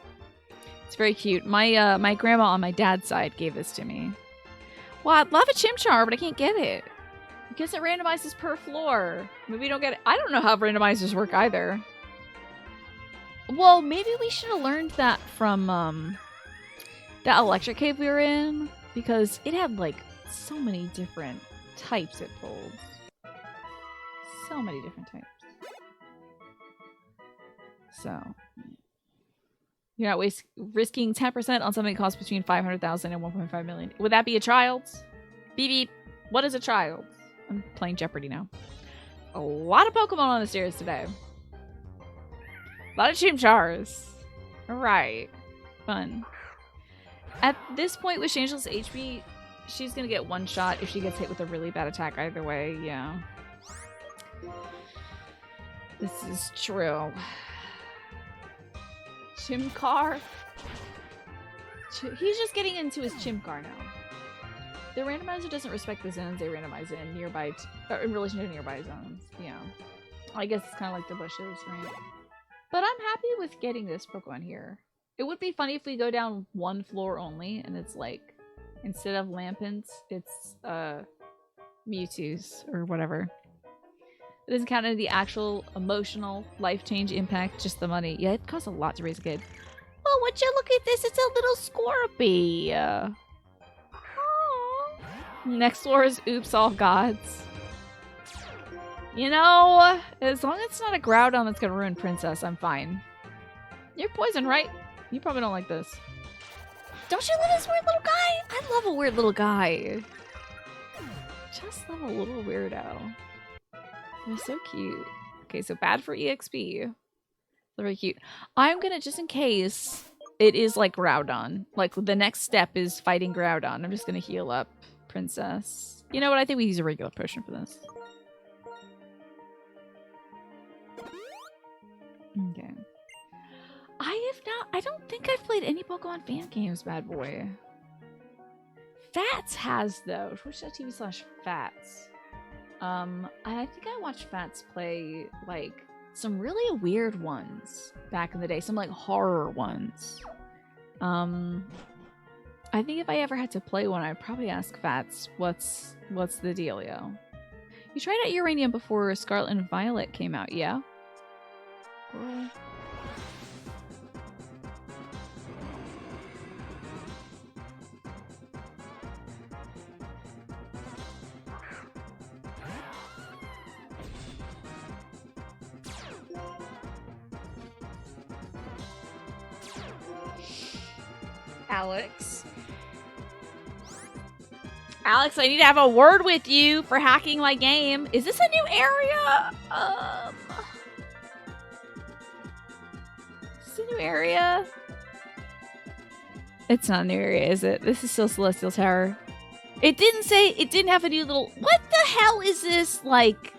It's very cute. My grandma on my dad's side gave this to me. Well, I'd love a Chimchar, but I can't get it. Because it randomizes per floor. Maybe we don't get it. I don't know how randomizers work either. Well, maybe we should have learned that from that electric cave we were in. Because it had like so many different types it pulled. So many different types. So... You're not risking 10% on something that costs between 500,000 and 1.5 million. Would that be a child's? Beep beep. What is a child? I'm playing Jeopardy now. A lot of Pokemon on the stairs today. A lot of Chimchars. Alright. Fun. At this point with Changel's HP, she's gonna get one shot if she gets hit with a really bad attack either way. Yeah. This is true. Chimcar? He's just getting into his Chimcar now. The randomizer doesn't respect the zones they randomize in nearby, in relation to nearby zones. Yeah. I guess it's kind of like the bushes, right? But I'm happy with getting this Pokemon here. It would be funny if we go down one floor only, and it's like, instead of Lampents, it's Mewtwo's or whatever. It doesn't count into the actual emotional life change impact, just the money. Yeah, it costs a lot to raise a kid. Oh, would you look at this? It's a little Scorpy. Next floor is Oops All Gods. You know, as long as it's not a Groudon that's gonna ruin Princess, I'm fine. You're poison, right? You probably don't like this. Don't you love this weird little guy? I love a weird little guy. Just love a little weirdo. They're so cute. Okay, so bad for EXP. They're very cute. I'm gonna, just in case it is like Groudon. Like, the next step is fighting Groudon. I'm just gonna heal up Princess. You know what? I think we use a regular potion for this. Okay. I don't think I've played any Pokemon fan games, bad boy. Fats has, though. Twitch.tv/Fats. I think I watched Fats play, like, some really weird ones back in the day. Some, like, horror ones. I think if I ever had to play one, I'd probably ask Fats, what's the dealio? You tried out Uranium before Scarlet and Violet came out, yeah? Girl. Alex, I need to have a word with you for hacking my game. Is this a new area? Is this a new area? It's not a new area, is it? This is still Celestial Tower. It didn't say, it didn't have a new little, what the hell is this, like,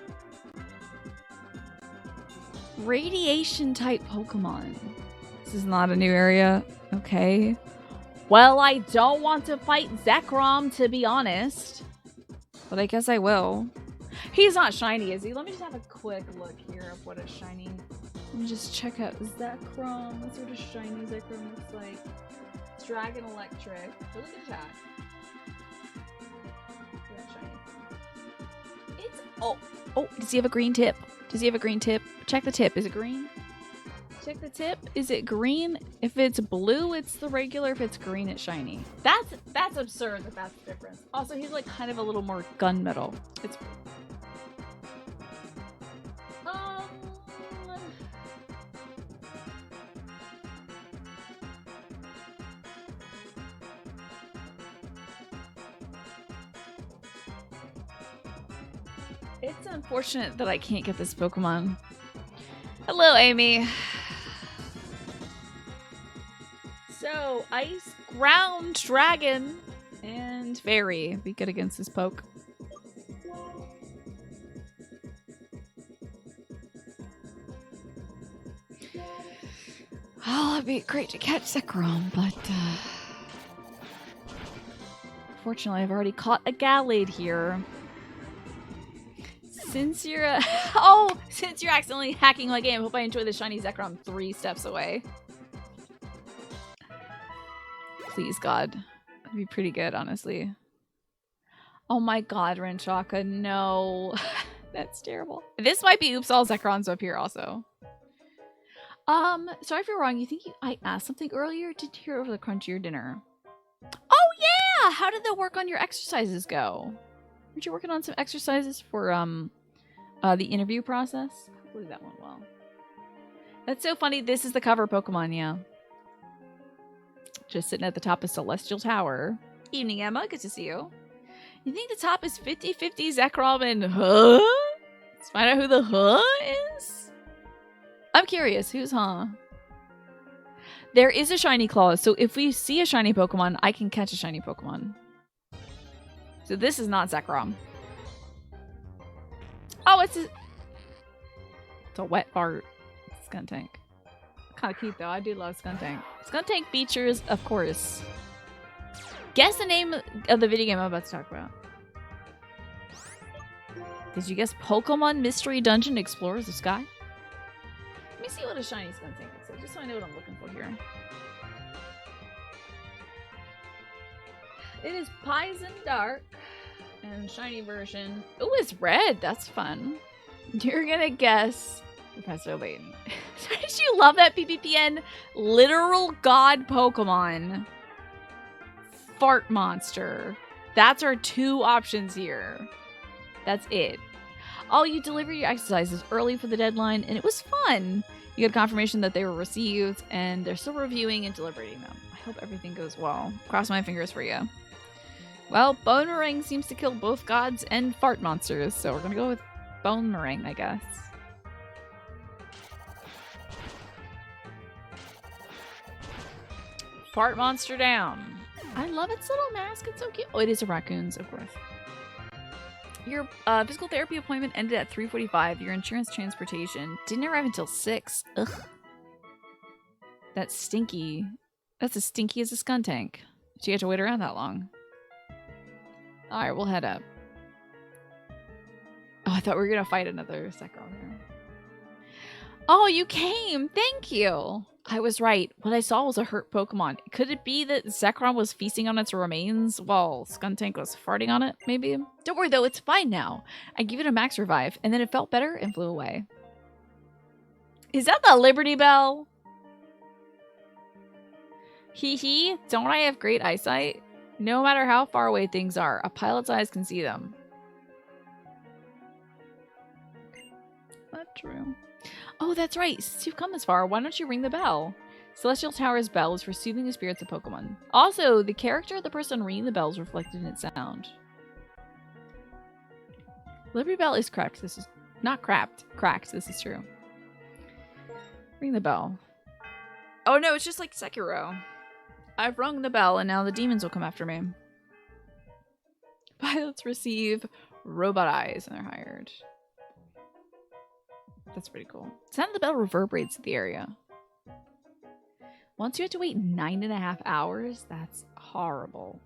radiation type Pokemon? This is not a new area. Okay. Well, I don't want to fight Zekrom, to be honest. But I guess I will. He's not shiny, is he? Let me just have a quick look here of what a shiny... Let me just check out Zekrom. What sort of shiny Zekrom looks like? It's Dragon Electric. Really good chat. It's... Oh! Oh, does he have a green tip? Does he have a green tip? Check the tip. Is it green? Check the tip. Is it green? If it's blue, it's the regular. If it's green, it's shiny. That's absurd that that's the difference. Also, he's like kind of a little more gunmetal. It's... It's unfortunate that I can't get this Pokemon. Hello, Amy. So, Ice, Ground, Dragon, and Fairy. Be good against this poke. Oh, it'd be great to catch Zekrom, but unfortunately, I've already caught a Gallade here. Since you're since you're accidentally hacking my game, hope I enjoy the shiny Zekrom 3 steps away. Please, God. That'd be pretty good, honestly. Oh my God, Renshaka, no. That's terrible. This might be oops, all Zekrons up here also. Sorry if you're wrong. You think I asked something earlier? Did you hear over the crunchier dinner? Oh yeah! How did the work on your exercises go? Weren't you working on some exercises for the interview process? Hopefully that went well. That's so funny. This is the cover Pokemon, yeah. Just sitting at the top of Celestial Tower. Evening, Emma. Good to see you. You think the top is 50-50 Zekrom and Huh? Let's find out who the Huh is. I'm curious. Who's Huh? There is a shiny claw, so if we see a shiny Pokemon, I can catch a shiny Pokemon. So this is not Zekrom. Oh, it's a wet fart. Skuntank. Kind of cute though. I do love Skuntank. Skuntank features, of course. Guess the name of the video game I'm about to talk about. Did you guess Pokemon Mystery Dungeon Explorers of Sky? Let me see what a shiny Skuntank looks like, just so I know what I'm looking for here. It is Poison Dark and shiny version. Oh, it's red. That's fun. You're gonna guess Professor Layton. Don't you love that PPPN? Literal god Pokemon. Fart monster. That's our 2 options here. That's it. Oh, you delivered your exercises early for the deadline, and it was fun. You got confirmation that they were received, and they're still reviewing and deliberating them. I hope everything goes well. Cross my fingers for you. Well, Bonemerang seems to kill both gods and fart monsters, so we're gonna go with Bonemerang, I guess. Fart monster down. I love its little mask. It's so cute. Oh, it is a raccoon's, of course. Your physical therapy appointment ended at 3:45. Your insurance transportation didn't arrive until 6. Ugh. That's stinky. That's as stinky as a Skuntank. So you have to wait around that long. Alright, we'll head up. Oh, I thought we were going to fight another Zekrom here. Oh, you came! Thank you! I was right. What I saw was a hurt Pokemon. Could it be that Zekrom was feasting on its remains while Skuntank was farting on it, maybe? Don't worry though, it's fine now. I gave it a max revive, and then it felt better and flew away. Is that the Liberty Bell? Hee hee, don't I have great eyesight? No matter how far away things are, a pilot's eyes can see them. Not true. Oh, that's right. Since you've come this far, why don't you ring the bell? Celestial Tower's bell is for soothing the spirits of Pokemon. Also, the character of the person ringing the bell is reflected in its sound. Liberty Bell is cracked. This is not cracked. Cracked. This is true. Ring the bell. Oh no, it's just like Sekiro. I've rung the bell and now the demons will come after me. Pilots receive robot eyes and they're hired. That's pretty cool. Sound of the bell reverberates in the area. Once you have to wait 9.5 hours, that's horrible.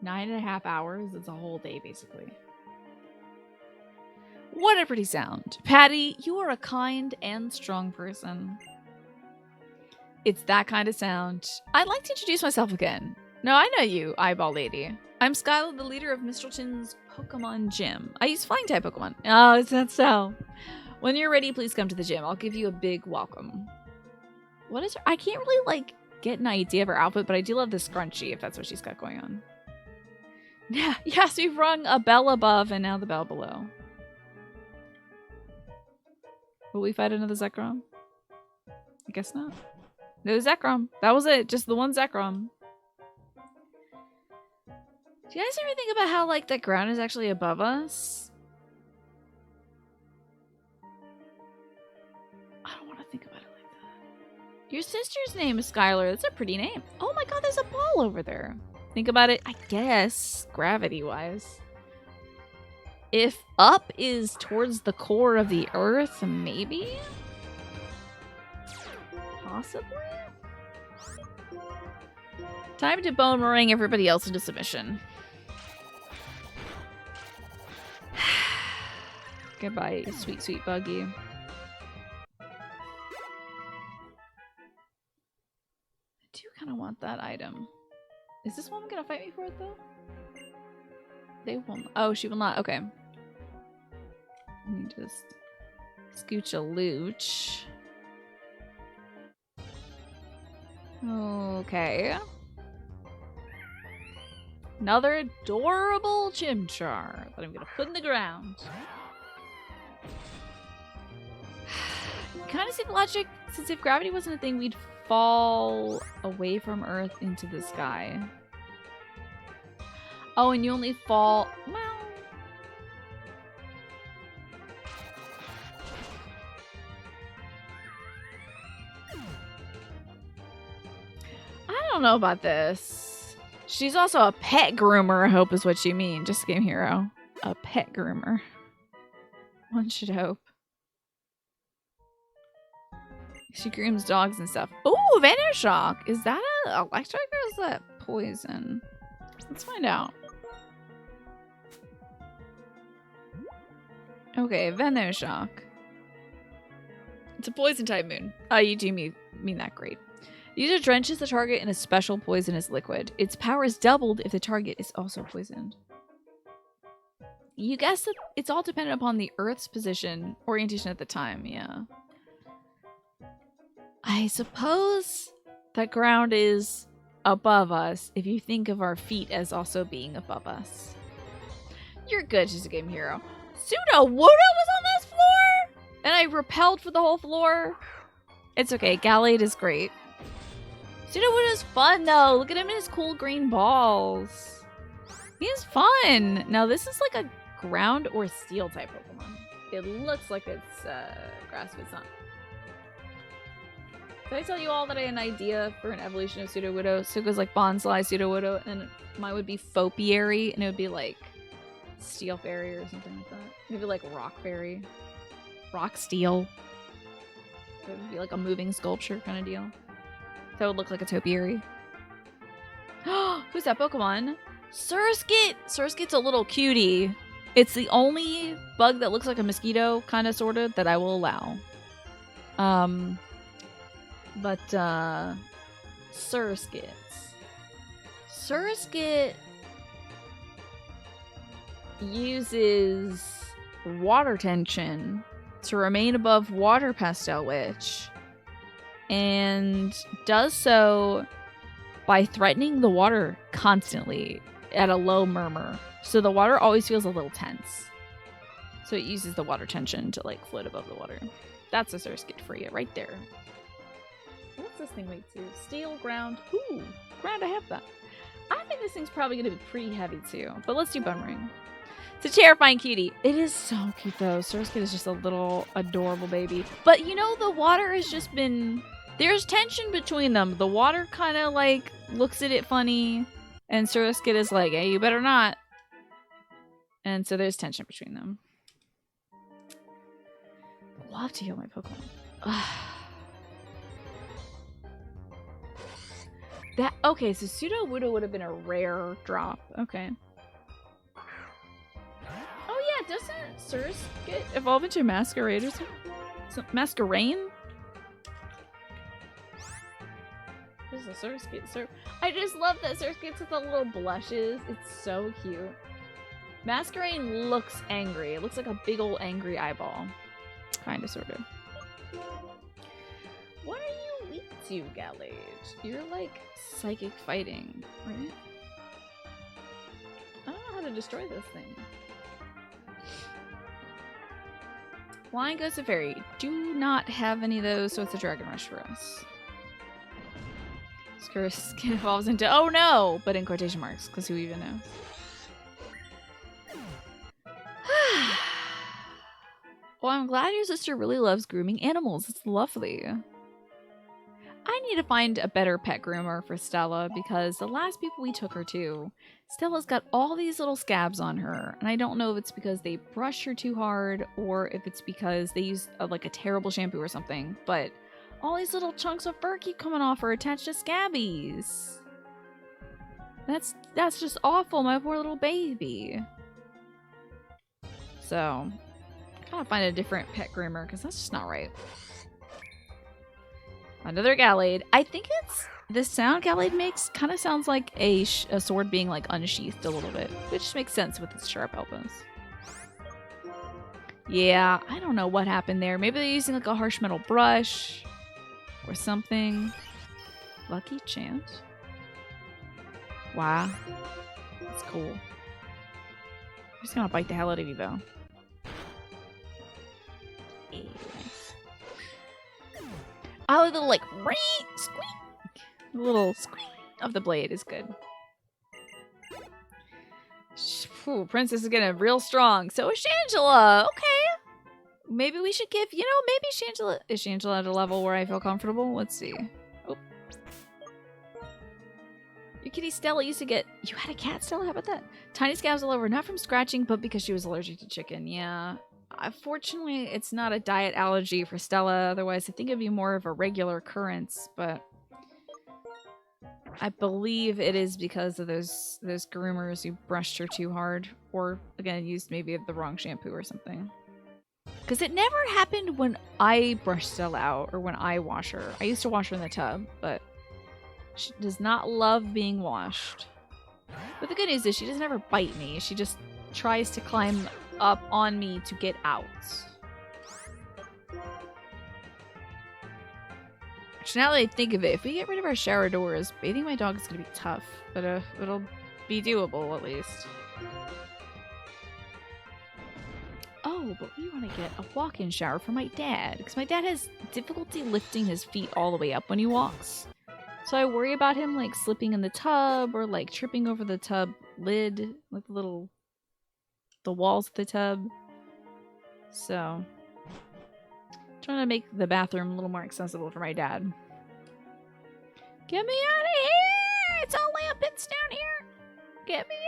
9.5 hours, it's a whole day basically. What a pretty sound. Patty, you are a kind and strong person. It's that kind of sound. I'd like to introduce myself again. No, I know you, eyeball lady. I'm Skylar, the leader of Mistleton's Pokemon Gym. I use flying type Pokemon. Oh, is that so? When you're ready, please come to the gym. I'll give you a big welcome. What is her? I can't really, like, get an idea of her outfit, but I do love the scrunchie, if that's what she's got going on. Yeah, yes, we've rung a bell above and now the bell below. Will we fight another Zekrom? I guess not. No Zekrom. That was it. Just the one Zekrom. Do you guys ever think about how, like, the ground is actually above us? I don't want to think about it like that. Your sister's name is Skylar. That's a pretty name. Oh my god, there's a ball over there. Think about it, I guess, gravity-wise. If up is towards the core of the Earth, maybe? Possibly? Time to bone-ring everybody else into submission. Goodbye, sweet, sweet buggy. I do kind of want that item. Is this woman gonna fight me for it, though? They won't. Oh, she will not. Okay. Let me just scooch a looch. Okay. Another adorable Chimchar that I'm gonna put in the ground. You kind of see the logic, since if gravity wasn't a thing, we'd fall away from Earth into the sky. Oh, and you only fall... Well... I don't know about this. She's also a pet groomer, I hope is what you mean. Just Game Hero. A pet groomer. One should hope. She grooms dogs and stuff. Ooh, Venoshock! Is that an electric or is that poison? Let's find out. Okay, Venoshock. It's a poison type moon. You do mean that, great. User drenches the target in a special poisonous liquid. Its power is doubled if the target is also poisoned. You guess that it's all dependent upon the Earth's position, orientation at the time, yeah. I suppose that ground is above us if you think of our feet as also being above us. You're good, she's a Game Hero. Sudowoodo was on this floor? And I repelled for the whole floor? It's okay, Gallade is great. Sudowoodo's fun though. Look at him in his cool green balls. He is fun. Now this is like a ground or steel type Pokemon. It looks like it's grass, but it's not. Did I tell you all that I had an idea for an evolution of Sudowoodo? So it goes like Bonsly, Sudowoodo, and mine would be Fopiary, and it would be like Steel Fairy or something like that. Maybe like Rock Fairy. Rock Steel. It would be like a moving sculpture kind of deal. That would look like a topiary. Who's that Pokemon? Surskit! Surskit's a little cutie. It's the only bug that looks like a mosquito, kind of, sort of, that I will allow. Surskit. Surskit uses water tension to remain above Water Pastel Witch, and does so by threatening the water constantly at a low murmur. So the water always feels a little tense. So it uses the water tension to like float above the water. That's a Surskit for you right there. What's this thing weigh to? Steel, ground. Ooh, ground, I have that. I think this thing's probably going to be pretty heavy too. But let's do Bone Ring. It's a terrifying cutie. It is so cute though. Surskit is just a little adorable baby. But you know, the water has just been... There's tension between them. The water kind of like looks at it funny. And Surskit is like, hey, you better not. And so there's tension between them. I'd love to heal my Pokemon. Okay, so Sudowoodo would have been a rare drop. Okay. Oh yeah, doesn't Surskit evolve into Masquerade or something? Masquerain? This is a Surskit. I just love that Surskit's with the little blushes. It's so cute. Masquerain looks angry. It looks like a big old angry eyeball. Kinda, sorta. What are you weak to, Gallade? You're like psychic fighting, right? I don't know how to destroy this thing. Flying Ghost of Fairy. Do not have any of those, so it's a Dragon Rush for us. Skin evolves into oh no, but in quotation marks, because who even knows? Well, I'm glad your sister really loves grooming animals. It's lovely. I need to find a better pet groomer for Stella because the last people we took her to, Stella's got all these little scabs on her, and I don't know if it's because they brush her too hard or if it's because they use like a terrible shampoo or something, but all these little chunks of fur keep coming off her attached to scabbies. That's just awful, my poor little baby. So, gotta find a different pet groomer because that's just not right. Another Gallade. I think it's the sound Gallade makes kind of sounds like a sword being like unsheathed a little bit, which makes sense with its sharp elbows. Yeah, I don't know what happened there. Maybe they're using like a harsh metal brush or something. Lucky Chant. Wow, that's cool. I'm just gonna bite the hell out of you though. Oh, the like squeak. The little squeak of the blade is good. Ooh, Princess is getting real strong. So is Shangela. Okay. Maybe we should give, maybe Shangela. Is Shangela at a level where I feel comfortable? Let's see. Oh. Your kitty Stella used to get. You had a cat, Stella? How about that? Tiny scabs all over, not from scratching, but because she was allergic to chicken. Yeah. Fortunately, it's not a diet allergy for Stella. Otherwise, I think it'd be more of a regular occurrence. But I believe it is because of those groomers who brushed her too hard, or again used maybe the wrong shampoo or something. Because it never happened when I brush Stella out or when I wash her. I used to wash her in the tub, but she does not love being washed. But the good news is she doesn't ever bite me. She just tries to climb up on me to get out. Actually, now that I think of it, if we get rid of our shower doors, bathing my dog is going to be tough, but it'll be doable at least. Oh, but we want to get a walk-in shower for my dad, because my dad has difficulty lifting his feet all the way up when he walks. So I worry about him like slipping in the tub or like tripping over the tub lid, like the walls of the tub. So, trying to make the bathroom a little more accessible for my dad. Get me out of here! It's all lampants down here! Get me out!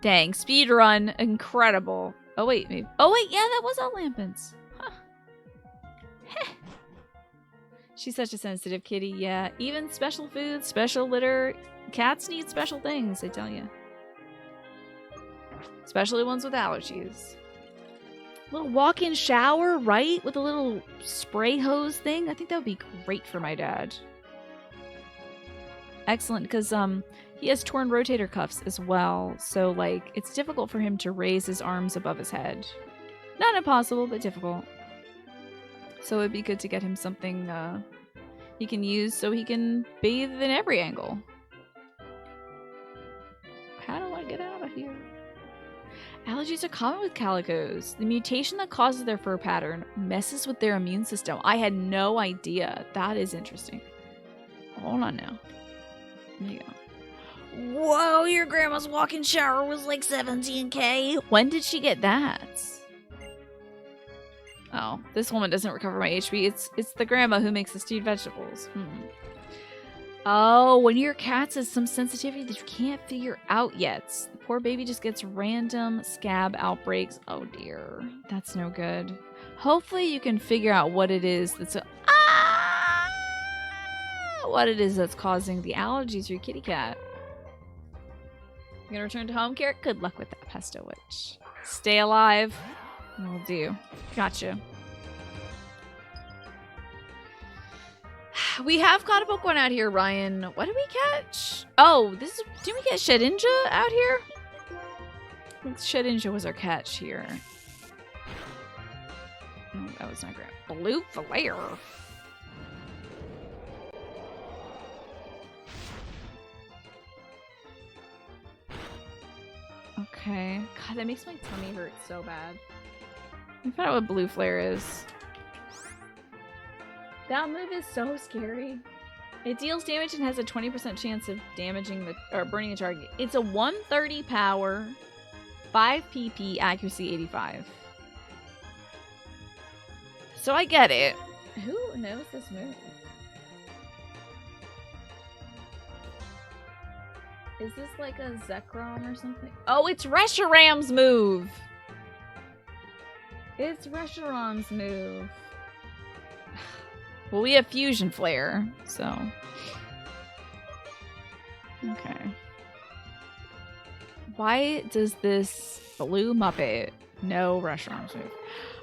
Dang, speed run, incredible. Oh wait, maybe. Oh wait, yeah, that was all lampants. Huh. Heh. She's such a sensitive kitty, yeah. Even special food, special litter. Cats need special things, I tell you. Especially ones with allergies. Little walk-in shower, right? With a little spray hose thing. I think that would be great for my dad. Excellent, because he has torn rotator cuffs as well. So, like, it's difficult for him to raise his arms above his head. Not impossible, but difficult. So it'd be good to get him something he can use so he can bathe in every angle. How do I get out of here? Allergies are common with calicos. The mutation that causes their fur pattern messes with their immune system. I had no idea. That is interesting. Hold on now. There you go. Whoa, your grandma's walk-in shower was like 17K. When did she get that? Oh, this woman doesn't recover my HP. It's the grandma who makes the stewed vegetables. Oh, one of your cats has some sensitivity that you can't figure out yet. The poor baby just gets random scab outbreaks. Oh dear. That's no good. Hopefully you can figure out what it is that's what it is that's causing the allergies for your kitty cat. You're gonna return to home care? Good luck with that, Pesto Witch. Stay alive. Will do. Gotcha. We have caught a Pokemon out here, Ryan. What did we catch? Oh, did we get Shedinja out here? I think Shedinja was our catch here. Oh, that was not great. Blue Flare. Okay. God, that makes my tummy hurt so bad. I find out what Blue Flare is. That move is so scary. It deals damage and has a 20% chance of damaging or burning the target. It's a 130 power, 5 PP, accuracy 85. So I get it. Who knows this move? Is this like a Zekrom or something? Oh, it's Reshiram's move! It's Reshiram's move. Well, we have Fusion Flare, so... Okay. Why does this blue Muppet know Reshiram's move?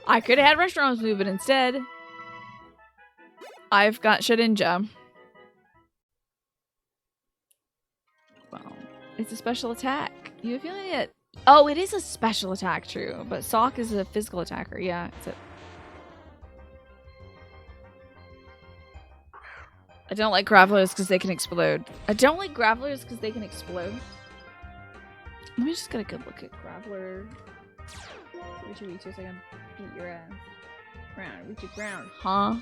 I could have had Reshiram's move, but instead... I've got Shedinja. Well, it's a special attack. You have a feeling it... Oh, it is a special attack, true. But Sock is a physical attacker, yeah. It's a... I don't like Gravelers because they can explode. I don't like Gravelers because they can explode. Let me just get a good look at Graveler. Reach your so I can beat your ass. Ground, reach the ground. Huh?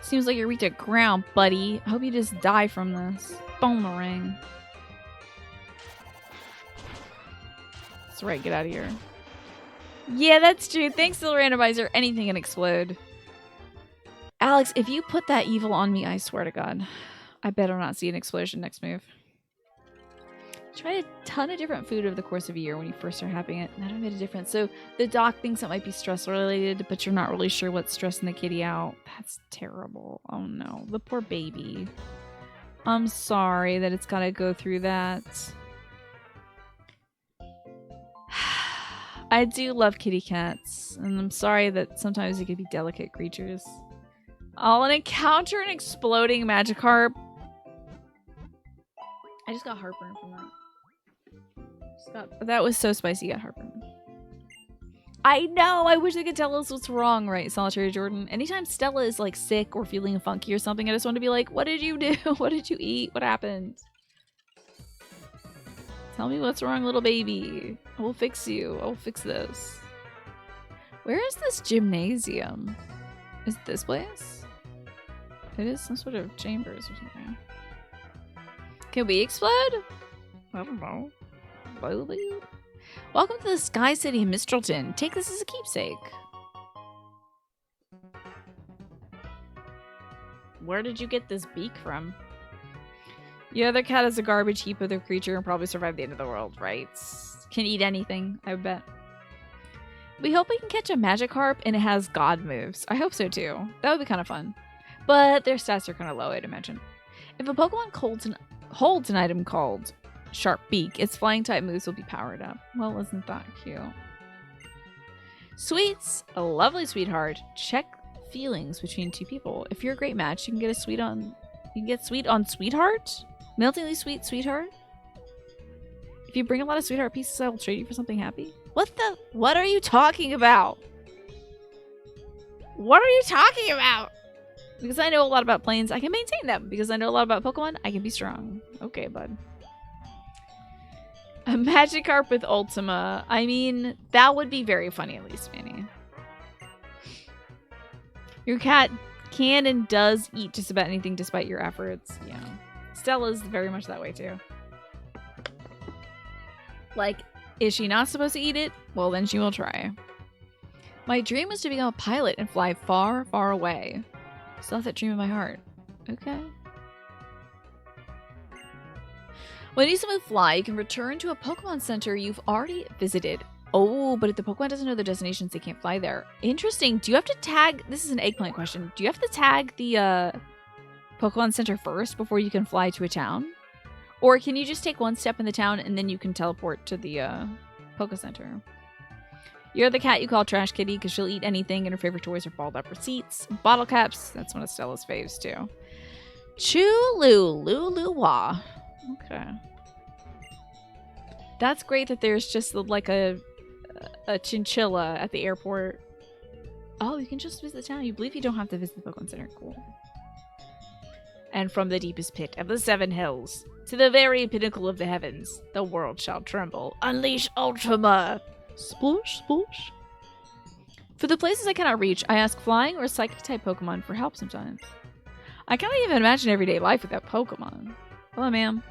Seems like you're reach the ground, buddy. I hope you just die from this. Boomerang. That's right, get out of here. Yeah, that's true. Thanks to the randomizer, anything can explode. Alex, if you put that evil on me, I swear to God, I better not see an explosion next move. Try a ton of different food over the course of a year when you first start having it. That made a difference. So the doc thinks it might be stress related, but you're not really sure what's stressing the kitty out. That's terrible. Oh no, the poor baby. I'm sorry that it's got to go through that. I do love kitty cats, and I'm sorry that sometimes they can be delicate creatures. I'll encounter an exploding Magikarp. I just got heartburn from that. That was so spicy, got heartburn. I know! I wish they could tell us what's wrong, right, Solitary Jordan? Anytime Stella is, like, sick or feeling funky or something, I just want to be like, what did you do? What did you eat? What happened? Tell me what's wrong, little baby. I will fix you. I will fix this. Where is this gymnasium? Is it this place? It is some sort of chambers or something. Can we explode? I don't know. Welcome to the Sky City in Mistralton. Take this as a keepsake. Where did you get this beak from? Your other cat is a garbage heap of their creature and probably survived the end of the world, right? Can eat anything, I bet. We hope we can catch a Magikarp and it has God moves. I hope so too. That would be kind of fun. But their stats are kind of low, I'd imagine. If a Pokemon holds an item called Sharp Beak, its flying type moves will be powered up. Well, isn't that cute? Sweets, a lovely sweetheart. Check feelings between two people. If you're a great match, you can get sweet on sweetheart? Meltingly sweet sweetheart? If you bring a lot of sweetheart pieces, I will trade you for something happy. What are you talking about? What are you talking about? Because I know a lot about planes, I can maintain them. Because I know a lot about Pokemon, I can be strong. Okay, bud. A Magikarp with Ultima. I mean, that would be very funny, at least, Manny. Your cat can and does eat just about anything despite your efforts. Yeah. Stella's very much that way, too. Like, is she not supposed to eat it? Well, then she will try. My dream was to become a pilot and fly far, far away. Still have that dream in my heart. Okay. When you summon Fly, you can return to a Pokemon Center you've already visited. Oh, but if the Pokemon doesn't know their destinations, they can't fly there. Interesting. Do you have to tag... This is an eggplant question. Do you have to tag the Pokemon Center first before you can fly to a town? Or can you just take one step in the town and then you can teleport to the Poké Center? You're the cat you call Trash Kitty because she'll eat anything and her favorite toys are balled up receipts. Bottle caps. That's one of Stella's faves too. Chulu-Lulu-Wah. Okay. That's great that there's just like a chinchilla at the airport. Oh, you can just visit the town. You believe you don't have to visit the Pokemon Center. Cool. And from the deepest pit of the 7 hills to the very pinnacle of the heavens, the world shall tremble. Unleash Ultima! Sploosh, sploosh. For the places I cannot reach, I ask flying or psychic-type Pokemon for help sometimes. I can't even imagine everyday life without Pokemon. Hello, ma'am.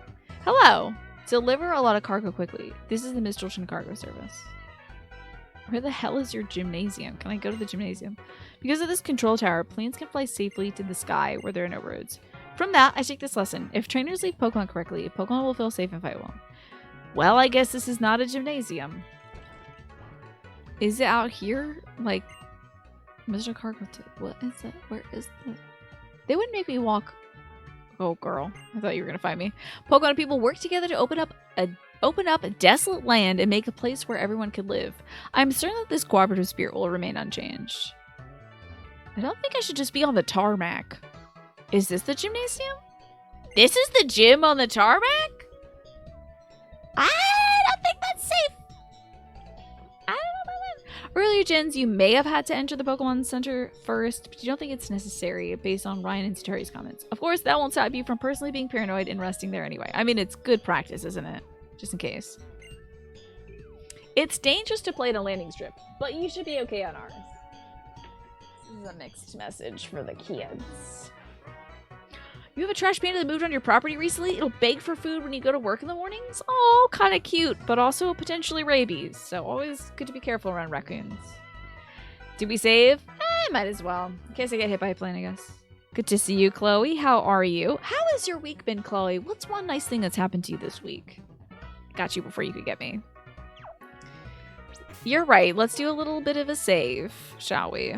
Hello! Deliver a lot of cargo quickly. This is the Mistletoe cargo service. Where the hell is your gymnasium? Can I go to the gymnasium? Because of this control tower, planes can fly safely to the sky where there are no roads. From that, I take this lesson. If trainers leave Pokemon correctly, Pokemon will feel safe and fight well. Well, I guess this is not a gymnasium. Is it out here? Like, Mr. Cargo, what is it? Where is it? They wouldn't make me walk. Oh, girl. I thought you were going to find me. Pokemon people work together to open up a desolate land and make a place where everyone could live. I'm certain that this cooperative spirit will remain unchanged. I don't think I should just be on the tarmac. Is this the gymnasium? This is the gym on the tarmac? I don't think that's safe. I don't know about that. Earlier gens, you may have had to enter the Pokemon Center first, but you don't think it's necessary based on Ryan and Satori's comments. Of course, that won't stop you from personally being paranoid and resting there anyway. I mean, it's good practice, isn't it? Just in case. It's dangerous to play in a landing strip, but you should be okay on ours. This is a mixed message for the kids. You have a trash panda that moved on your property recently? It'll beg for food when you go to work in the mornings? Oh, kind of cute, but also potentially rabies. So always good to be careful around raccoons. Did we save? Might as well. In case I get hit by a plane, I guess. Good to see you, Chloe. How are you? How has your week been, Chloe? What's one nice thing that's happened to you this week? Got you before you could get me. You're right. Let's do a little bit of a save, shall we?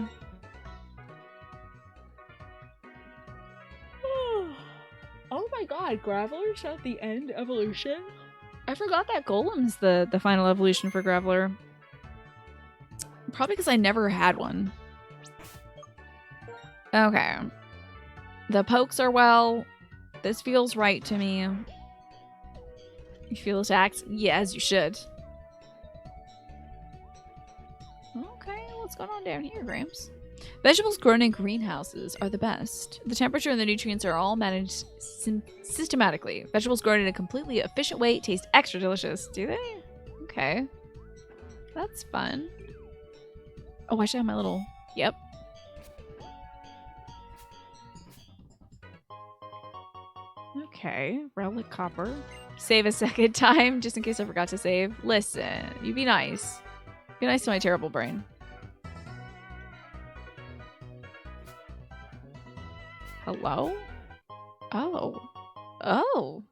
Oh my god, Graveler's at the end evolution? I forgot that Golem's the final evolution for Graveler. Probably because I never had one. Okay. The pokes are well. This feels right to me. You feel attacked? Yeah, as you should. Okay, what's going on down here, Gramps? Vegetables grown in greenhouses are the best. The temperature and the nutrients are all managed systematically. Vegetables grown in a completely efficient way taste extra delicious. Do they? Okay. That's fun. Oh, I should have my little... Yep. Okay. Relic copper. Save a second time, just in case I forgot to save. Listen, you be nice. Be nice to my terrible brain. Hello? Oh. Oh.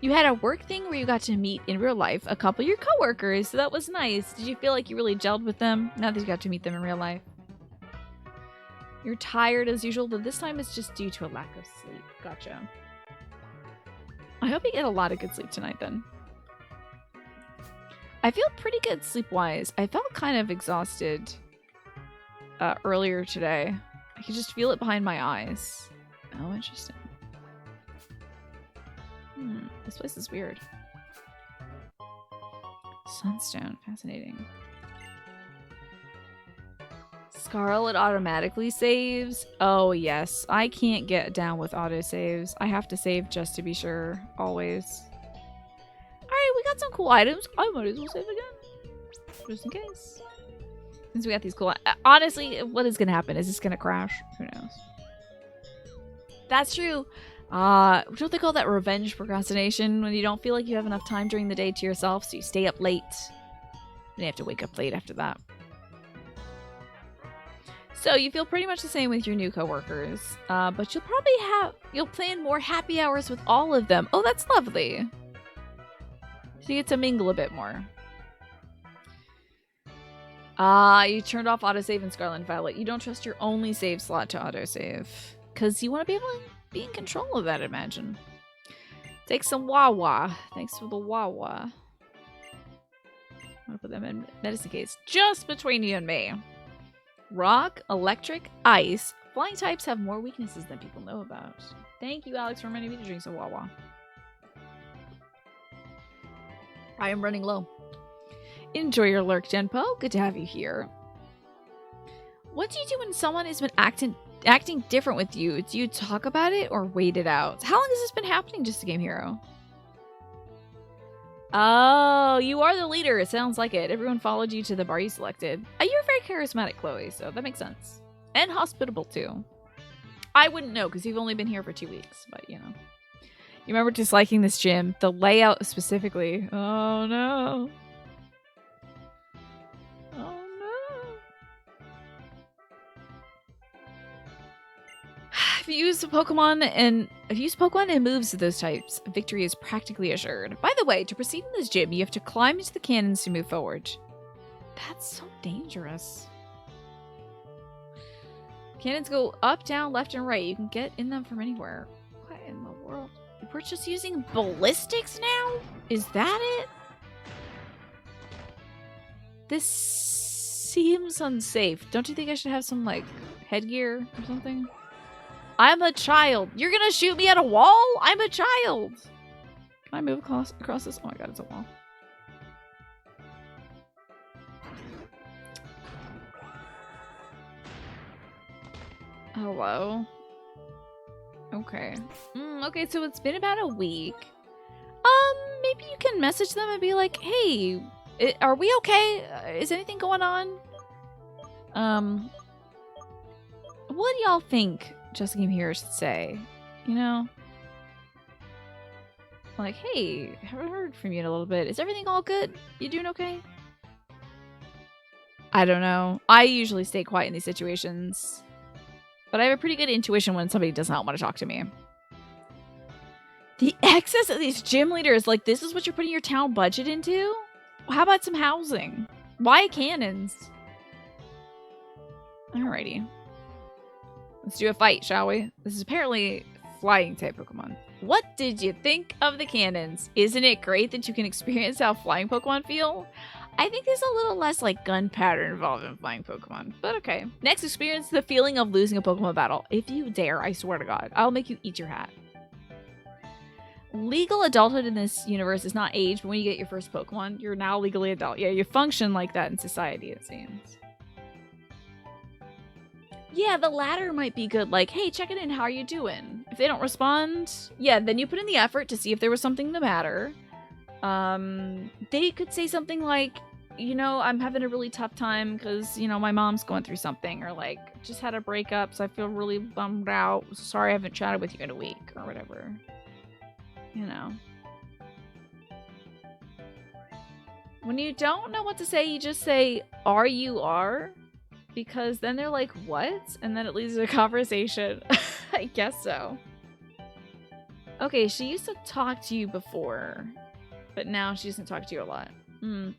You had a work thing where you got to meet in real life a couple of your coworkers, so that was nice. Did you feel like you really gelled with them now that you got to meet them in real life? You're tired as usual, but this time it's just due to a lack of sleep. Gotcha. I hope you get a lot of good sleep tonight then. I feel pretty good sleep-wise. I felt kind of exhausted earlier today. I could just feel it behind my eyes. Oh, interesting. This place is weird. Sunstone, fascinating. Scarlet automatically saves? Oh, yes. I can't get down with autosaves. I have to save just to be sure, always. Alright, we got some cool items. I might as well save again. Just in case. Since we got these cool... Honestly, what is going to happen? Is this going to crash? Who knows? That's true. Don't they call that revenge procrastination? When you don't feel like you have enough time during the day to yourself, so you stay up late. And you have to wake up late after that. So you feel pretty much the same with your new coworkers. But you'll plan more happy hours with all of them. Oh, that's lovely. So you get to mingle a bit more. Ah, you turned off autosave in Scarlet and Violet. You don't trust your only save slot to autosave. Because you want to be able to be in control of that, imagine. Take some Wawa. Thanks for the Wawa. I'm going to put them in medicine case. Just between you and me. Rock, electric, ice. Flying types have more weaknesses than people know about. Thank you, Alex, for reminding me to drink some Wawa. I am running low. Enjoy your lurk, Genpo. Good to have you here. What do you do when someone has been acting different with you? Do you talk about it or wait it out? How long has this been happening, Just a Game Hero? Oh, you are the leader. It sounds like it. Everyone followed you to the bar you selected. You're very charismatic, Chloe, so that makes sense. And hospitable, too. I wouldn't know, because you've only been here for 2 weeks, but, you know. You remember disliking this gym? The layout specifically. Oh, no. Oh, no. If you use Pokemon and moves of those types, victory is practically assured. By the way, to proceed in this gym, you have to climb into the cannons to move forward. That's so dangerous. Cannons go up, down, left, and right. You can get in them from anywhere. What in the world? We're just using ballistics now? Is that it? This seems unsafe. Don't you think I should have some, like, headgear or something? I'm a child. You're gonna shoot me at a wall? I'm a child. Can I move across this? Oh my god, it's a wall. Hello? Okay. Okay, so it's been about a week. Maybe you can message them and be like, hey, are we okay? Is anything going on? What do y'all think Just a Game Hero should say? You know? Like, hey, haven't heard from you in a little bit. Is everything all good? You doing okay? I don't know. I usually stay quiet in these situations. But I have a pretty good intuition when somebody does not want to talk to me. The excess of these gym leaders, like, this is what you're putting your town budget into? How about some housing? Why cannons? Alrighty. Let's do a fight, shall we? This is apparently flying type Pokemon. What did you think of the cannons? Isn't it great that you can experience how flying Pokemon feel? I think there's a little less like gunpowder involved in flying Pokemon, but okay. Next, experience the feeling of losing a Pokemon battle. If you dare, I swear to God, I'll make you eat your hat. Legal adulthood in this universe is not age, but when you get your first Pokemon, you're now legally adult. Yeah, you function like that in society, it seems. Yeah, the latter might be good. Like, hey, check it in. How are you doing? If they don't respond, yeah, then you put in the effort to see if there was something the matter. They could say something like, you know, I'm having a really tough time because, you know, my mom's going through something, or like, just had a breakup, so I feel really bummed out. Sorry I haven't chatted with you in a week, or whatever. You know. When you don't know what to say, you just say, are you are? Because then they're like, what? And then it leads to a conversation. I guess so. Okay, she used to talk to you before, but now she doesn't talk to you a lot.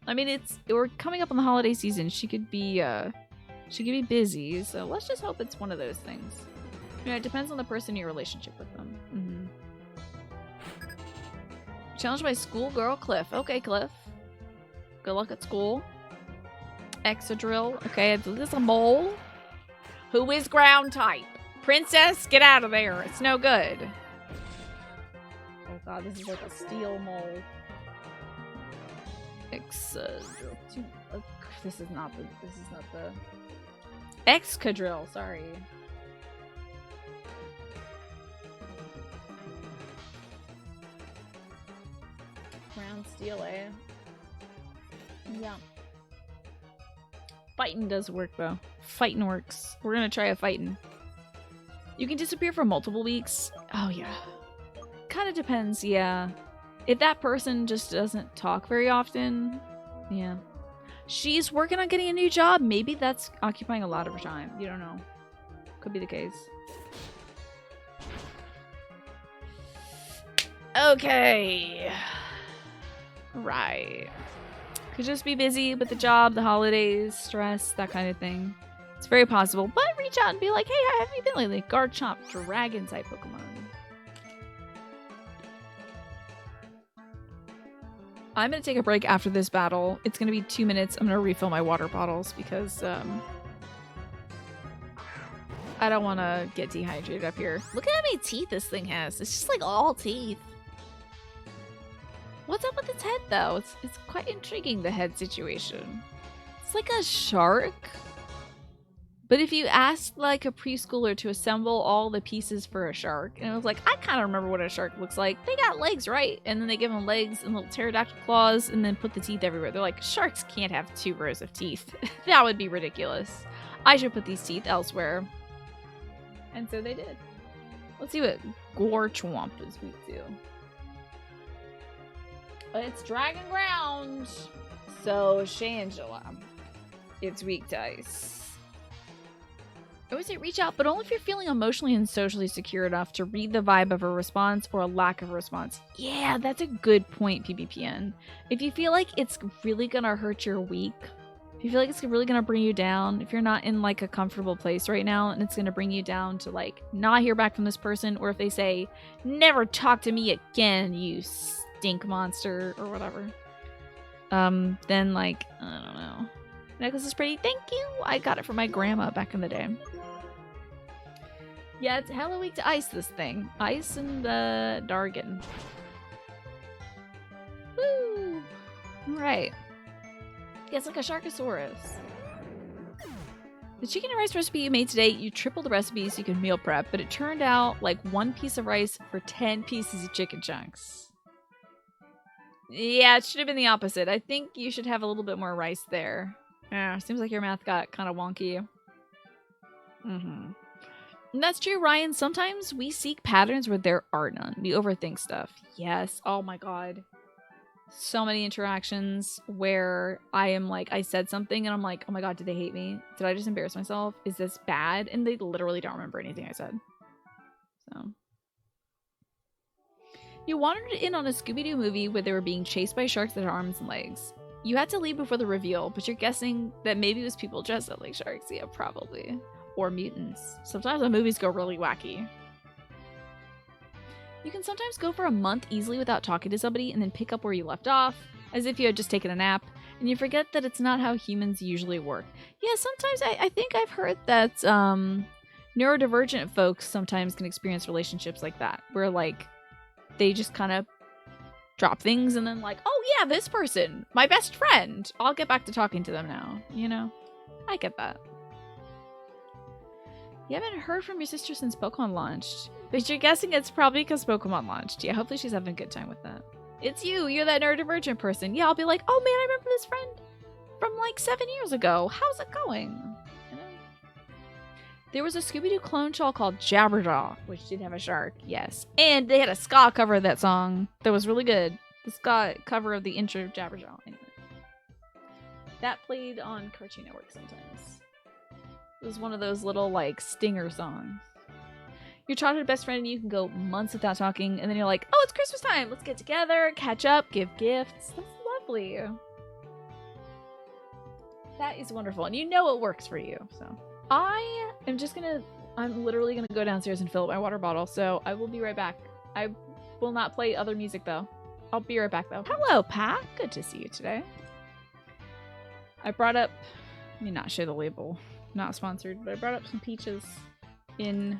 I mean, we're coming up on the holiday season. She could be busy, so let's just hope it's one of those things. You know, it depends on the person in your relationship with them. Challenged by schoolgirl Cliff. Okay, Cliff. Good luck at school. Exadrill. Okay, this is a mole. Who is ground type? Princess, get out of there. It's no good. Oh god, this is like a steel mole. Exadrill. This is not the Excadrill, sorry. Ground steel, eh? Yeah. Fighting does work, though. Fighting works. We're gonna try a fighting. You can disappear for multiple weeks. Oh, yeah. Kind of depends, yeah. If that person just doesn't talk very often, yeah. She's working on getting a new job. Maybe that's occupying a lot of her time. You don't know. Could be the case. Okay. Right. Could just be busy with the job, the holidays, stress, that kind of thing. It's very possible, but reach out and be like, hey, how have you been lately? Garchomp, dragon type Pokemon. I'm going to take a break after this battle. It's going to be 2 minutes. I'm going to refill my water bottles because I don't want to get dehydrated up here. Look at how many teeth this thing has. It's just like all teeth. What's up with its head, though? It's quite intriguing, the head situation. It's like a shark. But if you asked like a preschooler to assemble all the pieces for a shark, and it was like, I kind of remember what a shark looks like. They got legs, right? And then they give them legs and little pterodactyl claws and then put the teeth everywhere. They're like, sharks can't have 2 rows of teeth. That would be ridiculous. I should put these teeth elsewhere. And so they did. Let's see what Garchomp is weak to. It's Dragon Ground. So Shangela. It's weak to ice. I would say reach out, but only if you're feeling emotionally and socially secure enough to read the vibe of a response or a lack of a response. Yeah, that's a good point, PBPN. If you feel like it's really gonna hurt your week, if you feel like it's really gonna bring you down, if you're not in like a comfortable place right now and it's gonna bring you down to like not hear back from this person, or if they say, never talk to me again, you stink monster, or whatever, then like, I don't know. Necklace is pretty. Thank you. I got it from my grandma back in the day. Yeah, it's hella weak to ice, this thing. Ice and Dargon. Woo! Alright. Yeah, it's like a Sharkosaurus. The chicken and rice recipe you made today, you tripled the recipe so you could meal prep, but it turned out like 1 piece of rice for 10 pieces of chicken chunks. Yeah, it should have been the opposite. I think you should have a little bit more rice there. Yeah, seems like your math got kind of wonky. And that's true, Ryan. Sometimes we seek patterns where there are none. We overthink stuff. Yes. Oh my god. So many interactions where I am like, I said something and I'm like, oh my god, did they hate me? Did I just embarrass myself? Is this bad? And they literally don't remember anything I said. So. You wandered in on a Scooby-Doo movie where they were being chased by sharks that had arms and legs. You had to leave before the reveal, but you're guessing that maybe it was people dressed up like sharks. Yeah, probably. Or mutants. Sometimes the movies go really wacky. You can sometimes go for a month easily without talking to somebody and then pick up where you left off, as if you had just taken a nap, and you forget that it's not how humans usually work. Yeah, sometimes I think I've heard that neurodivergent folks sometimes can experience relationships like that, where like they just kind of drop things and then like, oh yeah, this person, my best friend. I'll get back to talking to them now, you know? I get that. You haven't heard from your sister since Pokemon launched, but you're guessing it's probably because Pokemon launched. Yeah, hopefully she's having a good time with that. It's you. You're that neurodivergent person. Yeah, I'll be like, oh man, I remember this friend from like 7 years ago. How's it going? You know? There was a Scooby-Doo clone show called Jabberjaw, which did have a shark, yes. And they had a ska cover of that song that was really good. The ska cover of the intro of Jabberjaw. Anyway. That played on Cartoon Network sometimes. It was one of those little, like, stinger songs. Your childhood best friend and you can go months without talking, and then you're like, oh, it's Christmas time! Let's get together, catch up, give gifts. That's lovely. That is wonderful. And you know it works for you, so. I'm literally gonna go downstairs and fill up my water bottle, so I will be right back. I will not play other music, though. I'll be right back, though. Hello, Pat. Good to see you today. I brought up... Let me not show the label. Not sponsored, but I brought up some peaches in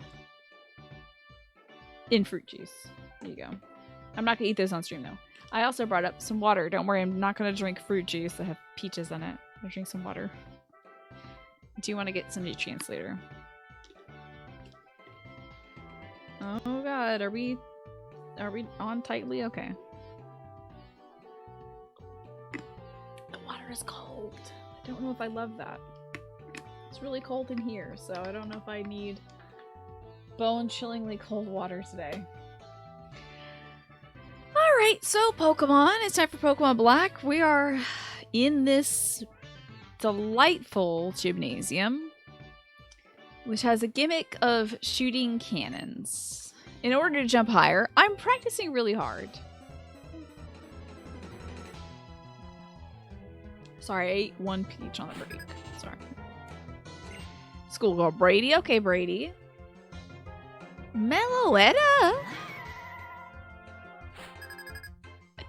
fruit juice. There you go. I'm not gonna eat those on stream, though. I also brought up some water. Don't worry, I'm not gonna drink fruit juice that have peaches in it. I'll drink some water. Do you want to get some nutrients later? Oh god, are we on tightly? Okay. The water is cold. I don't know if I love that. It's really cold in here, so I don't know if I need bone-chillingly cold water today. Alright, so Pokemon. It's time for Pokemon Black. We are in this delightful gymnasium, which has a gimmick of shooting cannons. In order to jump higher, I'm practicing really hard. Sorry, I ate one peach on the break. Sorry. Schoolgirl Brady. Okay, Brady. Meloetta?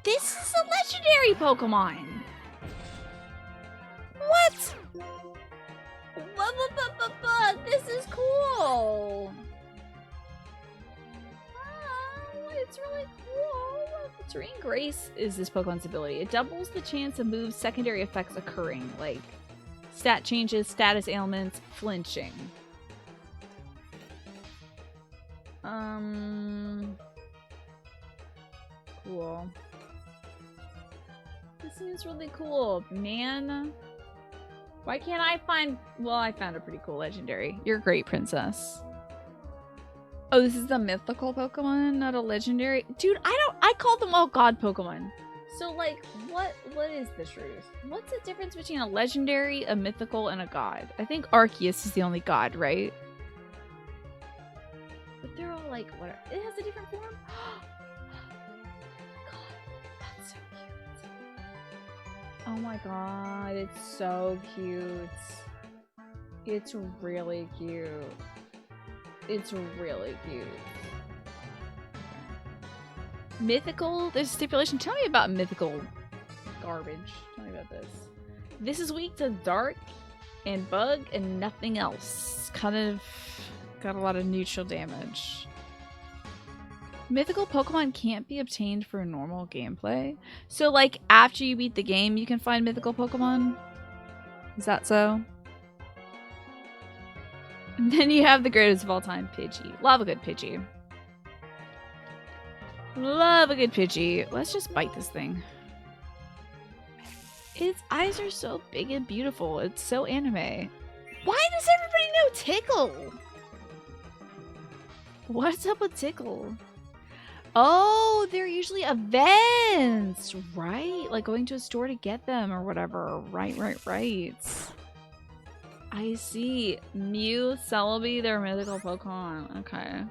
This is a legendary Pokemon. What? This is cool. Oh, it's really cool. Serene Grace is this Pokemon's ability. It doubles the chance of moves' secondary effects occurring, like stat changes, status ailments, flinching. Cool. This seems really cool, man. Why can't I find... Well, I found a pretty cool legendary. You're great, princess. Oh, this is the mythical Pokemon, not a legendary? Dude, I call them all god Pokemon. So, like, what is the truth? What's the difference between a legendary, a mythical, and a god? I think Arceus is the only god, right? But they're all like, what? It has a different form? God, that's so cute. Oh my god, it's so cute. It's really cute. It's really cute. Mythical, there's a stipulation. Tell me about mythical garbage. Tell me about this. This is weak to dark and bug and nothing else. Kind of got a lot of neutral damage. Mythical Pokemon can't be obtained for normal gameplay. So, like, after you beat the game, you can find mythical Pokemon? Is that so? And then you have the greatest of all time, Pidgey. Love a good Pidgey. Love a good Pidgey. Let's just bite this thing. Its eyes are so big and beautiful. It's so anime. Why does everybody know Tickle? What's up with Tickle? Oh, they're usually events, right? Like going to a store to get them or whatever. Right. I see. Mew, Celebi, they're mythical Pokemon. Okay.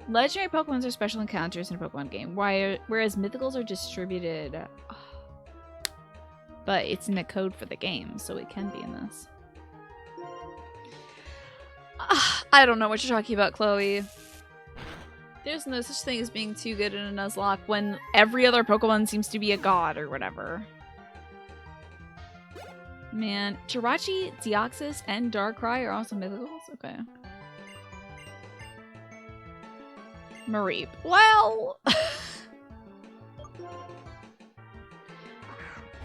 Legendary Pokemons are special encounters in a Pokemon game, whereas mythicals are distributed. But it's in the code for the game, so it can be in this. I don't know what you're talking about, Chloe. There's no such thing as being too good in a Nuzlocke when every other Pokemon seems to be a god or whatever. Man, Jirachi, Deoxys, and Darkrai are also mythicals? Okay. Mareep. Well...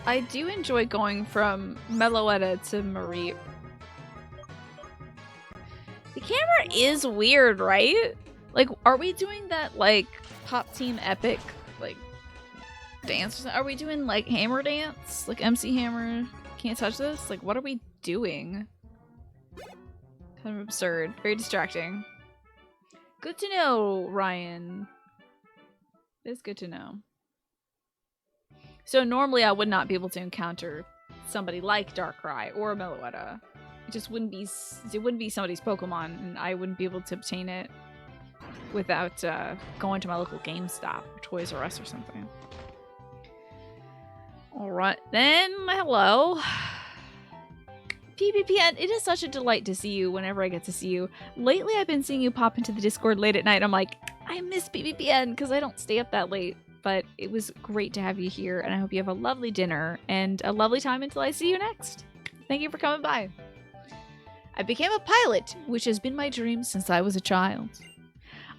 I do enjoy going from Meloetta to Mareep. The camera is weird, right? Like, are we doing that, like, Pop Team Epic, like, dance? Are we doing, like, Hammer Dance? Like, MC Hammer? Can't touch this? Like, what are we doing? Kind of absurd. Very distracting. Good to know, Ryan. It's good to know. So normally I would not be able to encounter somebody like Darkrai or Meloetta. It just wouldn't be somebody's Pokemon, and I wouldn't be able to obtain it without going to my local GameStop or Toys R Us or something. Alright, then, hello. PPPN, it is such a delight to see you whenever I get to see you. Lately I've been seeing you pop into the Discord late at night. I'm like, I miss PPPN because I don't stay up that late. But it was great to have you here, and I hope you have a lovely dinner and a lovely time until I see you next. Thank you for coming by. I became a pilot, which has been my dream since I was a child.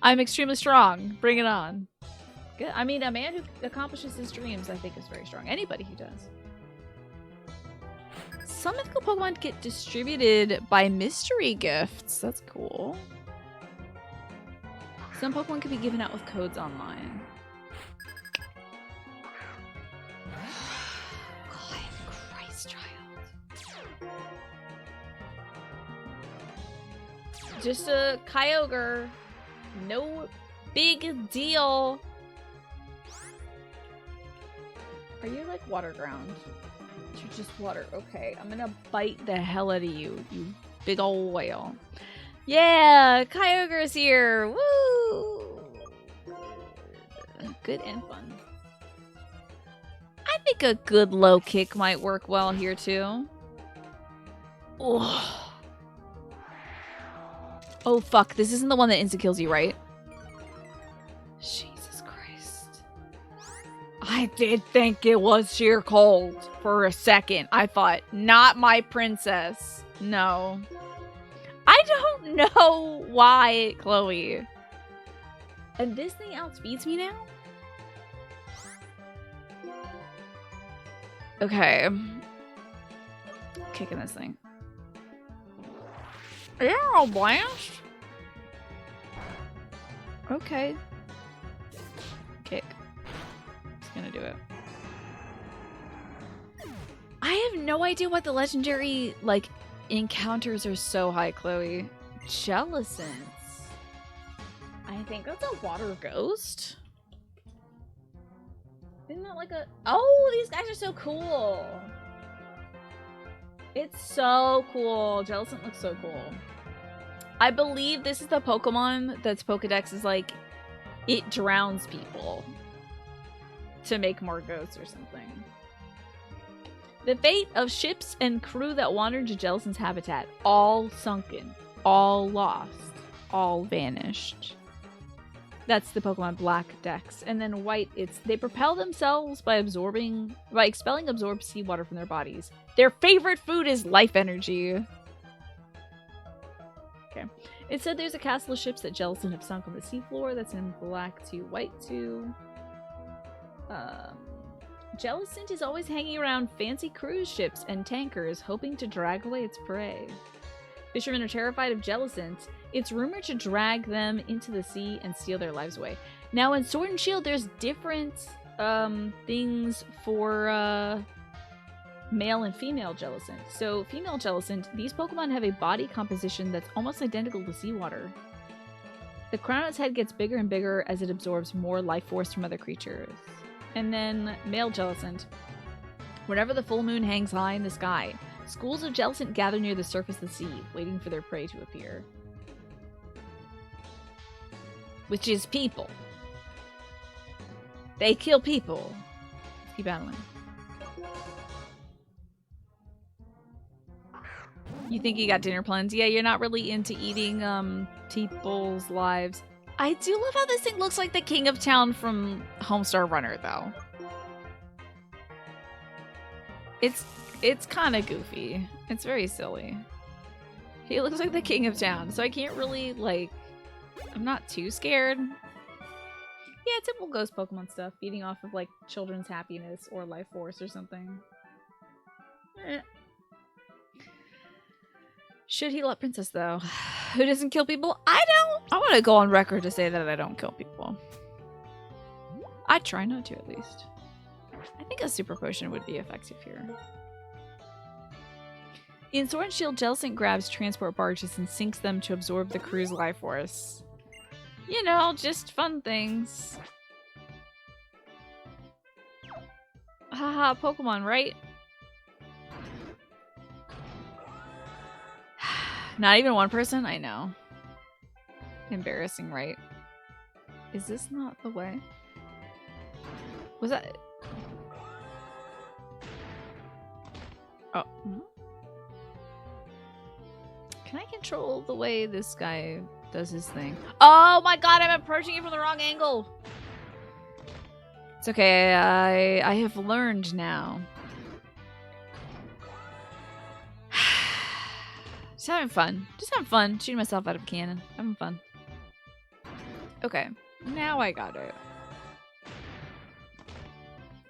I'm extremely strong. Bring it on. Good. I mean, a man who accomplishes his dreams, I think, is very strong. Anybody who does. Some mythical Pokemon get distributed by mystery gifts. That's cool. Some Pokemon can be given out with codes online. Just a Kyogre. No big deal. Are you like water ground? You're just water. Okay, I'm gonna bite the hell out of you, you big old whale. Yeah, Kyogre's here. Woo! Good and fun. I think a good low kick might work well here too. Oh. Oh fuck, this isn't the one that insta-kills you, right? Jesus Christ. I did think it was sheer cold for a second. I thought, not my princess. No. I don't know why, Chloe. And this thing outspeeds me now? Okay. Kicking this thing. Arrow blast? Okay. Kick. It's gonna do it. I have no idea what the legendary, like, encounters are so high, Chloe. Jellicent. I think that's a water ghost. Isn't that like a... Oh, these guys are so cool. It's so cool. Jellicent looks so cool. I believe this is the Pokemon that's Pokedex is like, it drowns people to make more ghosts or something. The fate of ships and crew that wandered to Jellicent's habitat. All sunken. All lost. All vanished. That's the Pokemon Black Dex. And then White, it's they propel themselves by expelling absorbed seawater from their bodies. Their favorite food is life energy. Okay. It said there's a castle of ships that Jellicent have sunk on the seafloor. That's in Black 2, White 2. Jellicent is always hanging around fancy cruise ships and tankers, hoping to drag away its prey. Fishermen are terrified of Jellicent. It's rumored to drag them into the sea and steal their lives away. Now, in Sword and Shield, there's different things for male and female Jellicent. So, female Jellicent, these Pokemon have a body composition that's almost identical to seawater. The crown on its head gets bigger and bigger as it absorbs more life force from other creatures. And then, male Jellicent. Whenever the full moon hangs high in the sky, schools of Jellicent gather near the surface of the sea, waiting for their prey to appear. Which is people. They kill people. Let's keep battling. You think you got dinner plans? Yeah, you're not really into eating people's lives. I do love how this thing looks like the King of Town from Homestar Runner, though. It's kind of goofy. It's very silly. He looks like the King of Town, so I can't really, like... I'm not too scared. Yeah, typical ghost Pokemon stuff. Feeding off of, like, children's happiness or life force or something. Should heal up Princess, though? Who doesn't kill people? I don't! I want to go on record to say that I don't kill people. I try not to, at least. I think a super potion would be effective here. In Sword and Shield, Jellicent grabs transport barges and sinks them to absorb the crew's life force. You know, just fun things. Haha, Pokemon, right? Not even one person? I know. Embarrassing, right? Is this not the way? Was that... Oh. Can I control the way this guy does his thing? Oh my god, I'm approaching it from the wrong angle! It's okay, I have learned now. Just having fun. Just having fun. Shooting myself out of a cannon. Having fun. Okay. Now I got it.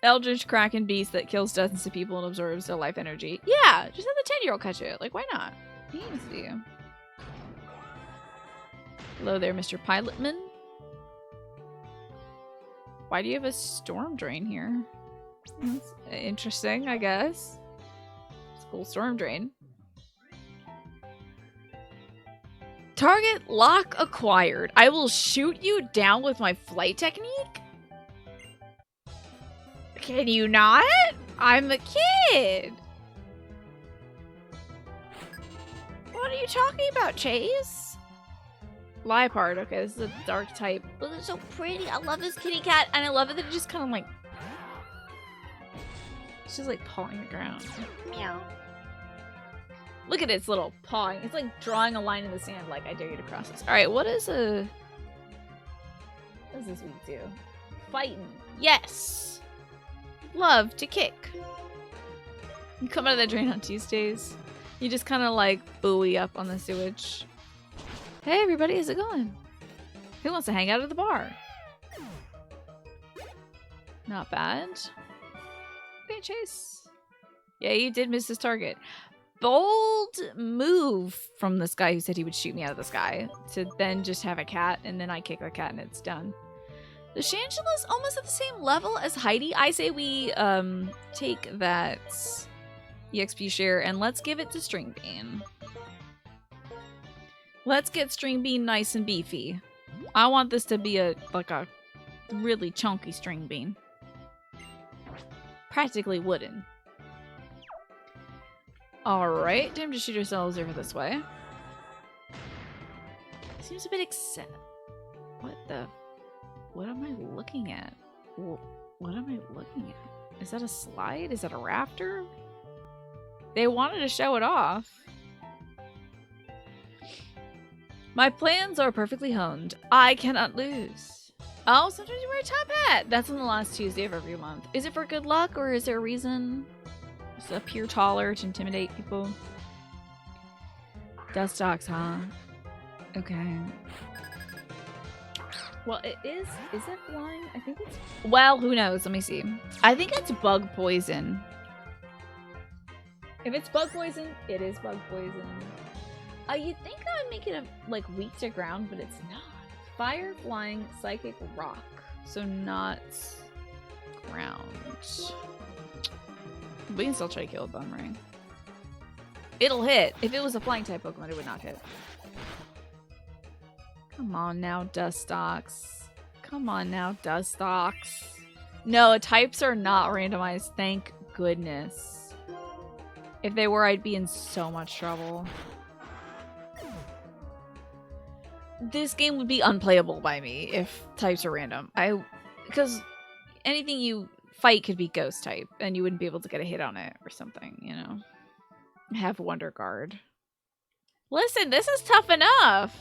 Eldritch Kraken beast that kills dozens of people and absorbs their life energy. Yeah! Just have the 10-year-old catch it. Like, why not? Easy. Hello there, Mr. Pilotman. Why do you have a storm drain here? That's interesting, I guess. It's a cool storm drain. Target lock acquired. I will shoot you down with my flight technique? Can you not? I'm a kid. What are you talking about, Chase? Liepard. Okay, this is a dark type. Look, it's so pretty. I love this kitty cat, and I love it that it just kind of like... She's like pawing the ground. Meow. Look at its little pawing. It's like drawing a line in the sand like, I dare you to cross this. Alright, what does this week do? Fighting. Yes! Love to kick. You come out of the drain on Tuesdays. You just kind of like buoy up on the sewage. Hey everybody, how's it going? Who wants to hang out at the bar? Not bad. Okay, Chase. Yeah, you did miss his target. Bold move from this guy who said he would shoot me out of the sky to then just have a cat, and then I kick the cat and it's done. The Shangela's almost at the same level as Heidi. I say we take that EXP share and let's give it to String Bean. Let's get String Bean nice and beefy. I want this to be like a really chunky String Bean. Practically wooden. Alright, time to shoot ourselves over this way. Seems a bit What am I looking at? What am I looking at? Is that a slide? Is that a rafter? They wanted to show it off. My plans are perfectly honed. I cannot lose. Oh, sometimes you wear a top hat. That's on the last Tuesday of every month. Is it for good luck or is there a reason? Is it appear taller to intimidate people? Dust dogs, huh? Okay. Well, it is. Is it flying? I think it's. Well, who knows? Let me see. I think it's bug poison. If it's bug poison, it is bug poison. You'd think that would make it like weak to ground, but it's not. Fire, flying, psychic, rock. So not ground. We can still try to kill a Boomerang. It'll hit. If it was a flying type Pokemon, it would not hit. Come on now, Dustox. Come on now, Dustox. No, types are not randomized. Thank goodness. If they were, I'd be in so much trouble. This game would be unplayable by me if types are random. Because anything you fight could be ghost type, and you wouldn't be able to get a hit on it or something, you know? Have Wonder Guard. Listen, this is tough enough.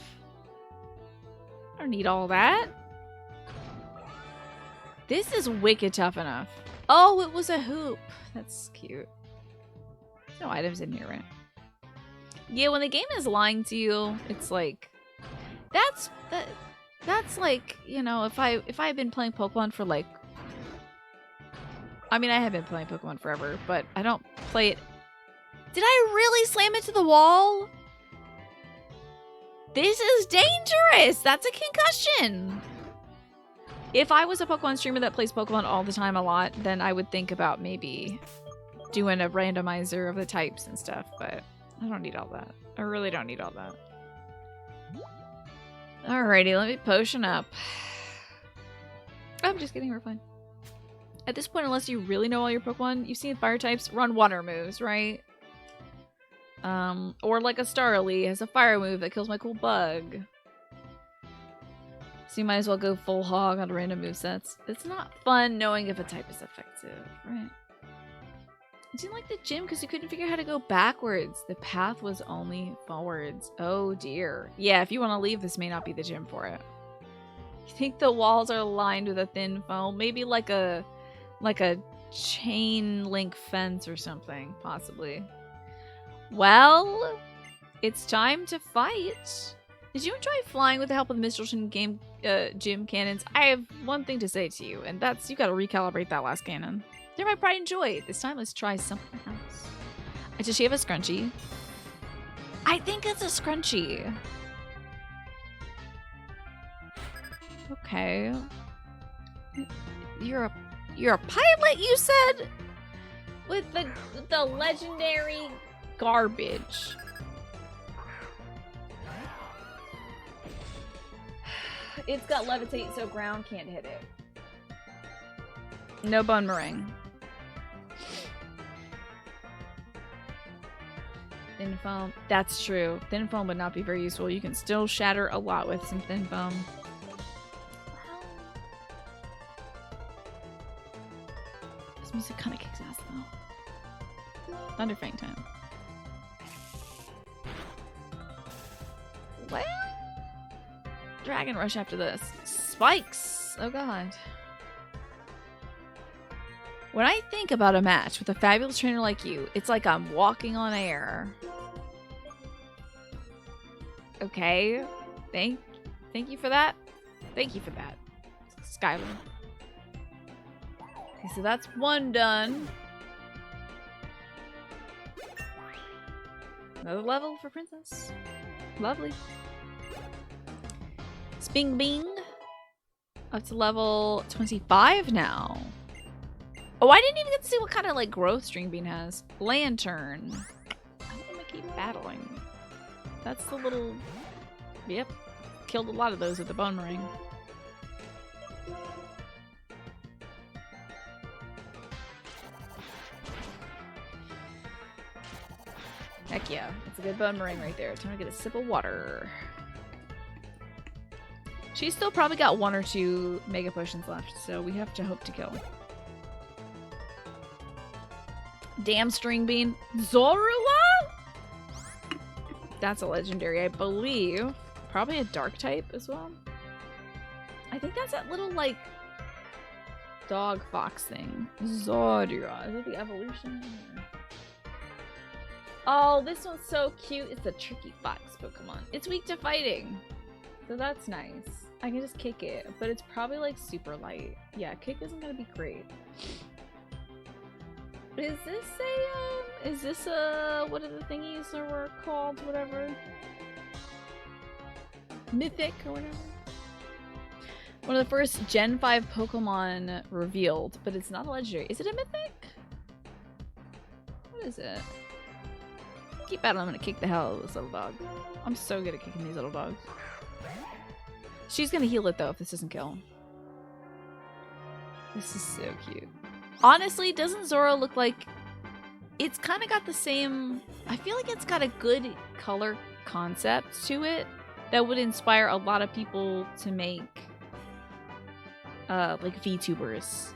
I don't need all that. This is wicked tough enough. Oh, it was a hoop. That's cute. No items in here, right? Yeah, when the game is lying to you, it's like that's like, you know, if I had been playing Pokemon for like, I mean, I have been playing Pokemon forever, but I don't play it. Did I really slam into the wall? This is dangerous. That's a concussion. If I was a Pokemon streamer that plays Pokemon all the time a lot, then I would think about maybe doing a randomizer of the types and stuff, but I don't need all that. I really don't need all that. Alrighty, let me potion up. I'm just kidding, we're fine. At this point, unless you really know all your Pokemon, you've seen fire types run water moves, right? Or like a Starly has a fire move that kills my cool bug. So you might as well go full hog on random movesets. It's not fun knowing if a type is effective, right? I didn't like the gym because you couldn't figure out how to go backwards. The path was only forwards. Oh dear. Yeah, if you want to leave, this may not be the gym for it. You think the walls are lined with a thin foam? Maybe like a chain link fence or something, possibly. Well, it's time to fight. Did you enjoy flying with the help of the Minstrelshin game gym cannons? I have one thing to say to you, and that's you gotta recalibrate that last cannon. They're my pride and joy. This time, let's try something else. Does she have a scrunchie? I think it's a scrunchie. Okay. You're a pilot, you said? With the legendary garbage. It's got levitate, so ground can't hit it. No bone meringue. Thin foam. That's true. Thin foam would not be very useful. You can still shatter a lot with some thin foam. This music kind of kicks ass though. Thunderfang time. Well, Dragon Rush after this. Spikes! Oh god. When I think about a match with a fabulous trainer like you, it's like I'm walking on air. Okay. Thank you for that. Thank you for that, Skylar. Okay, so that's one done. Another level for Princess. Lovely. Sping Bing. Up to level 25 now. Oh, I didn't even get to see what kind of like growth String Bean has. Lantern. I'm gonna keep battling. That's the little... Yep. Killed a lot of those with the Bone Ring. Heck yeah. That's a good Bone Ring right there. Time to get a sip of water. She's still probably got 1 or 2 Mega Potions left, so we have to hope to kill. Damn String Bean. Zorua? That's a legendary, I believe. Probably a dark type as well. I think that's that little, like, dog fox thing. Zorua. Is it the evolution? Oh, this one's so cute. It's a tricky fox Pokemon. It's weak to fighting. So that's nice. I can just kick it, but it's probably, like, super light. Yeah, kick isn't gonna be great. Is this a, what are the thingies that were called, whatever? Mythic or whatever? One of the first Gen 5 Pokemon revealed, but it's not a legendary. Is it a Mythic? What is it? Keep at it, I'm gonna kick the hell out of this little dog. I'm so good at kicking these little dogs. She's gonna heal it though if this doesn't kill. This is so cute. Honestly, doesn't Zora look like... It's kind of got the same... I feel like it's got a good color concept to it that would inspire a lot of people to make like VTubers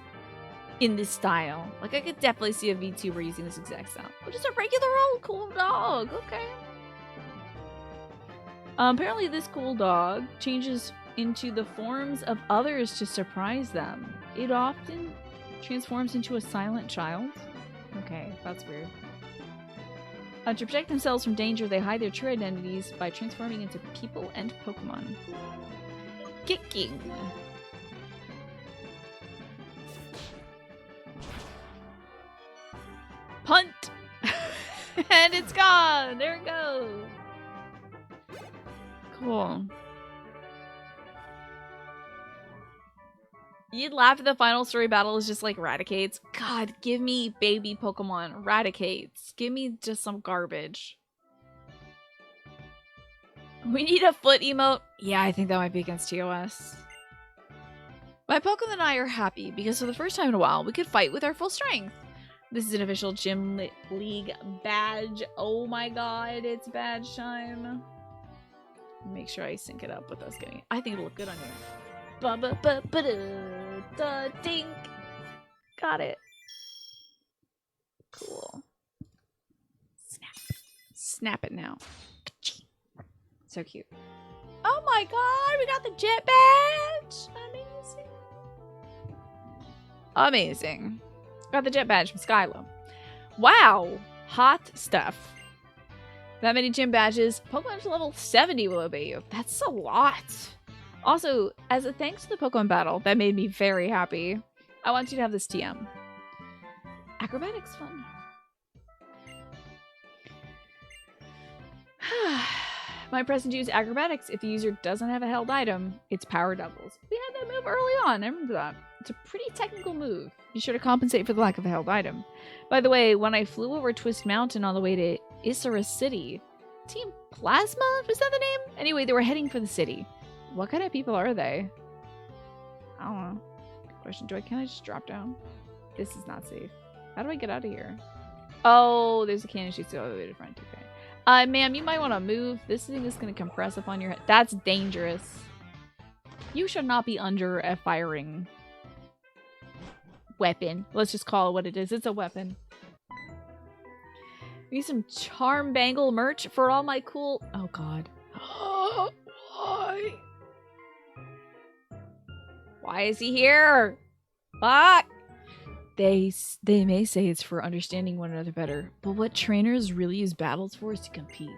in this style. Like I could definitely see a VTuber using this exact style. But just a regular old cool dog. Okay. Apparently this cool dog changes into the forms of others to surprise them. It often transforms into a silent child. Okay, that's weird. To protect themselves from danger, they hide their true identities by transforming into people and Pokemon. Kicking. Punt! And it's gone! There it goes! Cool. You'd laugh if the final story battle is just like Raticates. God, give me baby Pokemon. Raticates. Give me just some garbage. We need a foot emote. Yeah, I think that might be against TOS. My Pokemon and I are happy because for the first time in a while, we could fight with our full strength. This is an official Gym League badge. Oh my god, it's badge time. Make sure I sync it up with us getting it. I think it'll look good on you. Dink. Got it. Cool. Snap. Snap it now. So cute. Oh my god, we got the jet badge! Amazing. Amazing. Got the jet badge from Skylo. Wow. Hot stuff. That many gym badges. Pokemon to level 70 will obey you. That's a lot. Also, as a thanks to the Pokemon battle, that made me very happy. I want you to have this TM. Acrobatics fun. My present to use acrobatics if the user doesn't have a held item, it's power doubles. We had that move early on, I remember that. It's a pretty technical move. Be sure to compensate for the lack of a held item. By the way, when I flew over Twist Mountain on the way to Issaras City, Team Plasma? Was that the name? Anyway, they were heading for the city. What kind of people are they? I don't know. Good question. Can I just drop down? This is not safe. How do I get out of here? Oh, there's a cannon shoots all the way to the front. Okay. Ma'am, you might want to move. This thing is going to compress upon your head. That's dangerous. You should not be under a firing weapon. Let's just call it what it is. It's a weapon. Need some charm bangle merch for all my cool... Oh, God. Why? Why is he here? Fuck! They may say it's for understanding one another better, but what trainers really use battles for is to compete.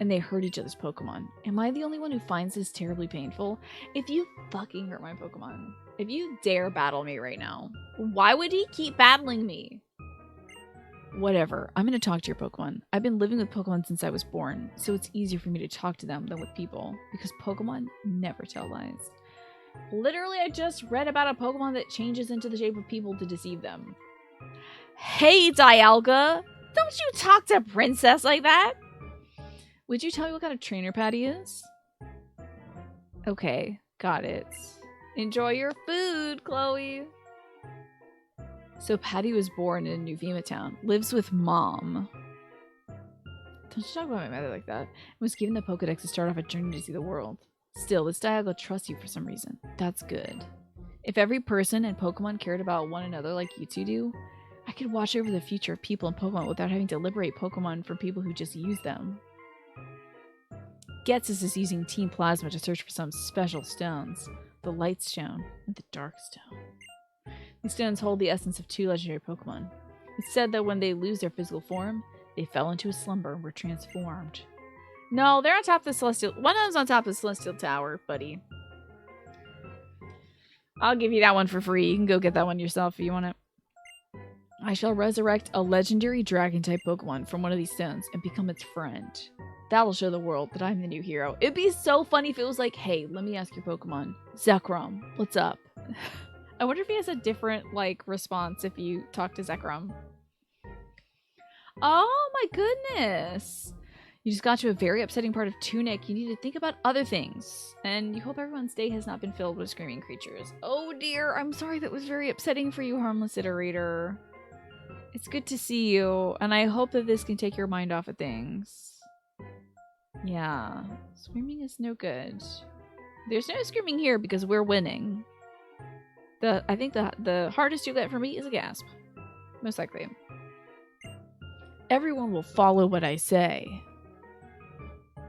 And they hurt each other's Pokemon. Am I the only one who finds this terribly painful? If you fucking hurt my Pokemon, if you dare battle me right now, why would he keep battling me? Whatever. I'm going to talk to your Pokemon. I've been living with Pokemon since I was born, so it's easier for me to talk to them than with people, because Pokemon never tell lies. Literally, I just read about a Pokemon that changes into the shape of people to deceive them. Hey, Dialga! Don't you talk to Princess like that! Would you tell me what kind of trainer Patty is? Okay, got it. Enjoy your food, Chloe! So Patty was born in New Vima Town, lives with Mom. Don't you talk about my mother like that. And was given the Pokedex to start off a journey to see the world. Still, this Dialga trusts you for some reason. That's good. If every person and Pokemon cared about one another like you two do, I could watch over the future of people and Pokemon without having to liberate Pokemon from people who just use them. Getsus is using Team Plasma to search for some special stones. The Light Stone and the Dark Stone. These stones hold the essence of two legendary Pokemon. It's said that when they lose their physical form, they fell into a slumber and were transformed. No, they're on top of the Celestial... One of them's on top of the Celestial Tower, buddy. I'll give you that one for free. You can go get that one yourself if you want it. I shall resurrect a legendary Dragon-type Pokemon from one of these stones and become its friend. That'll show the world that I'm the new hero. It'd be so funny if it was like, hey, let me ask your Pokemon. Zekrom, what's up? I wonder if he has a different, like, response if you talk to Zekrom. Oh my goodness! You just got to a very upsetting part of Tunic. You need to think about other things. And you hope everyone's day has not been filled with screaming creatures. Oh dear, I'm sorry that was very upsetting for you, harmless iterator. It's good to see you, and I hope that this can take your mind off of things. Yeah, screaming is no good. There's no screaming here because we're winning. I think the hardest you get for me is a gasp. Most likely. Everyone will follow what I say.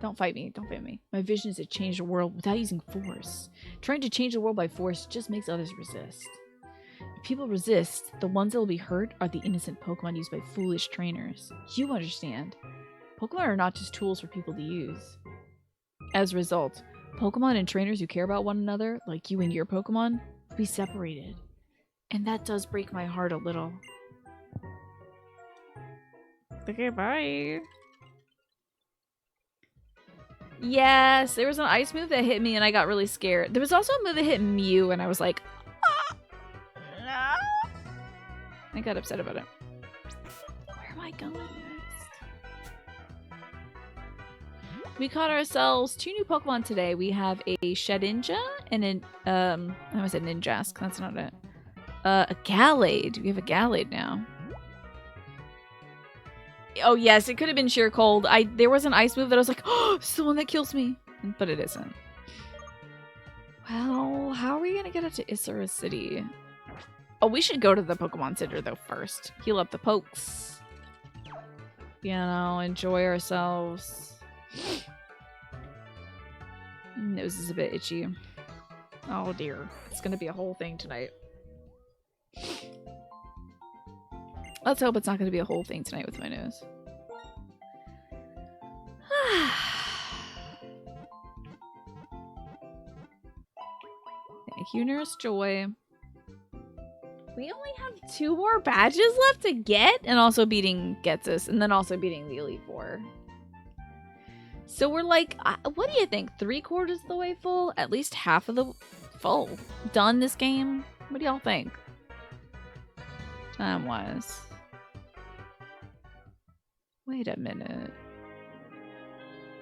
Don't fight me. Don't fight me. My vision is to change the world without using force. Trying to change the world by force just makes others resist. If people resist, the ones that will be hurt are the innocent Pokemon used by foolish trainers. You understand. Pokemon are not just tools for people to use. As a result, Pokemon and trainers who care about one another, like you and your Pokemon, will be separated. And that does break my heart a little. Okay, bye. Yes, there was an ice move that hit me and I got really scared. There was also a move that hit Mew and I was like, ah, no. I got upset about it. Where am I going next? We caught ourselves 2 new Pokemon today. We have a Shedinja and an, I almost said Ninjask. That's not it. A Gallade. We have a Gallade now. Oh yes, it could have been sheer cold. There was an ice move that I was like, oh, it's the one that kills me. But it isn't. Well, how are we gonna get up to Isra City? Oh, we should go to the Pokemon Center though first. Heal up the pokes. You know, enjoy ourselves. Nose is a bit itchy. Oh dear. It's gonna be a whole thing tonight. Let's hope it's not going to be a whole thing tonight with my nose. Thank you, Nurse Joy. We only have 2 more badges left to get, and also beating Getsus, and then also beating the Elite Four. So we're like, what do you think? 3/4 of the way full? At least half of the full. Done this game? What do y'all think? Time-wise. Wait a minute.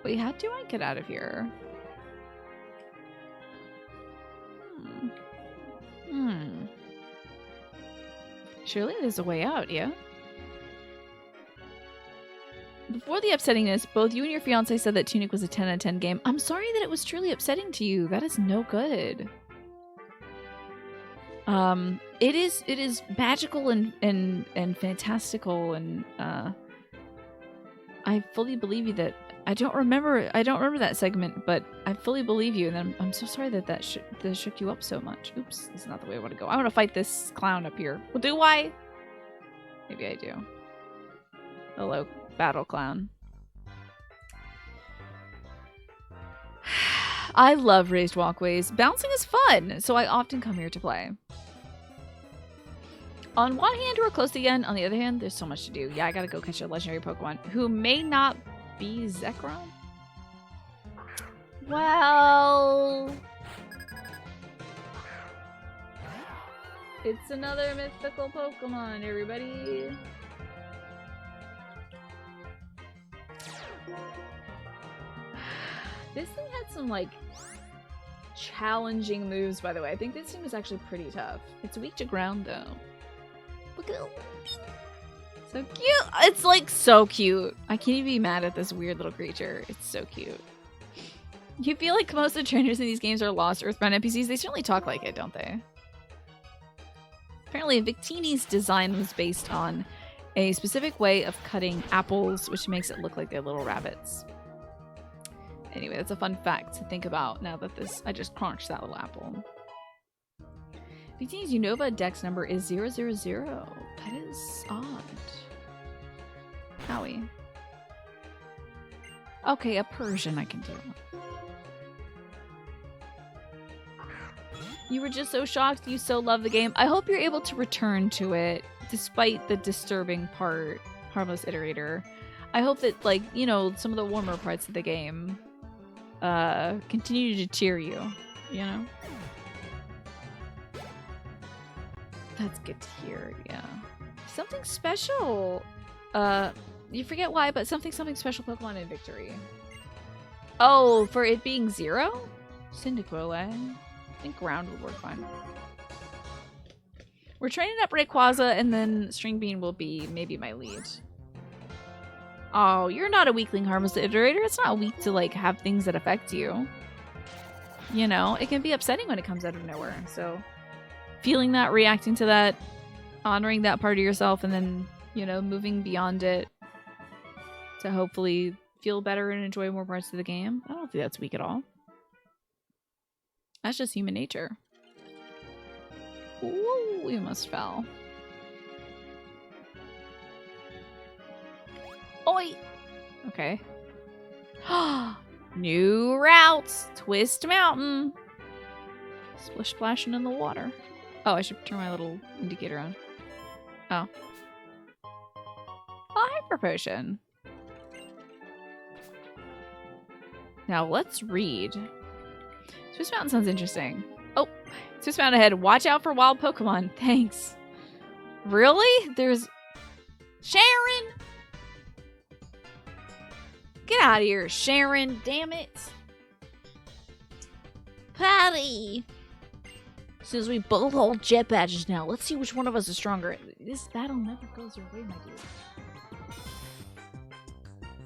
Wait, how do I get out of here? Surely there's a way out, yeah? Before the upsettingness, both you and your fiance said that Tunic was a 10 out of 10 game. I'm sorry that it was truly upsetting to you. That is no good. It is magical and fantastical and I fully believe you that I don't remember that segment, but I fully believe you, and I'm so sorry that shook you up so much. Oops, this is not the way I want to go. I want to fight this clown up here. Well, do I? Maybe I do. Hello, battle clown. I love raised walkways. Bouncing is fun, so I often come here to play. On one hand, we're close again. On the other hand, there's so much to do. Yeah, I gotta go catch a legendary Pokemon who may not be Zekrom. Well, it's another mythical Pokemon, everybody. This thing had some, like, challenging moves, by the way. I think this team is actually pretty tough. It's weak to ground, though. Look at it. So cute. It's, like, so cute. I can't even be mad at this weird little creature. It's so cute. You feel like most of the trainers in these games are lost Earthbound NPCs. They certainly talk like it, don't they? Apparently, Victini's design was based on a specific way of cutting apples, which makes it look like they're little rabbits. Anyway, that's a fun fact to think about now that I just crunched that little apple. Victini's Unova dex number is 000. That is odd. Howie. Okay, a Persian I can do. You were just so shocked. You so love the game. I hope you're able to return to it despite the disturbing part, Harmless Iterator. I hope that, like, you know, some of the warmer parts of the game continue to cheer you, you know? That's good to hear, yeah. Something special! You forget why, but something special Pokemon in Victory. Oh, for it being 0? Cyndaquil, eh? I think ground would work fine. We're training up Rayquaza, and then String Bean will be maybe my lead. Oh, you're not a weakling, Harmless Iterator. It's not weak to, like, have things that affect you. You know, it can be upsetting when it comes out of nowhere. So, feeling that, reacting to that, honoring that part of yourself, and then, you know, moving beyond it to hopefully feel better and enjoy more parts of the game. I don't think that's weak at all. That's just human nature. Ooh, we almost fell. Oi! Okay. New routes! Twist Mountain! Splish splashing in the water. Oh, I should turn my little indicator on. Oh. Oh, Hyper Potion. Now let's read. Twist Mountain sounds interesting. Oh, Twist Mountain ahead. Watch out for wild Pokemon. Thanks. Really? There's... Sharon! Get out of here, Sharon. Damn it. Patty! Since we both hold jet badges now, let's see which one of us is stronger. This battle never goes your way, my dude.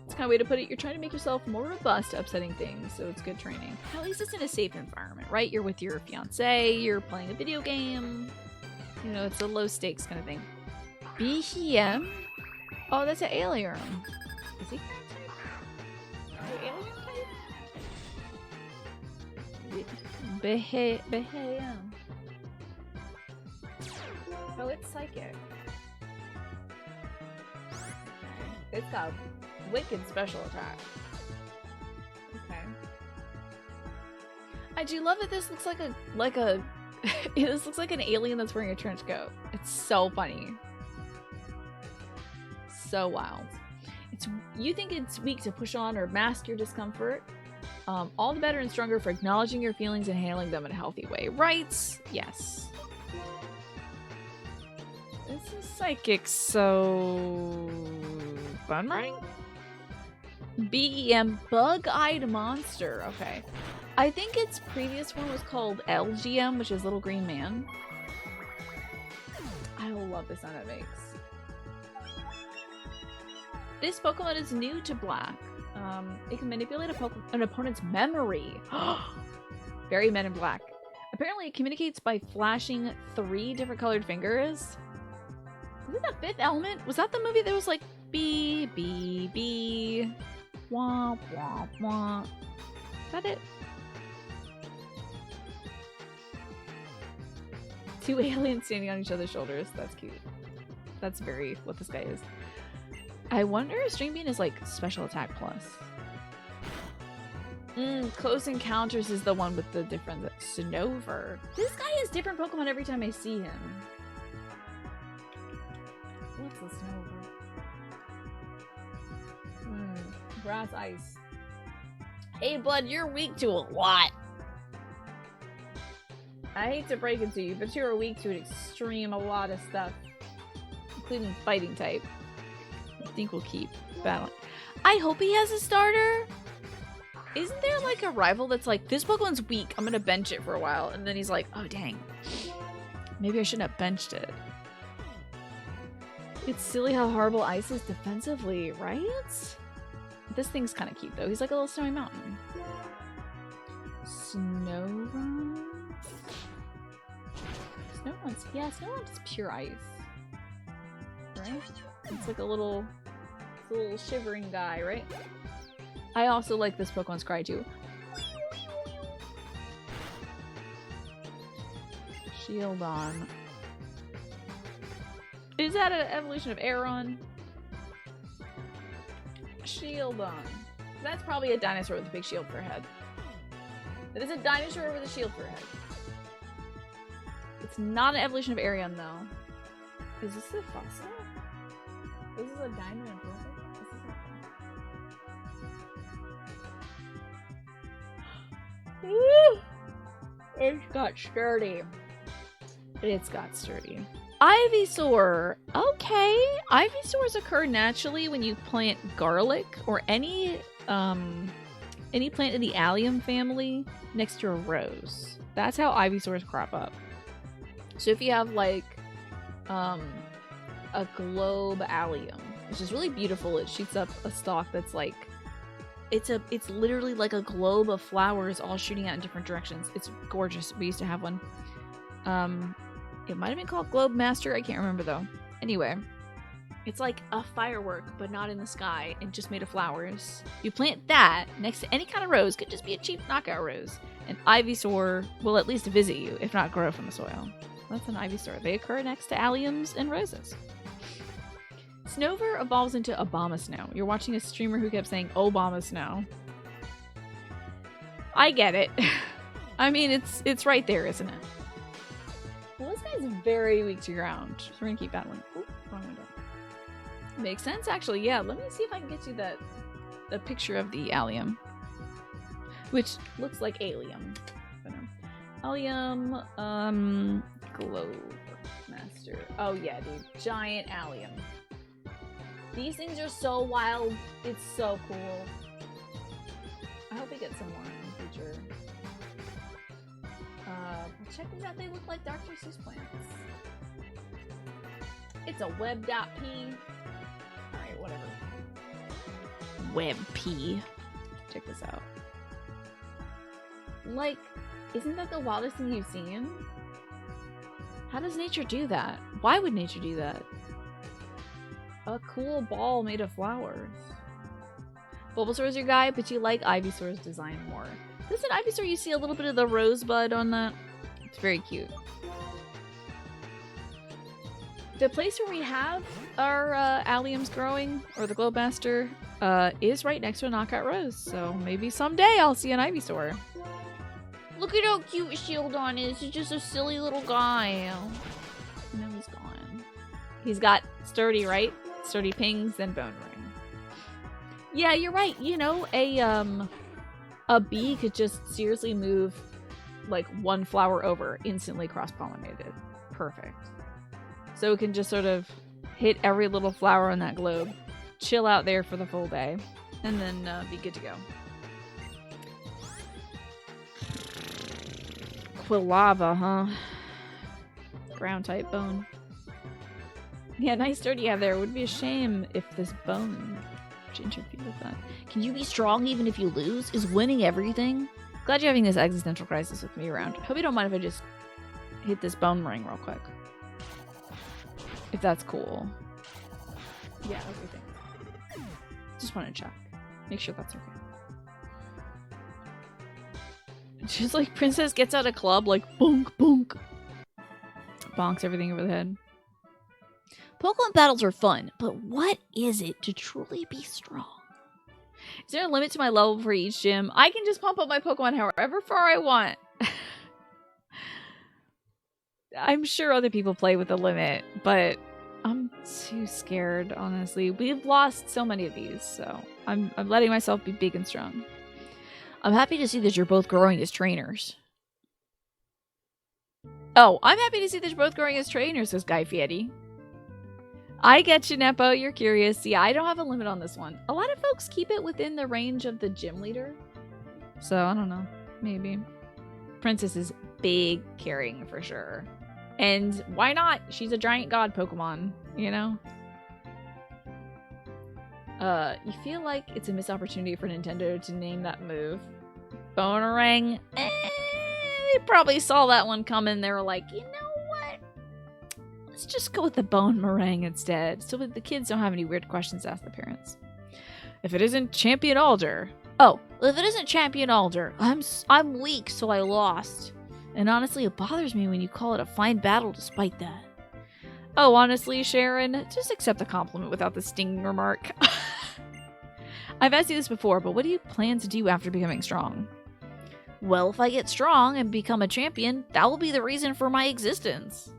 It's kind of a way to put it. You're trying to make yourself more robust to upsetting things, so it's good training. At least it's in a safe environment, right? You're with your fiance, you're playing a video game. You know, it's a low stakes kind of thing. BHM? Oh, that's an alien. Is he? Behayam. Oh, it's psychic. It's got a wicked special attack. Okay. I do love that this looks like a this looks like an alien that's wearing a trench coat. It's so funny. So wild. You think it's weak to push on or mask your discomfort? All the better and stronger for acknowledging your feelings and handling them in a healthy way, right? Yes. This is psychic, so... Fun running? BEM, Bug-Eyed Monster. Okay. I think its previous one was called LGM, which is Little Green Man. I love the sound it makes. This Pokemon is new to Black. It can manipulate an opponent's memory. Very Men in Black. Apparently it communicates by flashing 3 different colored fingers. Is it the Fifth Element? Was that the movie that was like B, B, B? Wah, wah, wah. Is that it? 2 aliens standing on each other's shoulders. That's cute. That's very what this guy is. I wonder if String Bean is like special attack plus. Close Encounters is the one with the different Snover. This guy has different Pokemon every time I see him. What's the Snover? Grass Ice. Hey bud, you're weak to a lot. I hate to break it to you, but you're weak to an extreme a lot of stuff. Including fighting type. I think we'll keep battling. I hope he has a starter. Isn't there like a rival that's like, this Pokemon's weak, I'm gonna bench it for a while, and then he's like, oh dang, maybe I shouldn't have benched it. It's silly how horrible Ice is defensively, right? This thing's kind of cute though. He's like a little snowy mountain. Snowrun? Snowrun's, yeah, Snowrun's pure ice. Right? It's like a little shivering guy, right? I also like this Pokemon's cry too. Shield on. Is that an evolution of Aeron? Shield on. That's probably a dinosaur with a big shield for a head. That is a dinosaur with a shield for a head. It's not an evolution of Aeron though. Is this a fossil? This is a diamond and purple? Woo! It's got sturdy. It's got sturdy. Ivysaur. Okay. Ivysaurs occur naturally when you plant garlic or any plant in the allium family next to a rose. That's how Ivysaurs crop up. So if you have like a globe allium, which is really beautiful, it shoots up a stalk that's like it's literally like a globe of flowers all shooting out in different directions. It's gorgeous. We used to have one. It might have been called Globe Master. I can't remember though. Anyway, it's like a firework, but not in the sky and just made of flowers. You plant that next to any kind of rose. Could just be a cheap knockout rose. And Ivysaur will at least visit you, if not grow from the soil. That's an Ivysaur. They occur next to alliums and roses. Snover evolves into Abomasnow. You're watching a streamer who kept saying Obama-Snow. I get it. I mean, it's right there, isn't it? Well, this guy's very weak to ground, so we're gonna keep battling. Oop, wrong window. Makes sense, actually. Yeah, let me see if I can get you the picture of the allium, which looks like allium. Allium, globe master. Oh yeah, dude, giant allium. These things are so wild. It's so cool. I hope we get some more in the future. Check these out. They look like Dr. Seuss plants. It's a web.p. Alright, whatever. Web.p. Check this out. Like, isn't that the wildest thing you've seen? How does nature do that? Why would nature do that? A cool ball made of flowers. Bulbasaur's your guy, but you like Ivysaur's design more. Doesn't Ivysaur, you see a little bit of the rosebud on that? It's very cute. The place where we have our alliums growing, or the Globemaster, is right next to a knockout rose. So maybe someday I'll see an Ivysaur. Look at how cute Shieldon is. He's just a silly little guy. No, he's gone. He's got sturdy, right? Sturdy pings and bone ring. Yeah, you're right. You know, a bee could just seriously move like one flower over, instantly cross-pollinated. Perfect. So it can just sort of hit every little flower on that globe, chill out there for the full day, and then be good to go. Quilava, huh? Ground type bone. Yeah, nice sturdy you have there. It would be a shame if this bone should interfere with that. Can you be strong even if you lose? Is winning everything? Glad you're having this existential crisis with me around. Hope you don't mind if I just hit this bone ring real quick. If that's cool. Yeah, everything. Just want to check. Make sure that's okay. Just like Princess gets out a club, like bonk, bonk. Bonks everything over the head. Pokemon battles are fun, but what is it to truly be strong? Is there a limit to my level for each gym? I can just pump up my Pokemon however far I want. I'm sure other people play with a limit, but I'm too scared, honestly. We've lost so many of these, so I'm letting myself be big and strong. I'm happy to see that you're both growing as trainers. Oh, I'm happy to see that you're both growing as trainers, says Guy Fieri. I get you, Nepo. You're curious. Yeah, I don't have a limit on this one. A lot of folks keep it within the range of the gym leader. So, I don't know. Maybe. Princess is big carrying for sure. And why not? She's a giant god Pokemon, you know? You feel like it's a missed opportunity for Nintendo to name that move. Bonerang? They probably saw that one coming. They were like, you know what? Let's just go with the Bonemerang instead, so that the kids don't have any weird questions to ask the parents. If it isn't Champion Alder. Oh, if it isn't Champion Alder, I'm weak, so I lost. And honestly, it bothers me when you call it a fine battle despite that. Oh, honestly, Sharon, just accept the compliment without the stinging remark. I've asked you this before, but what do you plan to do after becoming strong? Well, if I get strong and become a champion, that will be the reason for my existence.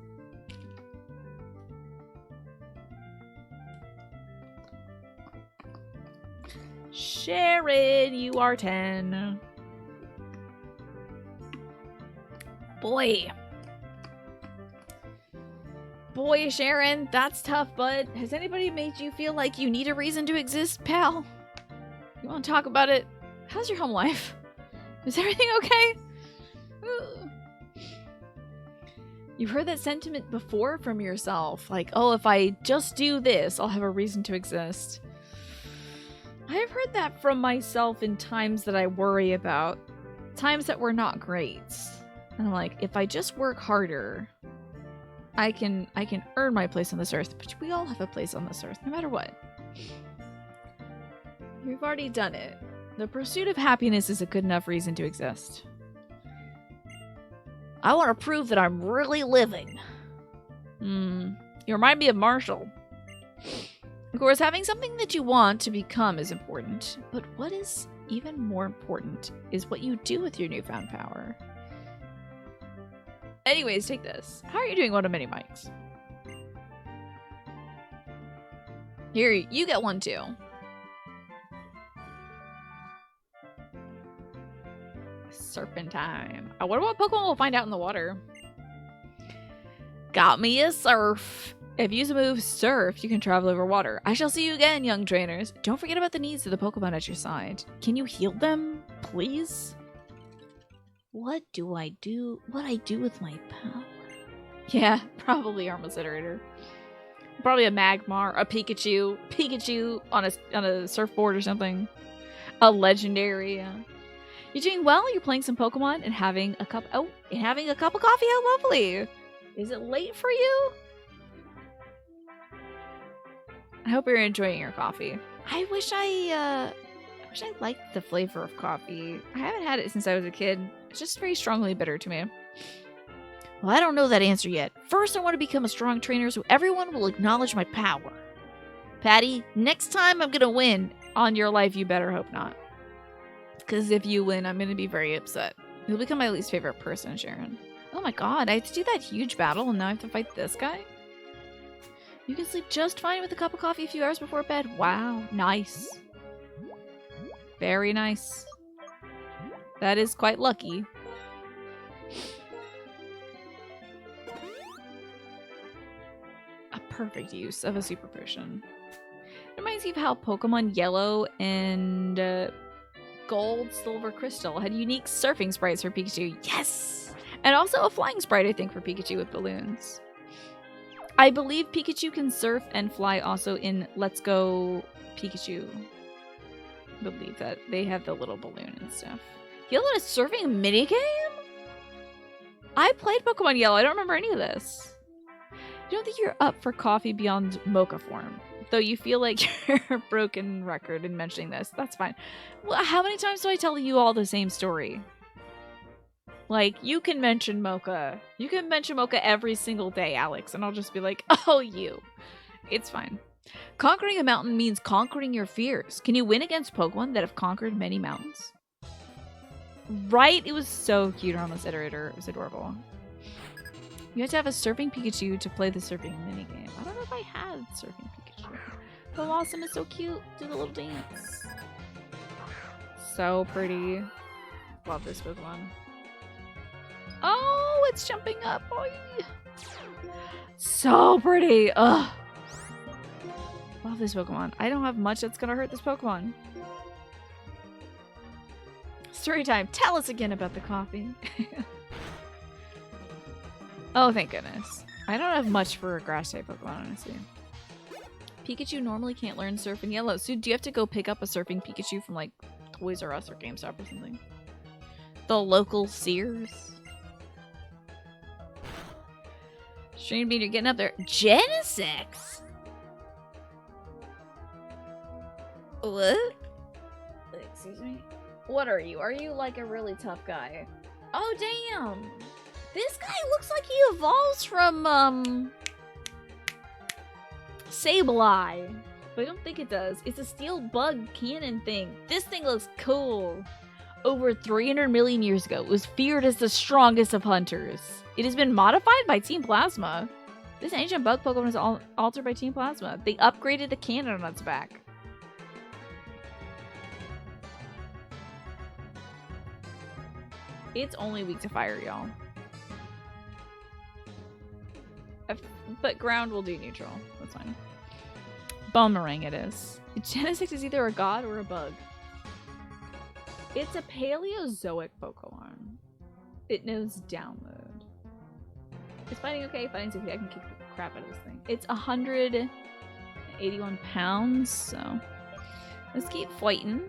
Sharon, you are 10. Boy, Sharon, that's tough, bud. Has anybody made you feel like you need a reason to exist, pal? You want to talk about it? How's your home life? Is everything okay? You've heard that sentiment before from yourself. Like, oh, if I just do this, I'll have a reason to exist. I've heard that from myself in times that I worry about. Times that were not great. And I'm like, if I just work harder, I can earn my place on this earth. But we all have a place on this earth, no matter what. We've already done it. The pursuit of happiness is a good enough reason to exist. I want to prove that I'm really living. You remind me of Marshall. Of course, having something that you want to become is important. But what is even more important is what you do with your newfound power. Anyways, take this. How are you doing on mini mics? Here, you get one too. Serpentine. I wonder what Pokemon we'll find out in the water. Got me a surf. If you use a move Surf, you can travel over water. I shall see you again, young trainers. Don't forget about the needs of the Pokemon at your side. Can you heal them, please? What do I do? What I do with my power? Yeah, probably Armaciderator. Probably a Magmar, a Pikachu. Pikachu on a surfboard or something. A legendary, yeah. You're doing well. You're playing some Pokemon and having a cup. Oh, and having a cup of coffee. How lovely! Is it late for you? I hope you're enjoying your coffee. I wish I liked the flavor of coffee. I haven't had it since I was a kid. It's just very strongly bitter to me. Well, I don't know that answer yet. First, I want to become a strong trainer so everyone will acknowledge my power. Patty, next time I'm gonna win on your life. You better hope not. Because if you win, I'm going to be very upset. You'll become my least favorite person, Sharon. Oh my god, I have to do that huge battle and now I have to fight this guy? You can sleep just fine with a cup of coffee a few hours before bed. Wow, nice. Very nice. That is quite lucky. A perfect use of a super potion. It reminds me of how Pokemon Yellow and Gold, Silver, Crystal had unique surfing sprites for Pikachu. Yes! And also a flying sprite, I think, for Pikachu with balloons. I believe Pikachu can surf and fly also in Let's Go Pikachu. I believe that they have the little balloon and stuff. Yellow is surfing minigame? I played Pokemon Yellow. I don't remember any of this. I don't think you're up for coffee beyond mocha form. Though you feel like you're a broken record in mentioning this. That's fine. Well, how many times do I tell you all the same story? Like, you can mention Mocha. You can mention Mocha every single day, Alex, and I'll just be like, oh, you. It's fine. Conquering a mountain means conquering your fears. Can you win against Pokemon that have conquered many mountains? Right? It was so cute on this iterator. It was adorable. You have to have a surfing Pikachu to play the surfing minigame. I don't know if I had surfing Pikachu. But Blossom is so cute. Do the little dance. So pretty. Love this Pokemon. Oh, it's jumping up. Oy. So pretty. Ugh. Love this Pokemon. I don't have much that's gonna hurt this Pokemon. Story time. Tell us again about the coffee. Oh, thank goodness. I don't have much for a grass type Pokemon, honestly. Pikachu normally can't learn Surf in Yellow. So do you have to go pick up a surfing Pikachu from like Toys R Us or GameStop or something? The local Sears? Stream Bean, you're getting up there. Genesect! What? Excuse me? What are you? Are you like a really tough guy? Oh, damn! This guy looks like he evolves from, Sableye. But I don't think it does. It's a steel bug cannon thing. This thing looks cool. Over 300 million years ago, it was feared as the strongest of hunters. It has been modified by Team Plasma. This ancient bug Pokemon was altered by Team Plasma. They upgraded the cannon on its back. It's only weak to fire, y'all. But ground will do neutral. That's fine. Boomerang it is. Genesect is either a god or a bug. It's a Paleozoic Pokemon. It knows download. It's fighting okay. Fighting's okay. I can kick the crap out of this thing. It's 181 pounds, so let's keep fighting.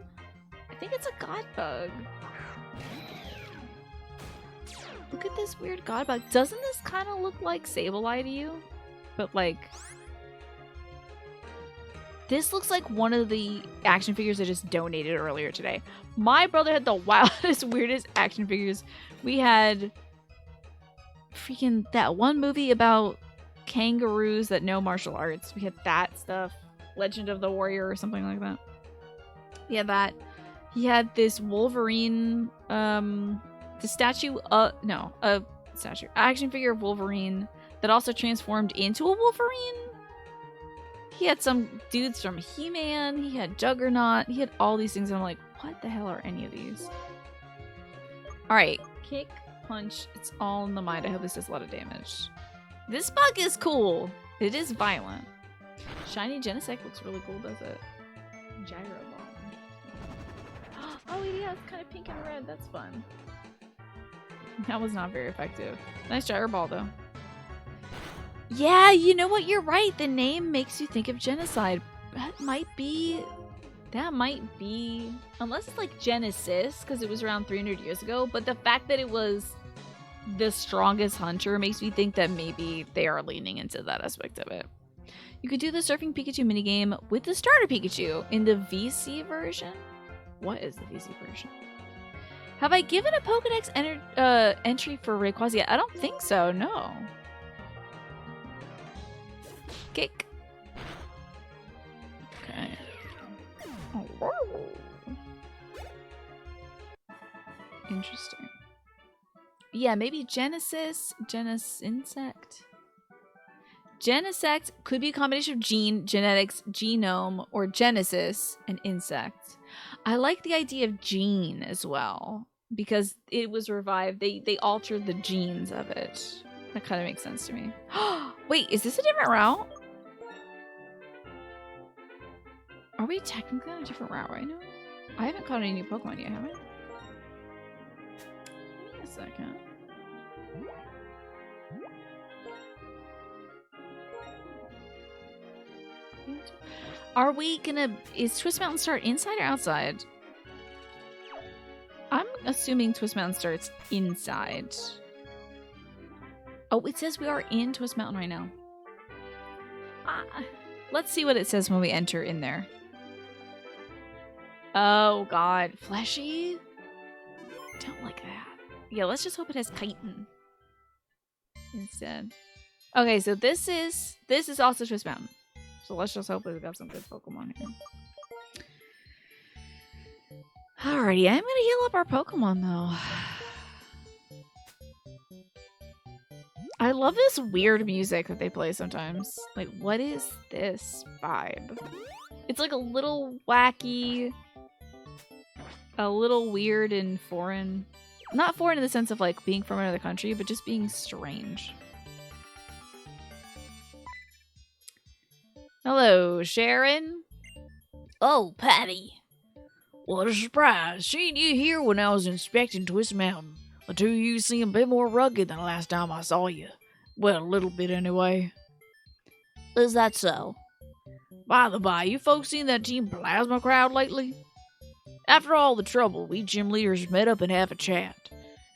I think it's a god bug. Look at this weird god bug. Doesn't this kind of look like Sableye to you? But like, this looks like one of the action figures I just donated earlier today. My brother had the wildest, weirdest action figures. We had freaking that one movie about kangaroos that know martial arts. We had that stuff. Legend of the Warrior or something like that. We had that. He had this Wolverine, the statue, action figure of Wolverine that also transformed into a Wolverine. He had some dudes from He-Man. He had Juggernaut. He had all these things. And I'm like, what the hell are any of these? All right, kick, punch. It's all in the mind. I hope this does a lot of damage. This bug is cool. It is violent. Shiny Genesect looks really cool, does it? Gyro Ball. Oh, yeah, it's kind of pink and red. That's fun. That was not very effective. Nice Gyro Ball, though. Yeah, you know what? You're right. The name makes you think of genocide. That might be... Unless it's like Genesis, because it was around 300 years ago. But the fact that it was the strongest hunter makes me think that maybe they are leaning into that aspect of it. You could do the Surfing Pikachu minigame with the starter Pikachu in the VC version. What is the VC version? Have I given a Pokedex entry for Rayquaza yet? I don't think so, no. Kick. Okay. Oh. Interesting. Yeah, maybe Genesect. Genesect could be a combination of gene, genetics, genome, or Genesis, and insect. I like the idea of gene as well, because it was revived. They altered the genes of it. That kind of makes sense to me. Wait, is this a different route? Are we technically on a different route right now? I haven't caught any new Pokemon yet, have I? Give me a second. Are we gonna... Is Twist Mountain start inside or outside? I'm assuming Twist Mountain starts inside. Oh, it says we are in Twist Mountain right now. Let's see what it says when we enter in there. Oh god, fleshy? Don't like that. Yeah, let's just hope it has chitin instead. Okay, so this is also Twist Mountain. So let's just hope we've got some good Pokemon here. Alrighty, I'm gonna heal up our Pokemon though. I love this weird music that they play sometimes. Like, what is this vibe? It's like a little wacky, a little weird and foreign. Not foreign in the sense of like being from another country, but just being strange. Hello, Sharon. Oh, Patty. What a surprise. Seeing you here when I was inspecting Twist Mountain. The two of you seem a bit more rugged than the last time I saw you. Well, a little bit anyway. Is that so? By the by, you folks seen that Team Plasma crowd lately? After all the trouble, we gym leaders met up and had a chat.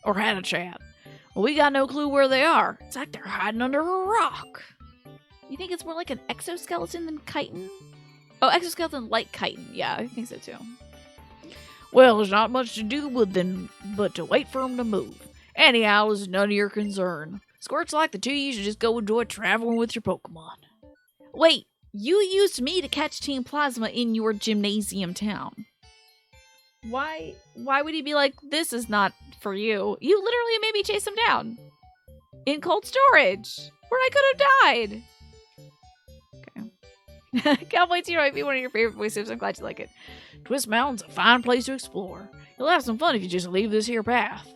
Well, we got no clue where they are. It's like they're hiding under a rock. You think it's more like an exoskeleton than chitin? Oh, exoskeleton like chitin. Yeah, I think so too. Well, there's not much to do with them but to wait for them to move. Anyhow, it's none of your concern. Squirts like the two of you should just go enjoy traveling with your Pokemon. Wait, you used me to catch Team Plasma in your gymnasium town. Why would he be like, this is not for you? You literally made me chase him down. In cold storage. Where I could have died. Okay. Cowboy Tito might be one of your favorite voices. I'm glad you like it. Twist Mountain's a fine place to explore. You'll have some fun if you just leave this here path.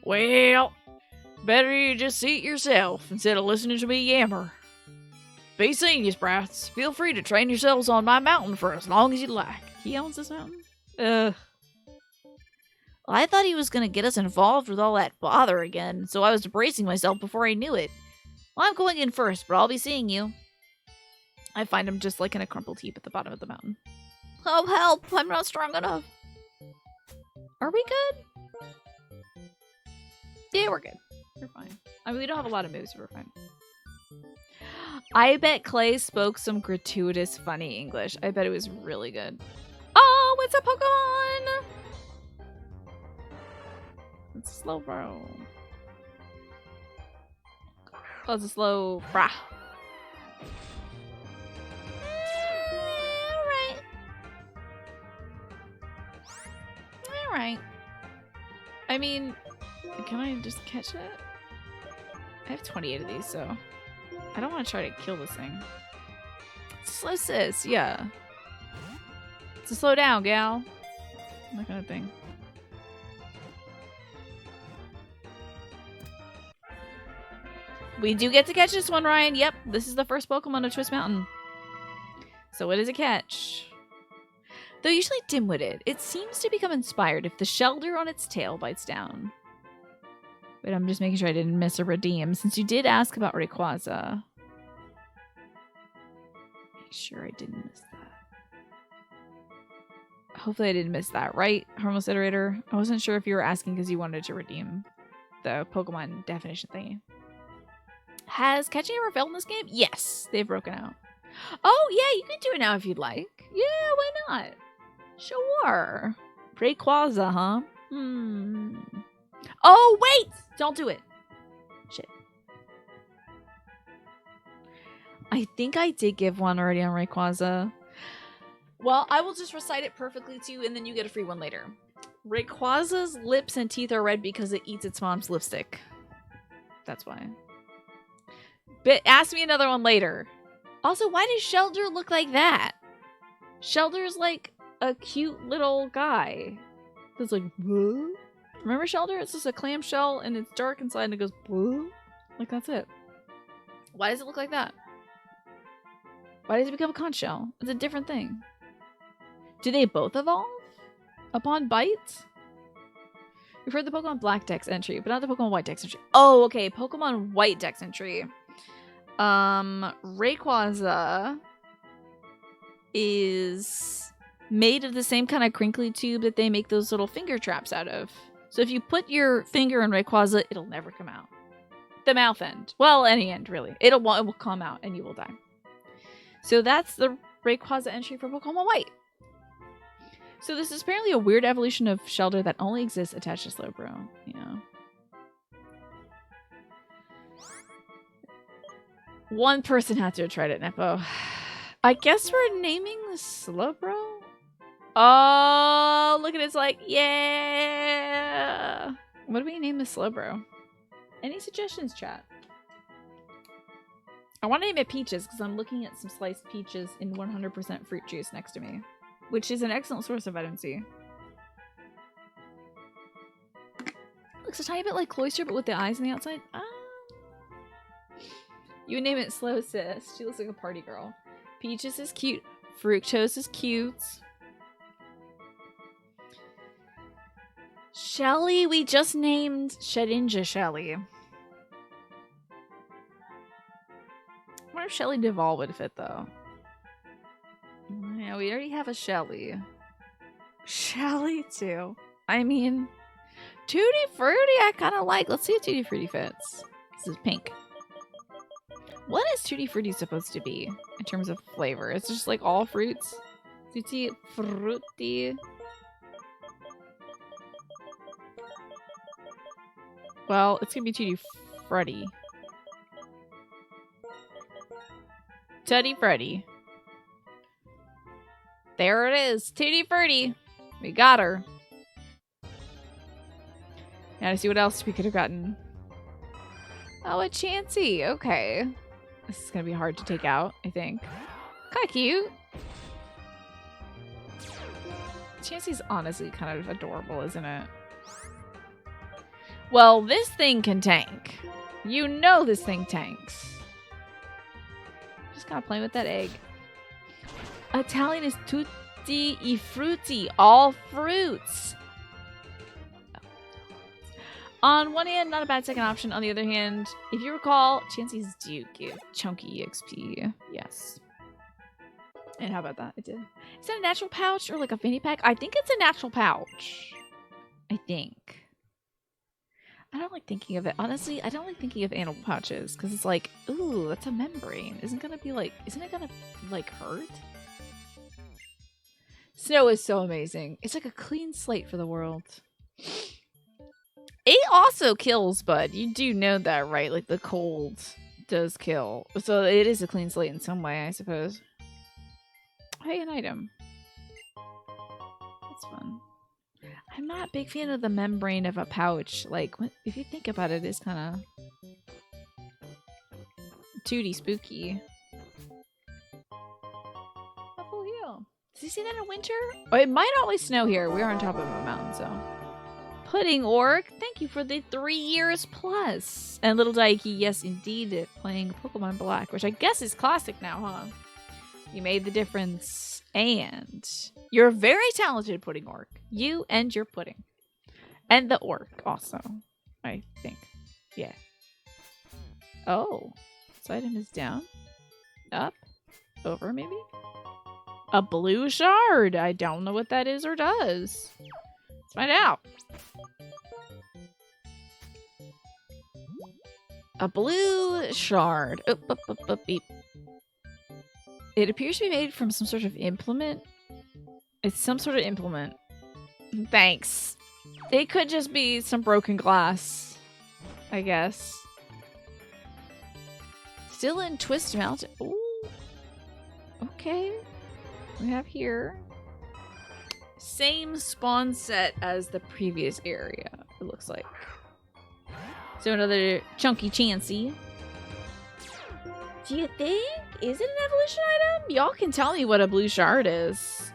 Well, better you just see it yourself instead of listening to me yammer. Be seeing you, Sprouts. Feel free to train yourselves on my mountain for as long as you'd like. He owns this mountain? Well, I thought he was going to get us involved with all that bother again, so I was bracing myself before I knew it. Well, I'm going in first, but I'll be seeing you. I find him just like in a crumpled heap at the bottom of the mountain. Oh, help! I'm not strong enough. Are we good? Yeah, we're good. We're fine. I mean, we don't have a lot of moves, so we're fine. I bet Clay spoke some gratuitous funny English. I bet it was really good. Oh, it's a Pokemon! It's a slow bro. Oh, it's a slow brah. Alright. I mean, can I just catch it? I have 28 of these, so I don't want to try to kill this thing. Slow sis, yeah. So slow down, gal. That kind of thing. We do get to catch this one, Ryan. Yep, this is the first Pokemon of Twist Mountain. So what does it catch? Though usually dim-witted, it seems to become inspired if the shelter on its tail bites down. Wait, I'm just making sure I didn't miss a redeem, since you did ask about Rayquaza. Make sure I didn't miss that. Hopefully I didn't miss that, right, Harmless Iterator? I wasn't sure if you were asking because you wanted to redeem the Pokemon definition thingy. Has catching ever failed in this game? Yes, they've broken out. Oh, yeah, you can do it now if you'd like. Yeah, why not? Sure. Rayquaza, huh? Oh, wait! Don't do it. Shit. I think I did give one already on Rayquaza. Well, I will just recite it perfectly too, and then you get a free one later. Rayquaza's lips and teeth are red because it eats its mom's lipstick. That's why. But ask me another one later. Also, why does Shelter look like that? Shelter's like a cute little guy. That's like, what? Remember Shelter? It's just a clamshell and it's dark inside and it goes, what? Like, that's it. Why does it look like that? Why does it become a conch shell? It's a different thing. Do they both evolve upon bite? We've heard the Pokemon Black Dex entry, but not the Pokemon White Dex entry. Oh, okay. Pokemon White Dex entry. Rayquaza is made of the same kind of crinkly tube that they make those little finger traps out of. So if you put your finger in Rayquaza, it'll never come out. The mouth end. Well, any end, really. It will come out and you will die. So that's the Rayquaza entry for Pokemon White. So this is apparently a weird evolution of Shelter that only exists attached to Slowbro. Yeah. One person had to have tried it, Nepo. I guess we're naming the Slowbro? Oh, look at it. It's like, yeah. What do we name the Slowbro? Any suggestions, chat? I want to name it Peaches because I'm looking at some sliced peaches in 100% fruit juice next to me, which is an excellent source of vitamin C. Looks a tiny bit like Cloyster, but with the eyes on the outside. Ah. You would name it Slow Sis. She looks like a party girl. Peaches is cute. Fructose is cute. Shelly, we just named Shedinja Shelly. I wonder if Shelly Duvall would fit, though. Yeah, we already have a Shelly. Shelly, too. I mean, Tutti Frutti I kind of like. Let's see if Tutti Frutti fits. This is pink. What is Tutti Frutti supposed to be in terms of flavor? It's just like all fruits. Tutti Frutti. Well, it's gonna be Tutti Frutti. Tutti Frutti. There it is. Tutti Frutti. We got her. Now to see what else we could have gotten. Oh, a Chansey. Okay. This is gonna be hard to take out, I think. Kinda cute. Chansey's honestly kind of adorable, isn't it? Well, this thing can tank. You know this thing tanks. Just kind of playing with that egg. Italian is tutti I frutti. All fruits. On one hand, not a bad second option. On the other hand, if you recall, Chansey's do give chunky EXP. Yes. And how about that? It did. Is that a natural pouch or like a fanny pack? I think it's a natural pouch. I think. I don't like thinking of it. Honestly, I don't like thinking of animal pouches because it's like, ooh, that's a membrane. Isn't it gonna, like, hurt? Snow is so amazing. It's like a clean slate for the world. It also kills, bud. You do know that, right? Like, the cold does kill. So it is a clean slate in some way, I suppose. Hey, an item. That's fun. I'm not a big fan of the membrane of a pouch. Like, if you think about it, it's kind of tooty spooky. A full heal. Does he see that in winter? Oh, it might always snow here. We are on top of a mountain, so. Pudding Orc, thank you for the 3 years plus. And Little Daiki, yes, indeed, playing Pokemon Black, which I guess is classic now, huh? You made the difference. And you're a very talented Pudding Orc. You and your pudding. And the orc also, I think. Yeah. Oh. This item is down. Up. Over, maybe? A blue shard. I don't know what that is or does. Let's find out. A blue shard. Oop, oop, oop, oop, beep. It appears to be made from some sort of implement. It's some sort of implement. Thanks. It could just be some broken glass, I guess. Still in Twist Mountain. Ooh. Okay. We have here. Same spawn set as the previous area, it looks like. So another chunky Chansey. Do you think? Is it an evolution item? Y'all can tell me what a blue shard is.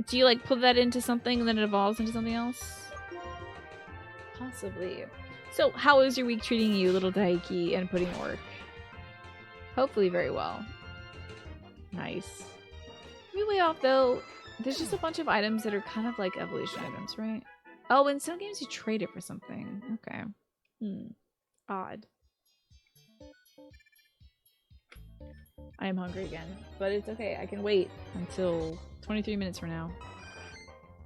Do you like put that into something and then it evolves into something else? Possibly. So how is your week treating you, Little Daiki and Pudding Orc? Hopefully very well. Nice. We're way off though. There's just a bunch of items that are kind of like evolution items, right? Oh, in some games you trade it for something. Okay. Odd. I am hungry again, but it's okay. I can wait until 23 minutes from now.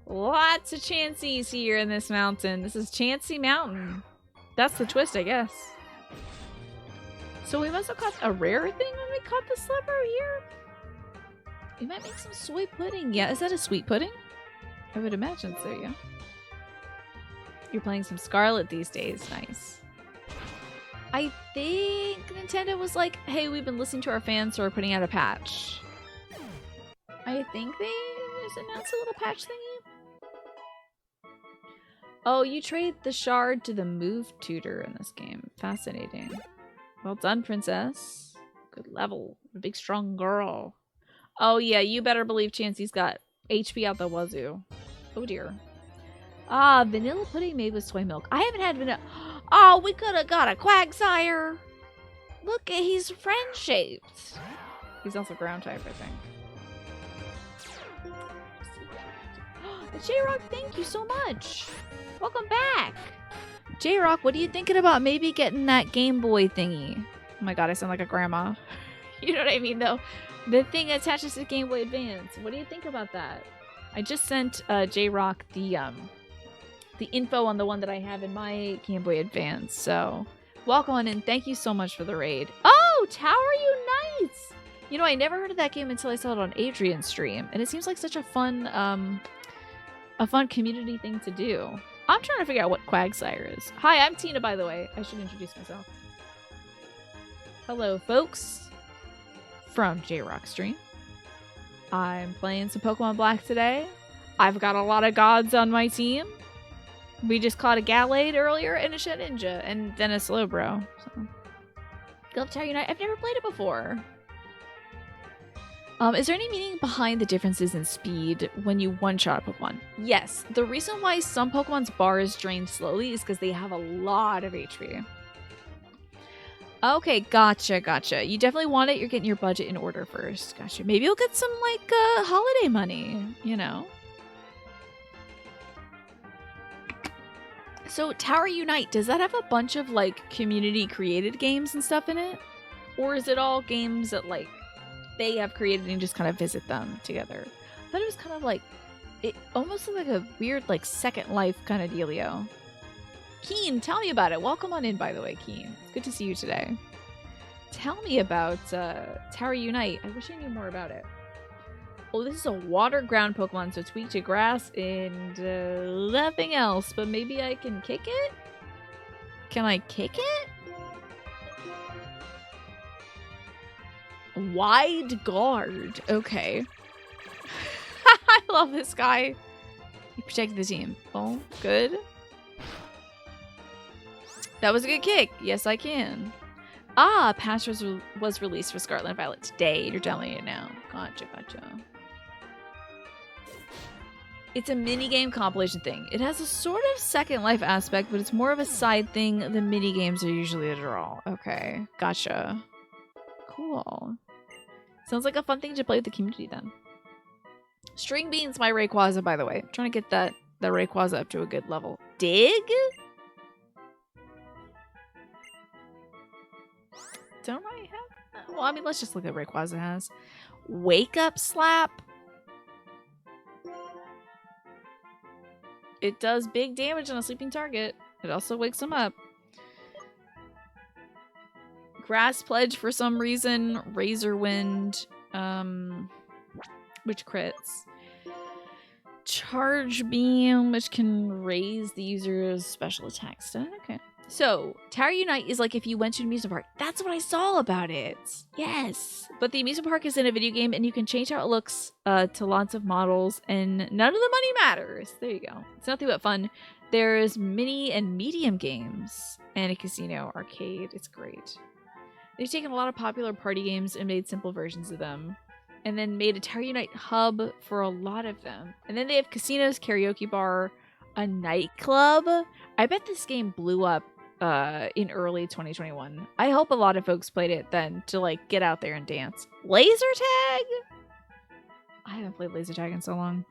Lots of Chanseys here in this mountain. This is Chansey Mountain. That's the twist, I guess. So we must have caught a rare thing when we caught the Slipper here? We might make some soy pudding. Yeah, is that a sweet pudding? I would imagine so, yeah. You're playing some Scarlet these days. Nice. I think Nintendo was like, hey, we've been listening to our fans, so we're putting out a patch. I think they just announced a little patch thingy. Oh, you trade the shard to the move tutor in this game. Fascinating. Well done, princess. Good level. A big, strong girl. Oh, yeah, you better believe Chansey's got HP out the wazoo. Oh, dear. Ah, vanilla pudding made with soy milk. I haven't had vanilla. Oh, we could have got a Quagsire. Look, he's friend-shaped. He's also ground type, I think. J-Rock, thank you so much. Welcome back. J-Rock, what are you thinking about maybe getting that Game Boy thingy? Oh my god, I sound like a grandma. You know what I mean, though? The thing attaches to Game Boy Advance. What do you think about that? I just sent J-Rock the info on the one that I have in my Game Boy Advance. So, welcome on in. Thank you so much for the raid. Oh, Tower Unites! You know, I never heard of that game until I saw it on Adrian's stream, and it seems like such a fun community thing to do. I'm trying to figure out what Quagsire is. Hi, I'm Tina, by the way. I should introduce myself. Hello, folks. From J-Rock Stream. I'm playing some Pokemon Black today. I've got a lot of gods on my team. We just caught a Gallade earlier and a Shedinja, and then a Slowbro. So. Love Tower Unite. I've never played it before. Is there any meaning behind the differences in speed when you one-shot a Pokemon? Yes. The reason why some Pokemon's bars drain slowly is because they have a lot of HP. Okay, gotcha. You definitely want it. You're getting your budget in order first. Gotcha. Maybe you'll get some, like, holiday money, you know? So, Tower Unite, does that have a bunch of, like, community-created games and stuff in it? Or is it all games that, like, they have created and just kind of visit them together? I thought it was kind of like, it almost looked like a weird, like, Second Life kind of dealio. Keen, tell me about it. Welcome on in, by the way, Keen. It's good to see you today. Tell me about Tower Unite. I wish I knew more about it. Oh, this is a water ground Pokemon, so it's weak to grass and nothing else. But maybe I can kick it? Can I kick it? Wide guard. Okay. I love this guy. He protected the team. Oh, good. That was a good kick. Yes, I can. Ah, patch was released for Scarlet and Violet today. You're telling me it now. Gotcha. It's a minigame compilation thing. It has a sort of Second Life aspect, but it's more of a side thing. The minigames are usually a draw. Okay, gotcha. Cool. Sounds like a fun thing to play with the community then. String Bean's my Rayquaza, by the way. I'm trying to get that Rayquaza up to a good level. Dig? Don't I have? Well, I mean, let's just look at what Rayquaza has. Wake Up Slap. It does big damage on a sleeping target. It also wakes them up. Grass Pledge for some reason. Razor Wind. Which crits. Charge Beam, which can raise the user's special attack stat. Okay. So, Tower Unite is like if you went to an amusement park. That's what I saw about it. Yes. But the amusement park is in a video game, and you can change how it looks to lots of models, and none of the money matters. There you go. It's nothing but fun. There's mini and medium games, and a casino arcade. It's great. They've taken a lot of popular party games and made simple versions of them, and then made a Tower Unite hub for a lot of them. And then they have casinos, karaoke bar, a nightclub. I bet this game blew up in early 2021. I hope a lot of folks played it then to like get out there and dance. Laser tag? I haven't played laser tag in so long.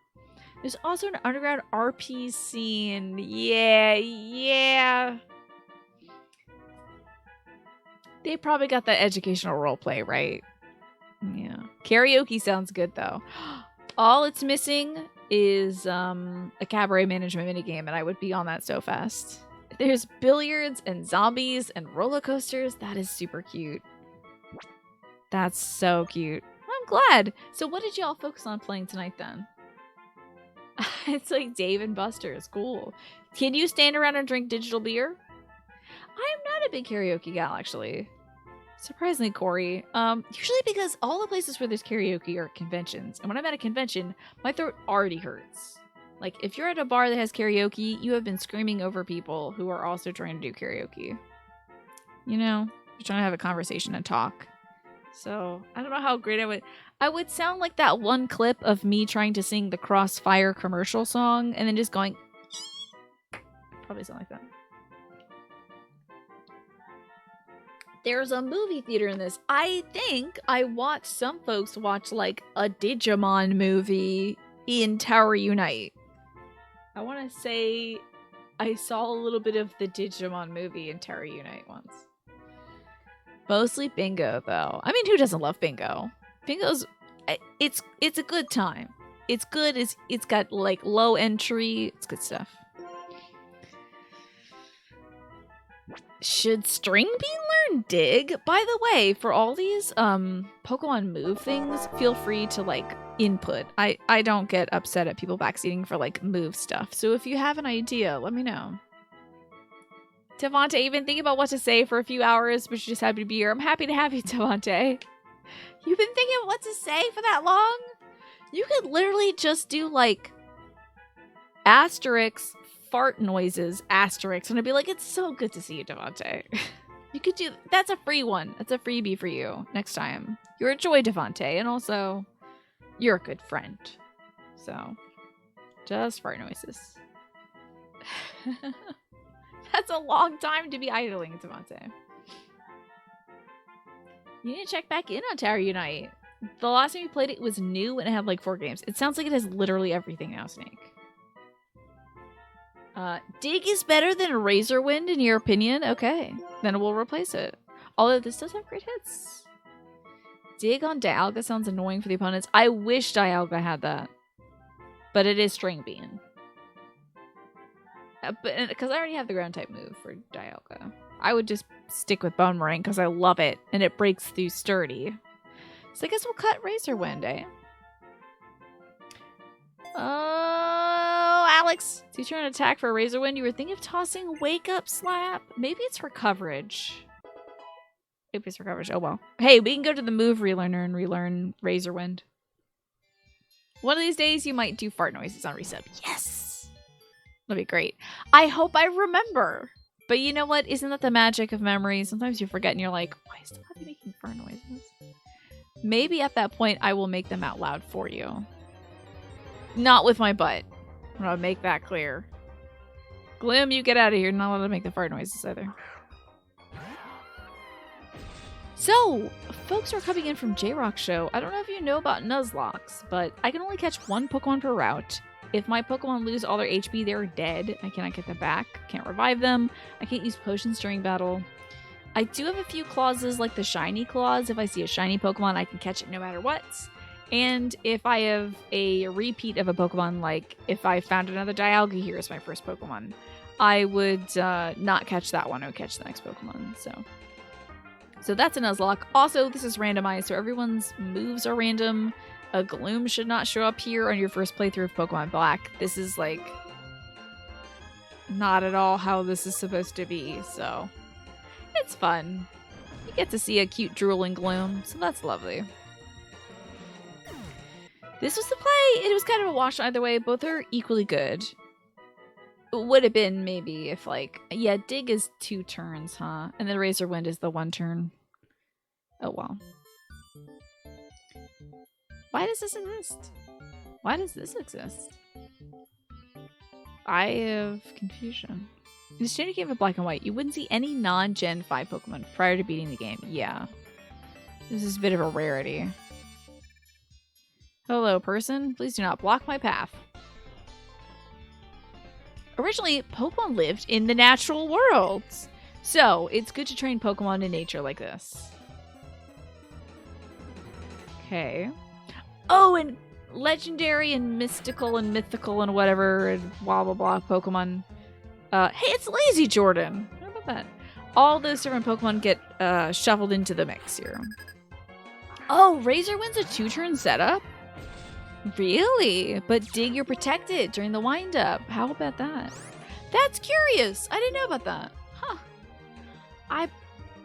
There's also an underground RP scene. Yeah. They probably got that educational roleplay, right? Yeah. Karaoke sounds good though. All it's missing is a cabaret management minigame, and I would be on that so fast. There's billiards and zombies and roller coasters. That is super cute. That's so cute. I'm glad. So what did y'all focus on playing tonight then? It's like Dave and Buster's. Cool. Can you stand around and drink digital beer? I am not a big karaoke gal, actually. Surprisingly, Corey. Usually because all the places where there's karaoke are conventions. And when I'm at a convention, my throat already hurts. Like, if you're at a bar that has karaoke, you have been screaming over people who are also trying to do karaoke. You know? You're trying to have a conversation and talk. So, I don't know how great I would sound like that one clip of me trying to sing the Crossfire commercial song and then just going... Probably sound like that. There's a movie theater in this. I think I watched some folks watch like a Digimon movie in Tower Unite. I want to say I saw a little bit of the Digimon movie in Tower Unite once. Mostly bingo, though. I mean, who doesn't love bingo? Bingo's... It's a good time. It's good. It's got, like, low entry. It's good stuff. Should String Bean learn Dig? By the way, for all these Pokemon move things, feel free to, like, input. I don't get upset at people backseating for, like, move stuff. So if you have an idea, let me know. Devontae, you've been thinking about what to say for a few hours, but you're just happy to be here. I'm happy to have you, Devontae. You've been thinking what to say for that long? You could literally just do, like, asterisk fart noises, asterisk, and I'd be like, it's so good to see you, Devontae. You could do... That's a free one. That's a freebie for you next time. You're a joy, Devontae, and also, you're a good friend. So, just fart noises. That's a long time to be idling, Devontae. You need to check back in on Tower Unite. The last time you played it was new and it had like 4 games. It sounds like it has literally everything now, Snake. Dig is better than Razorwind in your opinion? Okay, then we'll replace it. Although this does have great hits. Dig on Dialga sounds annoying for the opponents. I wish Dialga had that. But it is String Bean. But because I already have the ground type move for Dialga. I would just stick with Bone Ring because I love it and it breaks through sturdy. So I guess we'll cut Razorwind, eh? Oh, Alex. So you turn an attack for Razorwind. You were thinking of tossing Wake Up Slap. Maybe it's for coverage. Maybe it's for coverage. Oh, well. Hey, we can go to the move relearner and relearn Razorwind. One of these days, you might do fart noises on resub. Yes! That'd be great. I hope I remember. But you know what? Isn't that the magic of memory? Sometimes you forget and you're like, why is somebody making fart noises? Maybe at that point, I will make them out loud for you. Not with my butt. I'm gonna make that clear. Glim, you get out of here. Not allowed to make the fart noises either. So, folks are coming in from J-Rock Show. I don't know if you know about Nuzlocke, but I can only catch 1 Pokemon per route. If my Pokemon lose all their HP, they're dead. I cannot get them back. Can't revive them. I can't use potions during battle. I do have a few clauses like the shiny clause. If I see a shiny Pokemon, I can catch it no matter what. And if I have a repeat of a Pokemon, like if I found another Dialga here as my first Pokemon, I would not catch that one. I would catch the next Pokemon. So that's a Nuzlocke. Also, this is randomized, so everyone's moves are random. A Gloom should not show up here on your first playthrough of Pokemon Black. This is, like, not at all how this is supposed to be, so it's fun. You get to see a cute drooling Gloom, so that's lovely. This was the play. It was kind of a wash either way. Both are equally good. It would have been maybe if, like, yeah, Dig is 2 turns, huh? And then Razorwind is the 1 turn. Oh, well. Why does this exist? Why does this exist? I have confusion. In the standard game of Black and White, you wouldn't see any non-Gen 5 Pokemon prior to beating the game. Yeah. This is a bit of a rarity. Hello, person. Please do not block my path. Originally, Pokemon lived in the natural world. So, it's good to train Pokemon in nature like this. Okay. Oh, and legendary and mystical and mythical and whatever and blah blah blah Pokemon. Hey, it's Lazy Jordan. How about that? All those different Pokemon get shuffled into the mix here. Oh, Razor wins a 2-turn setup? Really? But dig, you're protected during the wind-up. How about that? That's curious. I didn't know about that. Huh. I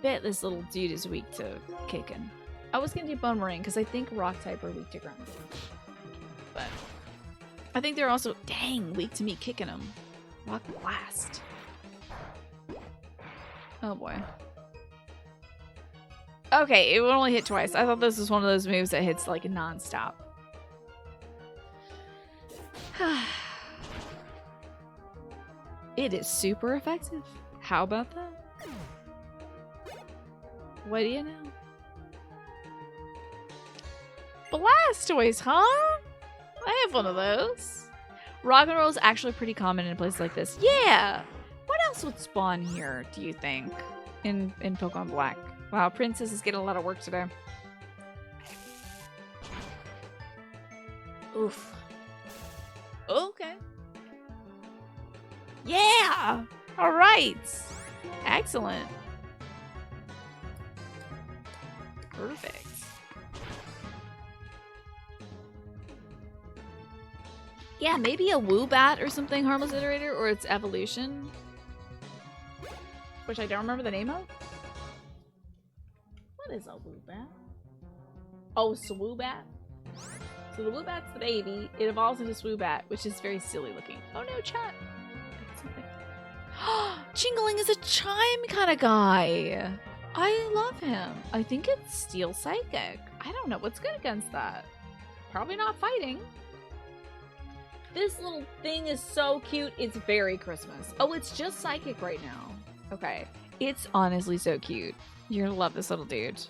bet this little dude is weak to kicking. I was going to do Bone Marine because I think Rock type are weak to ground. But I think they're also, dang, weak to me kicking them. Rock Blast. Oh boy. Okay, it would only hit twice. I thought this was one of those moves that hits like non-stop. It is super effective. How about that? What do you know? Blastoise, huh? I have one of those. Rock and roll is actually pretty common in places like this. Yeah! What else would spawn here, do you think? In Pokemon Black. Wow, Princess is getting a lot of work today. Oof. Okay. Yeah! Alright! Excellent. Perfect. Yeah, maybe a Woobat or something, Harmless Iterator, or its evolution. Which I don't remember the name of. What is a Woobat? Oh, Swoobat? So the Woobat's the baby. It evolves into Swoobat, which is very silly looking. Oh no, chat. Jingling is a chime kind of guy. I love him. I think it's Steel Psychic. I don't know what's good against that. Probably not fighting. This little thing is so cute. It's very Christmas. Oh, it's just Psychic right now. Okay. It's honestly so cute. You're gonna love this little dude.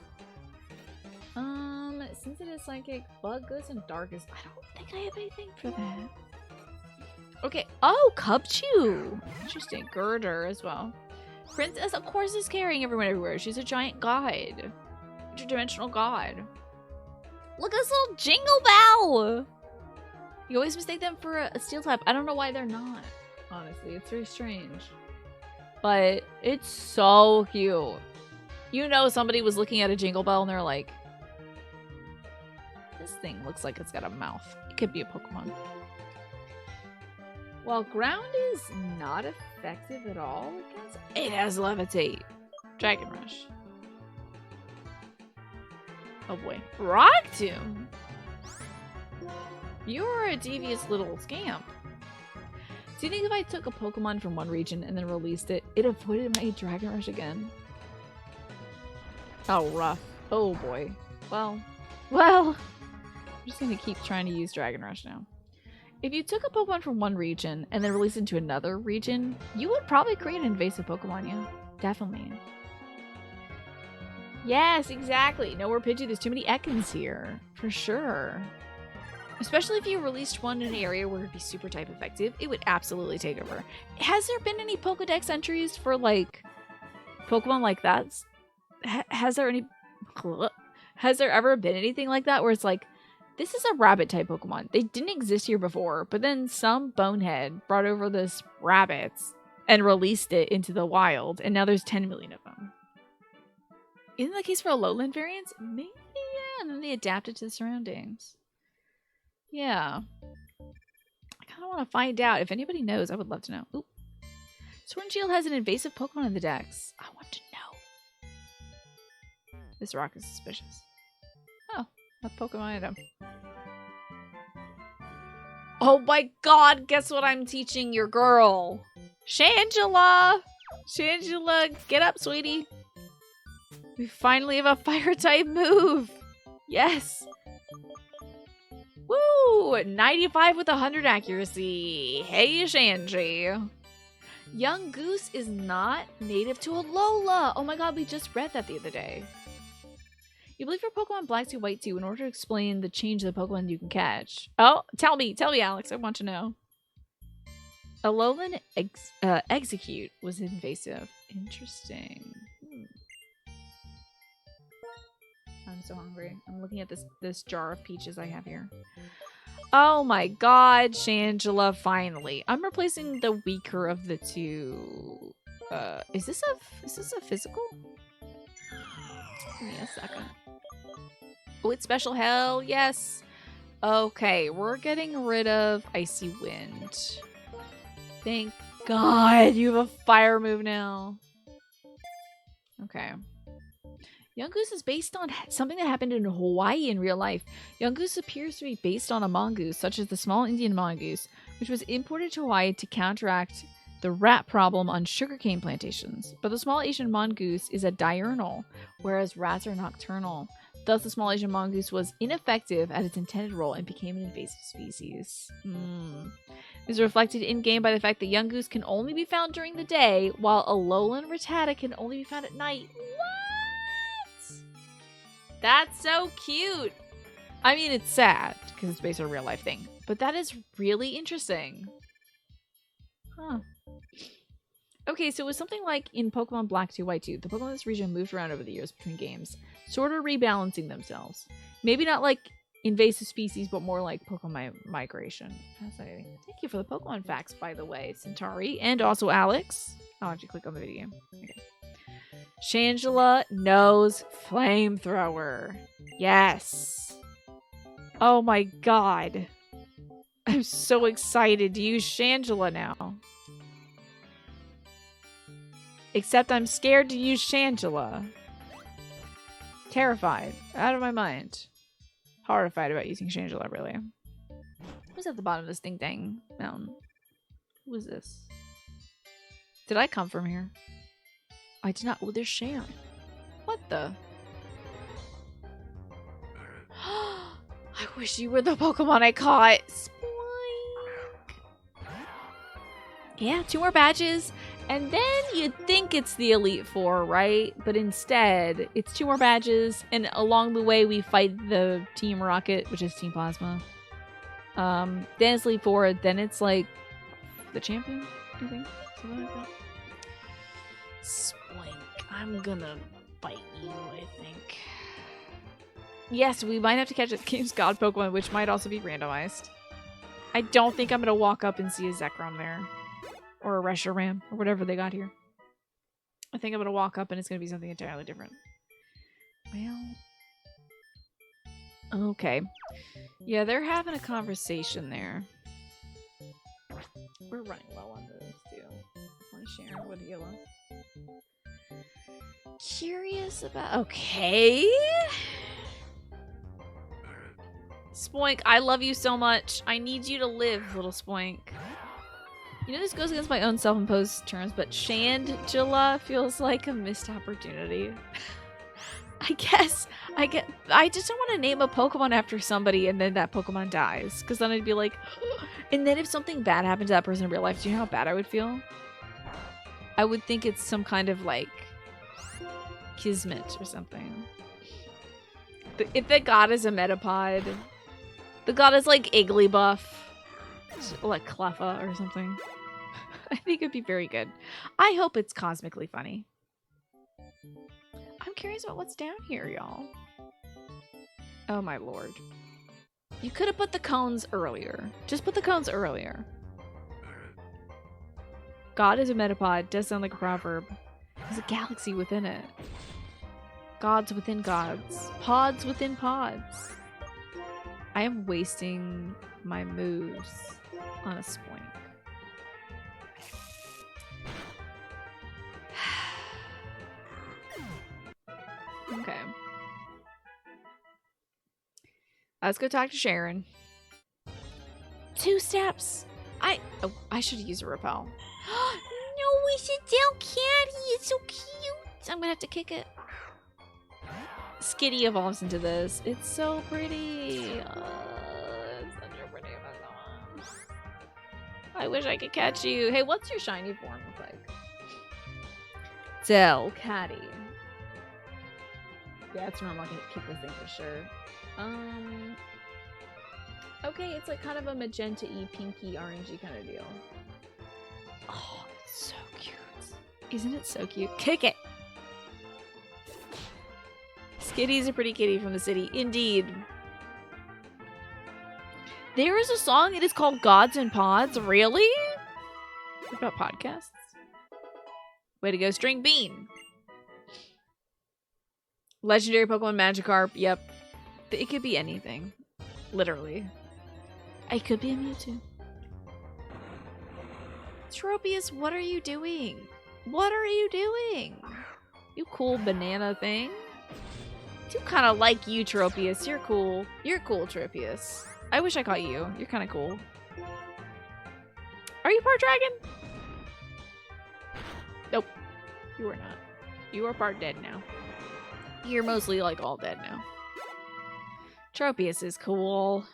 Since it is Psychic, Bug goes in Darkest. I don't think I have anything for that. Okay. Oh, Cubchoo. Interesting. Girder as well. Princess, of course, is carrying everyone everywhere. She's a giant god. Interdimensional god. Look at this little Jingle Bell. You always mistake them for a steel type. I don't know why they're not. Honestly, it's very strange. But it's so cute. You know somebody was looking at a Jingle Bell and they're like, this thing looks like it's got a mouth. It could be a Pokemon. While ground is not effective at all against it has Levitate. Dragon Rush. Oh boy. Rock Tomb! You're a devious little scamp. Do you think if I took a Pokemon from one region and then released it, it avoided my Dragon Rush again? Oh, rough. Oh boy. Well, I'm just gonna keep trying to use Dragon Rush now. If you took a Pokemon from one region and then released it into another region, you would probably create an invasive Pokemon, yeah. Definitely. Yes, exactly. No more Pidgey. There's too many Ekans here. For sure. Especially if you released one in an area where it'd be super type effective, it would absolutely take over. Has there been any Pokedex entries for, like, Pokemon like that? Has there ever been anything like that where it's like, this is a rabbit type Pokemon. They didn't exist here before, but then some bonehead brought over this rabbit and released it into the wild, and now there's 10 million of them. Isn't that the case for Alolan variants? Maybe, yeah, and then they adapted to the surroundings. Yeah. I kind of want to find out. If anybody knows, I would love to know. Oop. Sword and Shield has an invasive Pokemon in the dex. I want to know. This rock is suspicious. Oh, a Pokemon item. Oh my god, guess what I'm teaching your girl? Shangela! Shangela, get up, sweetie. We finally have a fire type move. Yes. Woo! 95 with 100 accuracy. Hey, Shanji. Young Goose is not native to Alola. Oh my god, we just read that the other day. You believe your Pokemon Black 2, White 2 in order to explain the change of the Pokemon you can catch. Oh, tell me, Alex. I want to know. Alolan Execute was invasive. Interesting. I'm so hungry. I'm looking at this jar of peaches I have here. Oh my god, Shangela, finally. I'm replacing the weaker of the two. Is this a physical? Give me a second. Oh, it's special. Hell yes. Okay, we're getting rid of Icy Wind. Thank God you have a fire move now. Okay. Young Goose is based on something that happened in Hawaii in real life. Young Goose appears to be based on a mongoose, such as the small Indian mongoose, which was imported to Hawaii to counteract the rat problem on sugarcane plantations. But the small Asian mongoose is a diurnal, whereas rats are nocturnal. Thus, the small Asian mongoose was ineffective at its intended role and became an invasive species. This is reflected in-game by the fact that young goose can only be found during the day, while a lowland rattata can only be found at night. What? That's so cute! I mean, it's sad, because it's based on a real-life thing. But that is really interesting. Huh. Okay, so it was something like in Pokemon Black 2, White 2. The Pokemon in this region moved around over the years between games, sort of rebalancing themselves. Maybe not like invasive species, but more like Pokemon migration. Fascinating. Thank you for the Pokemon facts, by the way, Centauri, and also Alex. I'll actually click on the video. Okay. Shangela knows Flamethrower. Yes. Oh my god. I'm so excited to use Shangela now. Except I'm scared to use Shangela. Terrified. Out of my mind. Horrified about using Shangela, really. Who's at the bottom of this ding-dang mountain? Who is this? Did I come from here? I did not. Oh, there's Sharon. What the? I wish you were the Pokemon I caught. Spoink. Yeah, 2 more badges. And then you'd think it's the Elite Four, right? But instead, it's 2 more badges. And along the way, we fight the Team Rocket, which is Team Plasma. Then it's Elite Four. Then it's like the champion, do you think? Something like that. Spoink. I'm gonna bite you, I think. Yes, we might have to catch a game's god Pokemon, which might also be randomized. I don't think I'm gonna walk up and see a Zekrom there. Or a Reshiram, or whatever they got here. I think I'm gonna walk up and it's gonna be something entirely different. Well... Okay. Yeah, they're having a conversation there. We're running low on this, too. Want to share with you? Curious about... Okay... Spoink, I love you so much. I need you to live, little Spoink. You know, this goes against my own self-imposed terms, but Shangela feels like a missed opportunity. I just don't want to name a Pokemon after somebody and then that Pokemon dies. Because then I'd be like... And then if something bad happened to that person in real life, do you know how bad I would feel? I would think it's some kind of, like... Kismet or something. If the god is a Metapod... The god is like Igglybuff. Like Cleffa or something. I think it'd be very good. I hope it's cosmically funny. I'm curious about what's down here, y'all. Oh my lord. You could have put the cones earlier. Just put the cones earlier. God is a Metapod. Does sound like a proverb. There's a galaxy within it. Gods within gods. Pods within pods. I am wasting my moves on a Spoink. Okay. Let's go talk to Sharon. 2 steps. I should use a repel. No, we should tell Caddy. It's so cute. I'm gonna have to kick it. Skitty evolves into this. It's so pretty. It's such a pretty Pokemon. I wish I could catch you. Hey, what's your shiny form look like? Tell Caddy. Yeah, it's normal. I can kick this thing for sure. Okay, it's like kind of a magenta-y, pinky, orangey kind of deal. Oh, it's so cute. Isn't it so cute? Kick it! Skitty's a pretty kitty from the city. Indeed. There is a song, it is called Gods and Pods. Really? What about podcasts? Way to go, String Bean. Legendary Pokemon Magikarp. Yep. It could be anything. Literally. It could be a Mewtwo. Tropius, what are you doing? What are you doing? You cool banana thing. I do kind of like you, Tropius. You're cool. You're cool, Tropius. I wish I caught you. You're kind of cool. Are you part dragon? Nope. You are not. You are part dead now. You're mostly like all dead now. Tropius is cool.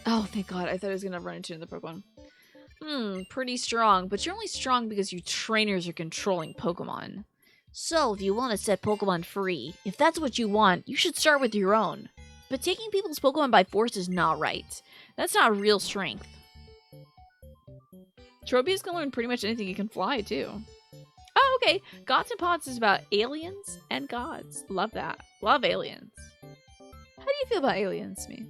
Oh, thank God. I thought I was going to run into another Pokemon. Pretty strong. But you're only strong because your trainers are controlling Pokemon. So, if you want to set Pokemon free, if that's what you want, you should start with your own. But taking people's Pokemon by force is not right. That's not real strength. Tropius can learn pretty much anything he can fly, too. Oh, okay. Gods and Pods is about aliens and gods. Love that. Love aliens. How do you feel about aliens, me?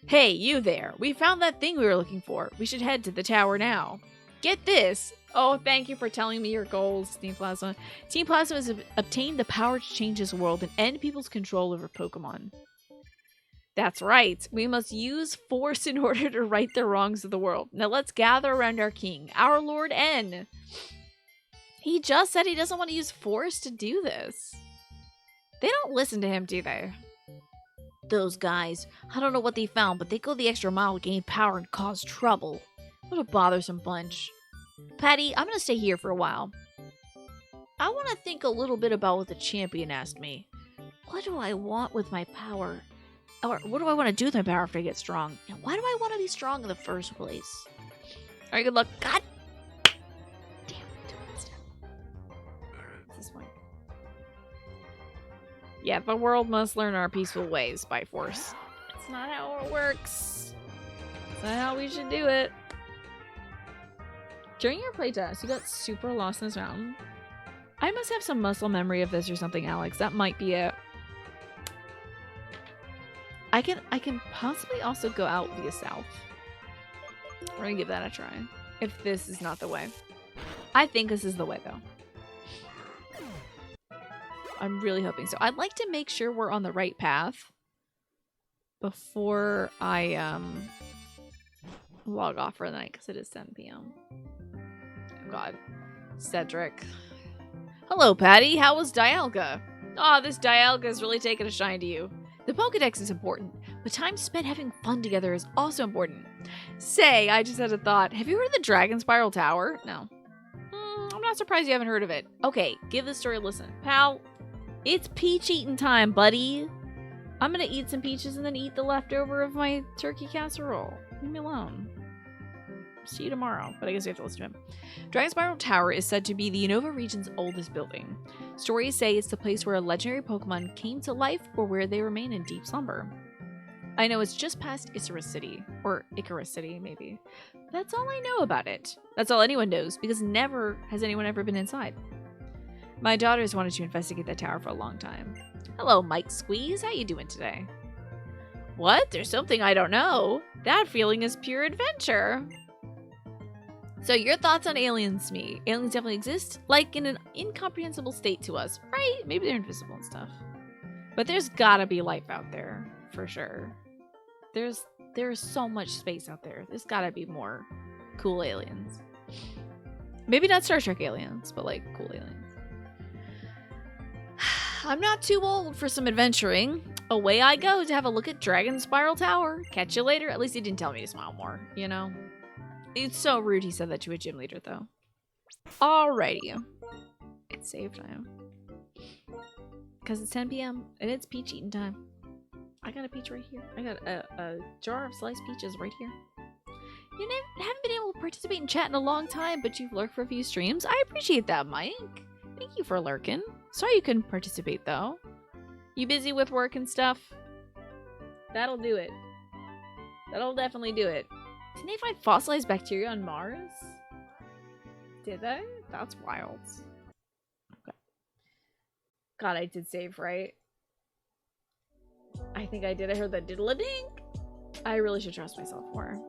Hey, you there. We found that thing we were looking for. We should head to the tower now. Get this. Oh, thank you for telling me your goals, Team Plasma. Team Plasma has obtained the power to change this world and end people's control over Pokemon. That's right. We must use force in order to right the wrongs of the world. Now let's gather around our king, our Lord N. He just said he doesn't want to use force to do this. They don't listen to him, do they? Those guys, I don't know what they found, but they go the extra mile to gain power and cause trouble. What a bothersome bunch. Patty, I'm gonna stay here for a while. I want to think a little bit about what the champion asked me. What do I want with my power? Or what do I want to do with my power after I get strong? And why do I want to be strong in the first place? Alright, good luck. God damn it. This one. Yeah, the world must learn our peaceful ways by force. It's not how it works. It's not how we should do it. During your playtest, you got super lost in this mountain. I must have some muscle memory of this or something, Alex. That might be it. I can possibly also go out via south. We're gonna give that a try. If this is not the way. I think this is the way, though. I'm really hoping so. I'd like to make sure we're on the right path before I log off for the night, because it is 10 p.m. Oh God. Cedric. Hello, Patty. How was Dialga? Oh, this Dialga is really taking a shine to you. The Pokedex is important, but time spent having fun together is also important. Say, I just had a thought. Have you heard of the Dragon Spiral Tower? No. I'm not surprised you haven't heard of it. Okay, give this story a listen. Pal, it's peach eating time, buddy. I'm gonna eat some peaches and then eat the leftover of my turkey casserole. Leave me alone. See you tomorrow, but I guess you have to listen to him. Dragon Spiral Tower is said to be the Unova region's oldest building. Stories say it's the place where a legendary Pokemon came to life or where they remain in deep slumber. I know it's just past Icarus City, or Icarus City, maybe. That's all I know about it. That's all anyone knows, because never has anyone ever been inside. My daughters wanted to investigate that tower for a long time. Hello, Mike Squeeze. How you doing today? What? There's something I don't know. That feeling is pure adventure. So your thoughts on aliens, me? Aliens definitely exist, like in an incomprehensible state to us, right? Maybe they're invisible and stuff. But there's gotta be life out there, for sure. There's so much space out there. There's gotta be more cool aliens. Maybe not Star Trek aliens, but like cool aliens. I'm not too old for some adventuring. Away I go to have a look at Dragon Spiral Tower. Catch you later. At least he didn't tell me to smile more, you know? It's so rude he said that to a gym leader, though. Alrighty. It's save time. Because it's 10 p.m. and it's peach eating time. I got a peach right here. I got a jar of sliced peaches right here. You haven't been able to participate in chat in a long time, but you've lurked for a few streams. I appreciate that, Mike. Thank you for lurking. Sorry you couldn't participate, though. You busy with work and stuff? That'll do it. That'll definitely do it. Didn't they find fossilized bacteria on Mars? Did they? That's wild. Okay. God, I did save, right? I think I did. I heard that diddle-a-dink. I really should trust myself more.